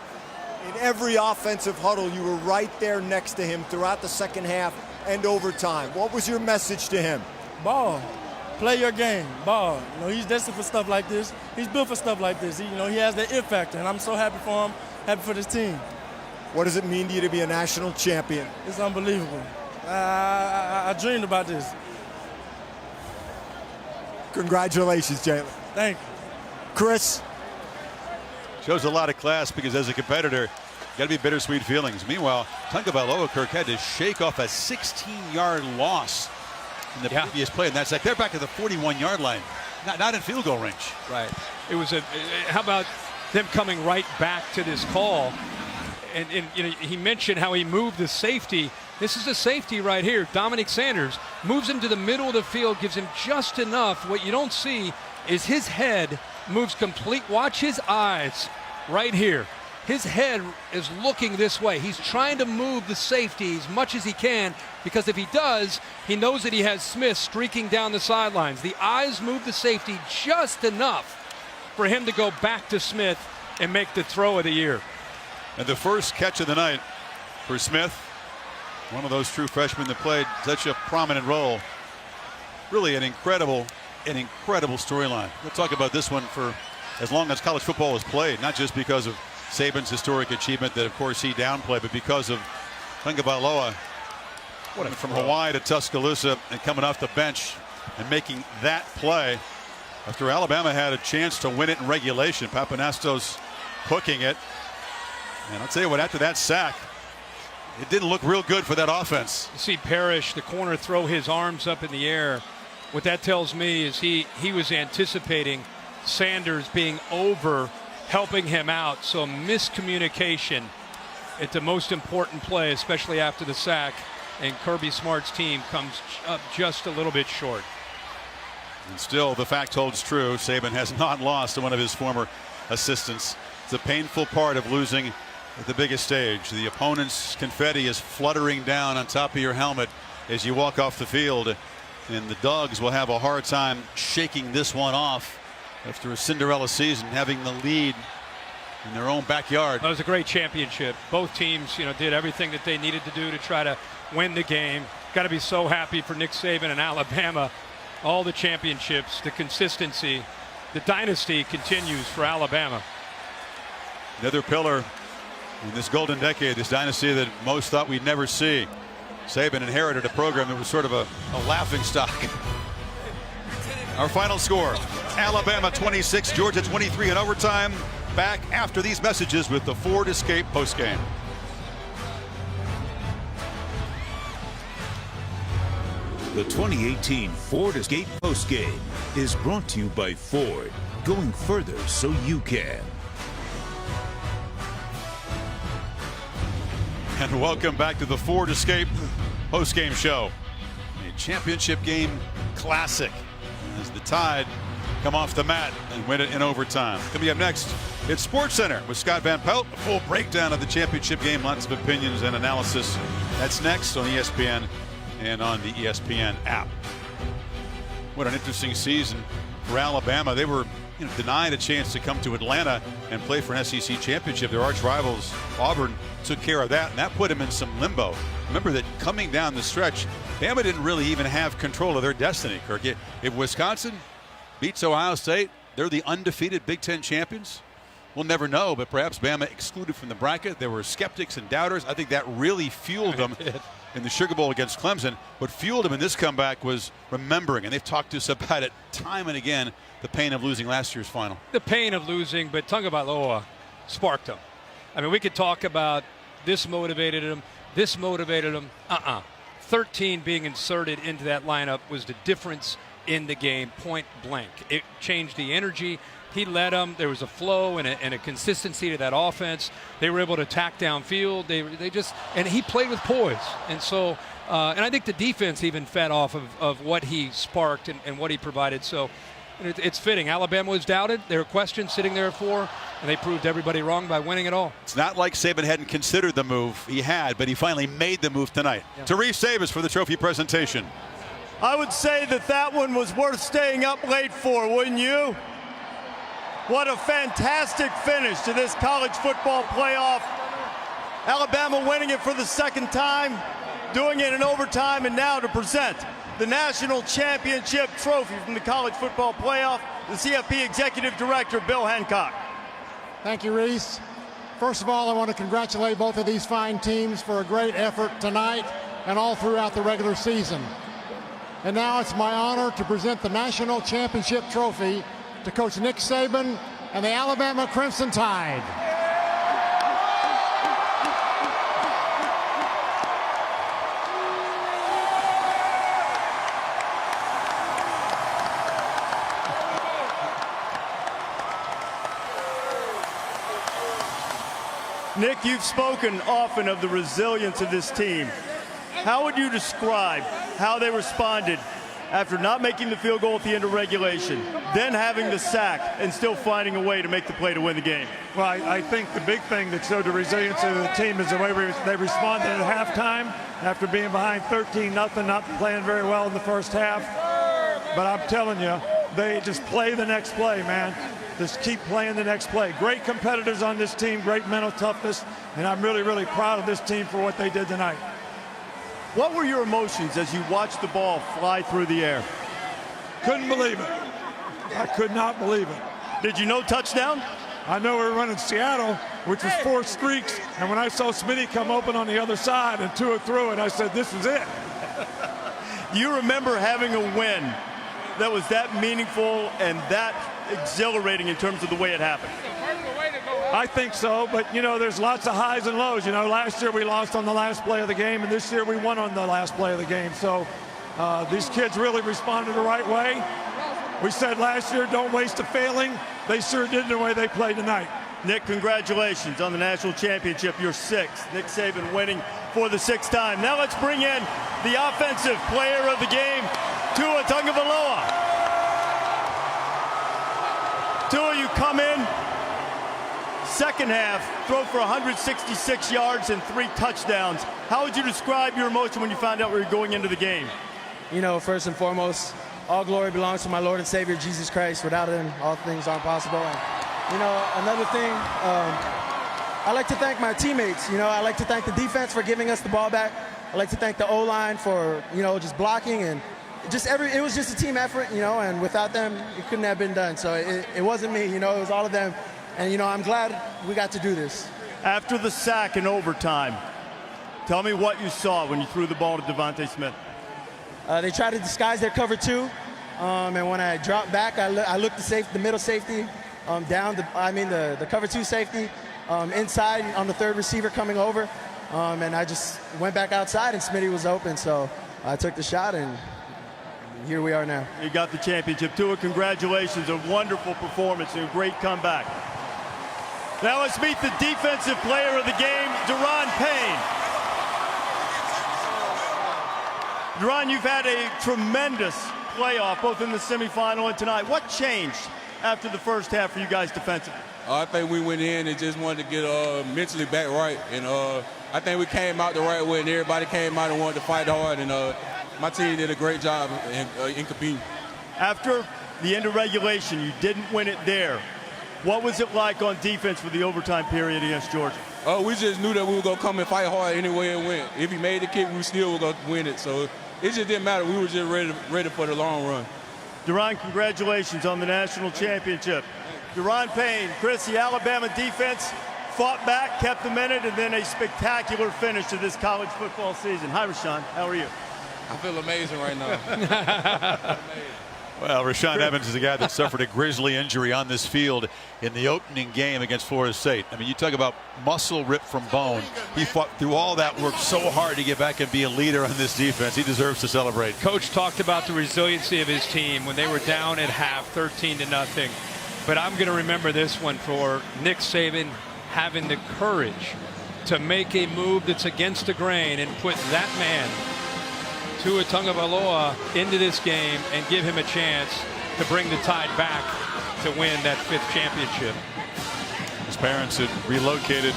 S8: In every offensive huddle, you were right there next to him throughout the second half and overtime. What was your message to him?
S17: Ball. Play your game. Ball. He's destined for stuff like this. He's built for stuff like this. He has that it factor, and I'm so happy for him, happy for this team.
S8: What does it mean to you to be a national champion?
S17: It's unbelievable. I dreamed about this.
S8: Congratulations, Jalen.
S17: Thank you.
S8: Chris?
S2: Shows a lot of class because as a competitor, got to be bittersweet feelings. Meanwhile, Tagovailoa Kirk had to shake off a 16-yard loss in the previous play, and that's like they're back at the 41-yard line. not in field goal range.
S3: Right. It was how about them coming right back to this call? And you know, he mentioned how he moved the safety. This is the safety right here. Dominic Sanders moves him to the middle of the field, gives him just enough. What you don't see is his head moves complete. Watch his eyes right here. His head is looking this way. He's trying to move the safety as much as he can, because if he does, he knows that he has Smith streaking down the sidelines. The eyes move the safety just enough for him to go back to Smith and make the throw of the year.
S2: And the first catch of the night for Smith, one of those true freshmen that played such a prominent role. Really an incredible storyline. We'll talk about this one for as long as college football was played, not just because of Saban's historic achievement that, of course, he downplayed, but because of Tagovailoa, from Hawaii to Tuscaloosa and coming off the bench and making that play after Alabama had a chance to win it in regulation. Papanastos hooking it. And I'll tell you what, after that sack, it didn't look real good for that offense.
S3: You see Parrish, the corner, throw his arms up in the air. What that tells me is he was anticipating Sanders being over, helping him out. So miscommunication at the most important play, especially after the sack, and Kirby Smart's team comes up just a little bit short.
S2: And still, the fact holds true. Saban has not lost to one of his former assistants. It's a painful part of losing at the biggest stage. The opponent's confetti is fluttering down on top of your helmet as you walk off the field, and the Dogs will have a hard time shaking this one off after a Cinderella season, having the lead in their own backyard.
S3: That was a great championship. Both teams, did everything that they needed to do to try to win the game. Got to be so happy for Nick Saban and Alabama. All the championships, the consistency, the dynasty continues for Alabama.
S2: Another pillar in this golden decade, this dynasty that most thought we'd never see. Saban inherited a program that was sort of a laughing stock. Our final score, Alabama 26, Georgia 23 in overtime. Back after these messages with the Ford Escape postgame.
S4: The 2018 Ford Escape postgame is brought to you by Ford, going further so you can.
S2: And welcome back to the Ford Escape postgame show. A championship game classic as the Tide come off the mat and win it in overtime. Coming up next, it's SportsCenter with Scott Van Pelt. A full breakdown of the championship game, lots of opinions and analysis. That's next on ESPN and on the ESPN app. What an interesting season for Alabama. They were denied a chance to come to Atlanta and play for an SEC championship. Their arch rivals, Auburn, took care of that, and that put them in some limbo. Remember that coming down the stretch, Bama didn't really even have control of their destiny, Kirk. If Wisconsin beats Ohio State, they're the undefeated Big Ten champions. We'll never know, but perhaps Bama excluded from the bracket. There were skeptics and doubters. I think that really fueled them in the Sugar Bowl against Clemson. What fueled them in this comeback was remembering, and they've talked to us about it time and again, the pain of losing last year's final.
S3: The pain of losing, but Tagovailoa sparked them. I mean, we could talk about this motivated him, this motivated him. 13 being inserted into that lineup was the difference in the game, point blank. It changed the energy. He led them. There was a flow and a consistency to that offense. They were able to attack downfield. And he played with poise. And so, and I think the defense even fed off of what he sparked and what he provided. So it's fitting. Alabama was doubted. There were questions sitting there for, and they proved everybody wrong by winning it all.
S2: It's not like Saban hadn't considered the move. He had, but he finally made the move tonight. Yeah. Therese Davis for the trophy presentation.
S18: I would say that one was worth staying up late for, wouldn't you? What a fantastic finish to this college football playoff. Alabama winning it for the second time, doing it in overtime, and now to present the national championship trophy from the college football playoff, the CFP Executive Director, Bill Hancock.
S19: Thank you, Reese. First of all, I want to congratulate both of these fine teams for a great effort tonight and all throughout the regular season. And now it's my honor to present the national championship trophy to Coach Nick Saban and the Alabama Crimson Tide.
S18: Nick, you've spoken often of the resilience of this team. How would you describe how they responded after not making the field goal at the end of regulation, then having the sack and still finding a way to make the play to win the game?
S9: Well, I think the big thing that showed the resilience of the team is the way they responded at halftime after being behind 13-0, not playing very well in the first half. But I'm telling you, they just play the next play, man. Just keep playing the next play. Great competitors on this team, great mental toughness, and I'm really, really proud of this team for what they did tonight.
S18: What were your emotions as you watched the ball fly through the air?
S9: Couldn't believe it. I could not believe it.
S18: Did you know touchdown?
S9: I know we were running Seattle, which was 4 streaks, and when I saw Smitty come open on the other side and Tua threw it, I said, this is it.
S18: You remember having a win that was that meaningful and that exhilarating in terms of the way it happened?
S9: I think so, but you know, there's lots of highs and lows. You know, last year we lost on the last play of the game, and this year we won on the last play of the game. So these kids really responded the right way. We said last year, don't waste a failing. They sure did the way they played tonight.
S18: Nick, congratulations on the national championship, your 6th. Nick Saban winning for the 6th time. Now let's bring in the offensive player of the game, Tua Tagovailoa. Tua, you come in, second half, throw for 166 yards and 3 touchdowns. How would you describe your emotion when you found out we were going into the game?
S16: You know, first and foremost, all glory belongs to my Lord and Savior, Jesus Christ. Without him, all things aren't possible. And, you know, another thing, I like to thank my teammates. You know, I like to thank the defense for giving us the ball back. I like to thank the O-line for, you know, just blocking, and it was just a team effort, you know, and without them, it couldn't have been done. So it wasn't me, you know, it was all of them. And, you know, I'm glad we got to do this.
S18: After the sack in overtime, tell me what you saw when you threw the ball to Devontae Smith.
S16: They tried to disguise their cover 2. And when I dropped back, I looked the middle safety down, the cover 2 safety inside on the 3rd receiver coming over. And I just went back outside, and Smitty was open. So I took the shot, and here we are now.
S18: You got the championship. Tua, congratulations. A wonderful performance and a great comeback. Now let's meet the defensive player of the game, Daron Payne. Daron, you've had a tremendous playoff, both in the semifinal and tonight. What changed after the first half for you guys defensively?
S6: I think we went in and just wanted to get mentally back right. And I think we came out the right way, and everybody came out and wanted to fight hard. And my team did a great job in competing.
S18: After the end of regulation, you didn't win it there. What was it like on defense for the overtime period against Georgia?
S6: We just knew that we were going to come and fight hard anyway and win. If he made the kick, we still were going to win it. So it just didn't matter. We were just ready for the long run.
S18: Daron, congratulations on the national championship. Daron Payne, Chris, the Alabama defense fought back, kept them in it, and then a spectacular finish to this college football season. Hi, Rashaan. How are you?
S6: I feel amazing right now.
S2: Well, Rashaan Evans is the guy that suffered a grisly injury on this field in the opening game against Florida State. I mean, you talk about muscle ripped from bone. He fought through all that, worked so hard to get back and be a leader on this defense. He deserves to celebrate.
S3: Coach talked about the resiliency of his team when they were down at half, 13-0. But I'm going to remember this one for Nick Saban having the courage to make a move that's against the grain and put that man, Tua Tagovailoa, into this game and give him a chance to bring the Tide back to win that 5th championship.
S2: His parents had relocated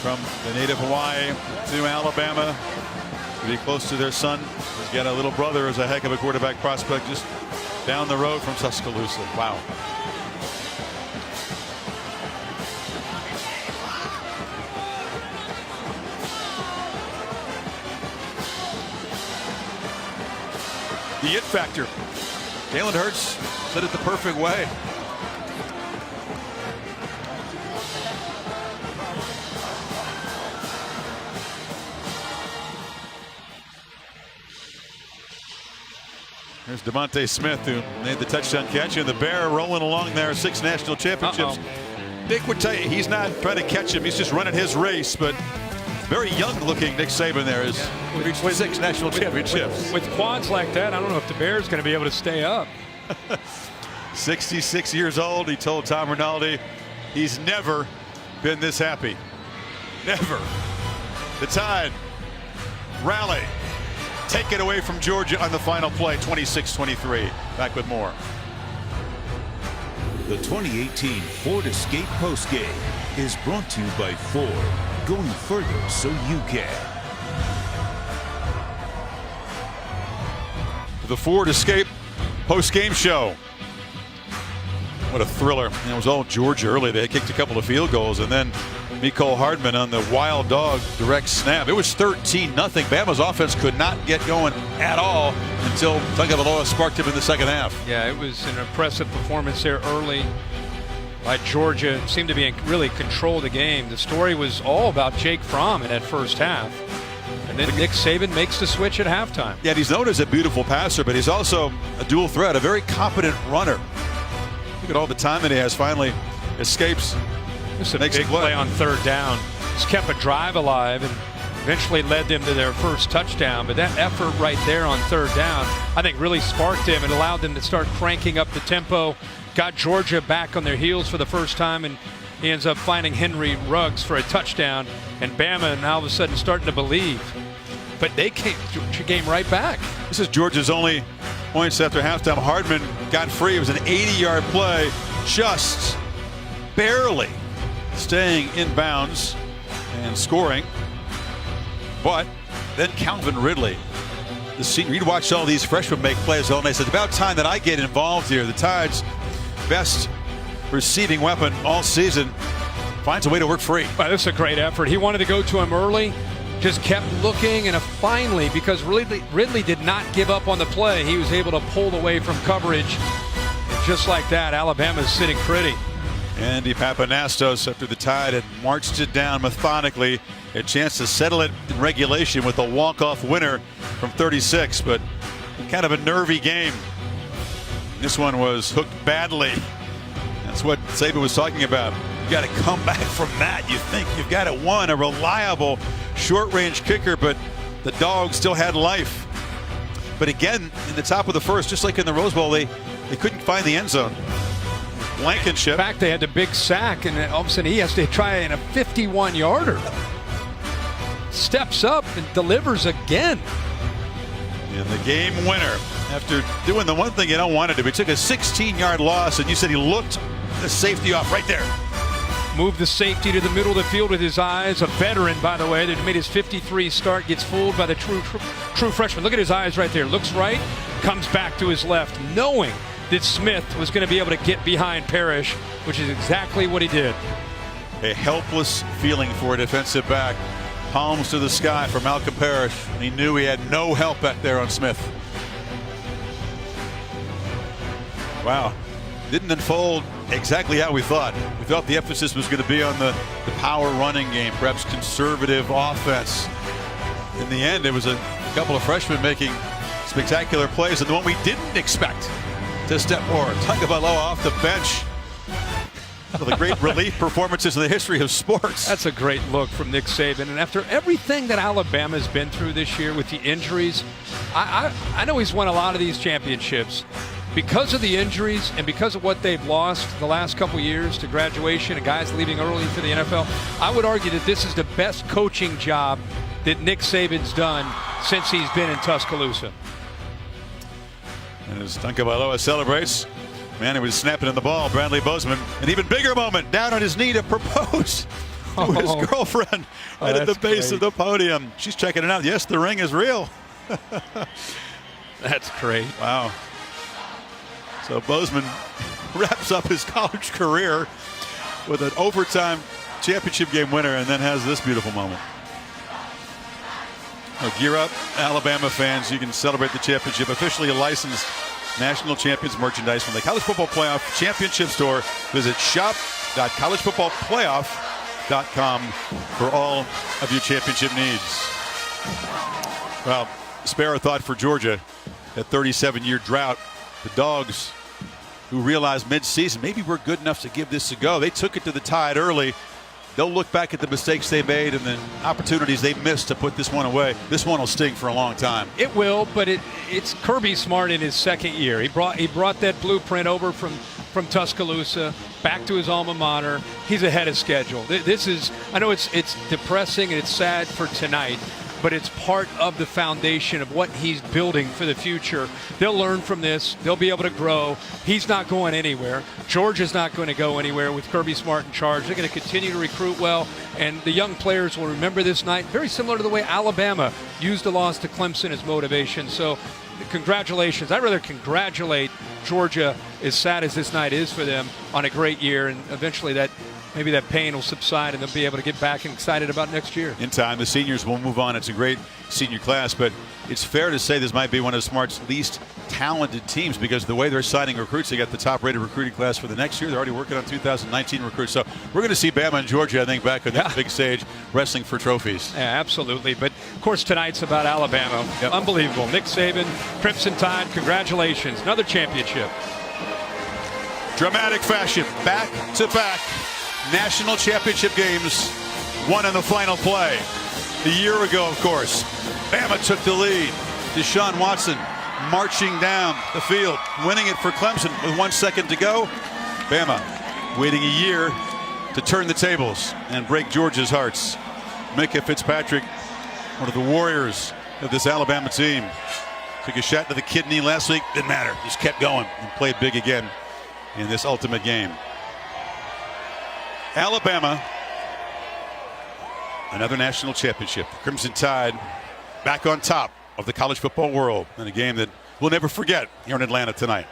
S2: from the native Hawaii to Alabama to be close to their son. He's got a little brother who's a heck of a quarterback prospect just down the road from Tuscaloosa. Wow. The it factor. Jalen Hurts said it the perfect way. There's Devontae Smith, who made the touchdown catch, and the Bear rolling along there, 6 national championships. Dick would tell you he's not trying to catch him, he's just running his race, but very young-looking Nick Saban there has reached 6 national championships.
S3: With quads like that, I don't know if the Bears going to be able to stay up.
S2: 66 years old. He told Tom Rinaldi he's never been this happy. Never. The Tide rally. Take it away from Georgia on the final play, 26-23. Back with more.
S4: The 2018 Ford Escape postgame is brought to you by Ford. Going further so you can.
S2: The Ford Escape post-game show. What a thriller. And it was all Georgia early. They kicked a couple of field goals, and then Mecole Hardman on the wild dog direct snap. It was 13-0. Bama's offense could not get going at all until Tagovailoa sparked him in the second half.
S3: Yeah, it was an impressive performance there early by Georgia. It seemed to be in really control of the game. The story was all about Jake Fromm in that first half. And then Nick Saban makes the switch at halftime.
S2: Yeah, he's known as a beautiful passer, but he's also a dual threat, a very competent runner. Look at all the time that he has. Finally escapes.
S3: This is a big play on third down. He's kept a drive alive and eventually led them to their first touchdown. But that effort right there on third down, I think, really sparked him and allowed them to start cranking up the tempo. Got Georgia back on their heels for the first time, and he ends up finding Henry Ruggs for a touchdown. And Bama now all of a sudden starting to believe. But they came right back.
S2: This is Georgia's only points after halftime. Hardman got free. It was an 80-yard play, just barely staying in bounds and scoring. But then Calvin Ridley, the senior, he'd watched all these freshmen make plays all night. It's about time that I get involved here. The Tide's best receiving weapon all season finds a way to work free.
S3: Well, this is a great effort. He wanted to go to him early, just kept looking, and finally, because Ridley did not give up on the play, he was able to pull away from coverage. And just like that, Alabama's sitting pretty.
S2: Andy Papanastos, after the Tide had marched it down methodically, a chance to settle it in regulation with a walk-off winner from 36, but kind of a nervy game. This one was hooked badly. That's what Saban was talking about. You got to come back from that. You think you've got it won, a reliable short-range kicker, but the Dogs still had life. But again, in the top of the first, just like in the Rose Bowl, they couldn't find the end zone. Blankenship.
S3: In fact, they had the big sack, and all of a sudden he has to try in a 51-yarder. Steps up and delivers again.
S2: And the game winner, after doing the one thing you don't want to do, he took a 16-yard loss, and you said he looked the safety off right there.
S3: Moved the safety to the middle of the field with his eyes. A veteran, by the way, that made his 53 start, gets fooled by the true freshman. Look at his eyes right there. Looks right, comes back to his left, knowing that Smith was going to be able to get behind Parrish, which is exactly what he did.
S2: A helpless feeling for a defensive back. Palms to the sky for Malcolm Parrish, and he knew he had no help back there on Smith. Wow. Didn't unfold exactly how we thought. We thought the emphasis was going to be on the power running game, perhaps conservative offense. In the end, it was a couple of freshmen making spectacular plays, and the one we didn't expect to step forward. Tagovailoa off the bench. One of the great relief performances in the history of sports.
S3: That's a great look from Nick Saban. And after everything that Alabama's been through this year with the injuries, I know he's won a lot of these championships. Because of the injuries and because of what they've lost the last couple years to graduation and guys leaving early for the NFL, I would argue that this is the best coaching job that Nick Saban's done since he's been in Tuscaloosa.
S2: And as Tagovailoa celebrates, man, he was snapping in the ball. Bradley Bozeman, an even bigger moment, down on his knee to propose to his girlfriend right at the base of the podium. She's checking it out. Yes, the ring is real.
S3: That's great.
S2: Wow. So Bozeman wraps up his college career with an overtime championship game winner, and then has this beautiful moment. Well, gear up, Alabama fans. You can celebrate the championship. Officially licensed national champions merchandise from the College Football Playoff Championship Store. Visit shop.collegefootballplayoff.com for all of your championship needs. Well, spare a thought for Georgia, that 37-year drought. The Dogs, who realized mid-season maybe we're good enough to give this a go. They took it to the Tide early. They'll look back at the mistakes they made and the opportunities they missed to put this one away. This one will sting for a long time.
S3: It will, but it's Kirby Smart in his second year. He brought that blueprint over from Tuscaloosa. back to his alma mater. He's ahead of schedule. This is, I know it's depressing and it's sad for tonight, but it's part of the foundation of what he's building for the future. They'll learn from this. They'll be able to grow. He's not going anywhere. Georgia's not going to go anywhere with Kirby Smart in charge. They're going to continue to recruit well, and the young players will remember this night, very similar to the way Alabama used the loss to Clemson as motivation. So congratulations. I'd rather congratulate Georgia, as sad as this night is for them, on a great year, and eventually maybe that pain will subside and they'll be able to get back and excited about next year.
S2: In time, the seniors will move on. It's a great senior class, but it's fair to say this might be one of Smart's least talented teams because the way they're signing recruits, they got the top-rated recruiting class for the next year. They're already working on 2019 recruits. So we're going to see Bama and Georgia, I think, back on the big stage wrestling for trophies.
S3: Yeah, absolutely. But, of course, tonight's about Alabama. Yep. Unbelievable. Nick Saban, Crimson Tide, congratulations. Another championship.
S2: Dramatic fashion, back-to-back national championship games, won in the final play. A year ago, of course, Bama took the lead. Deshaun Watson marching down the field, winning it for Clemson with 1 second to go. Bama waiting a year to turn the tables and break Georgia's hearts. Micah Fitzpatrick, one of the warriors of this Alabama team, took a shot to the kidney last week, didn't matter, just kept going and played big again in this ultimate game. Alabama, another national championship. Crimson Tide back on top of the college football world in a game that we'll never forget here in Atlanta tonight.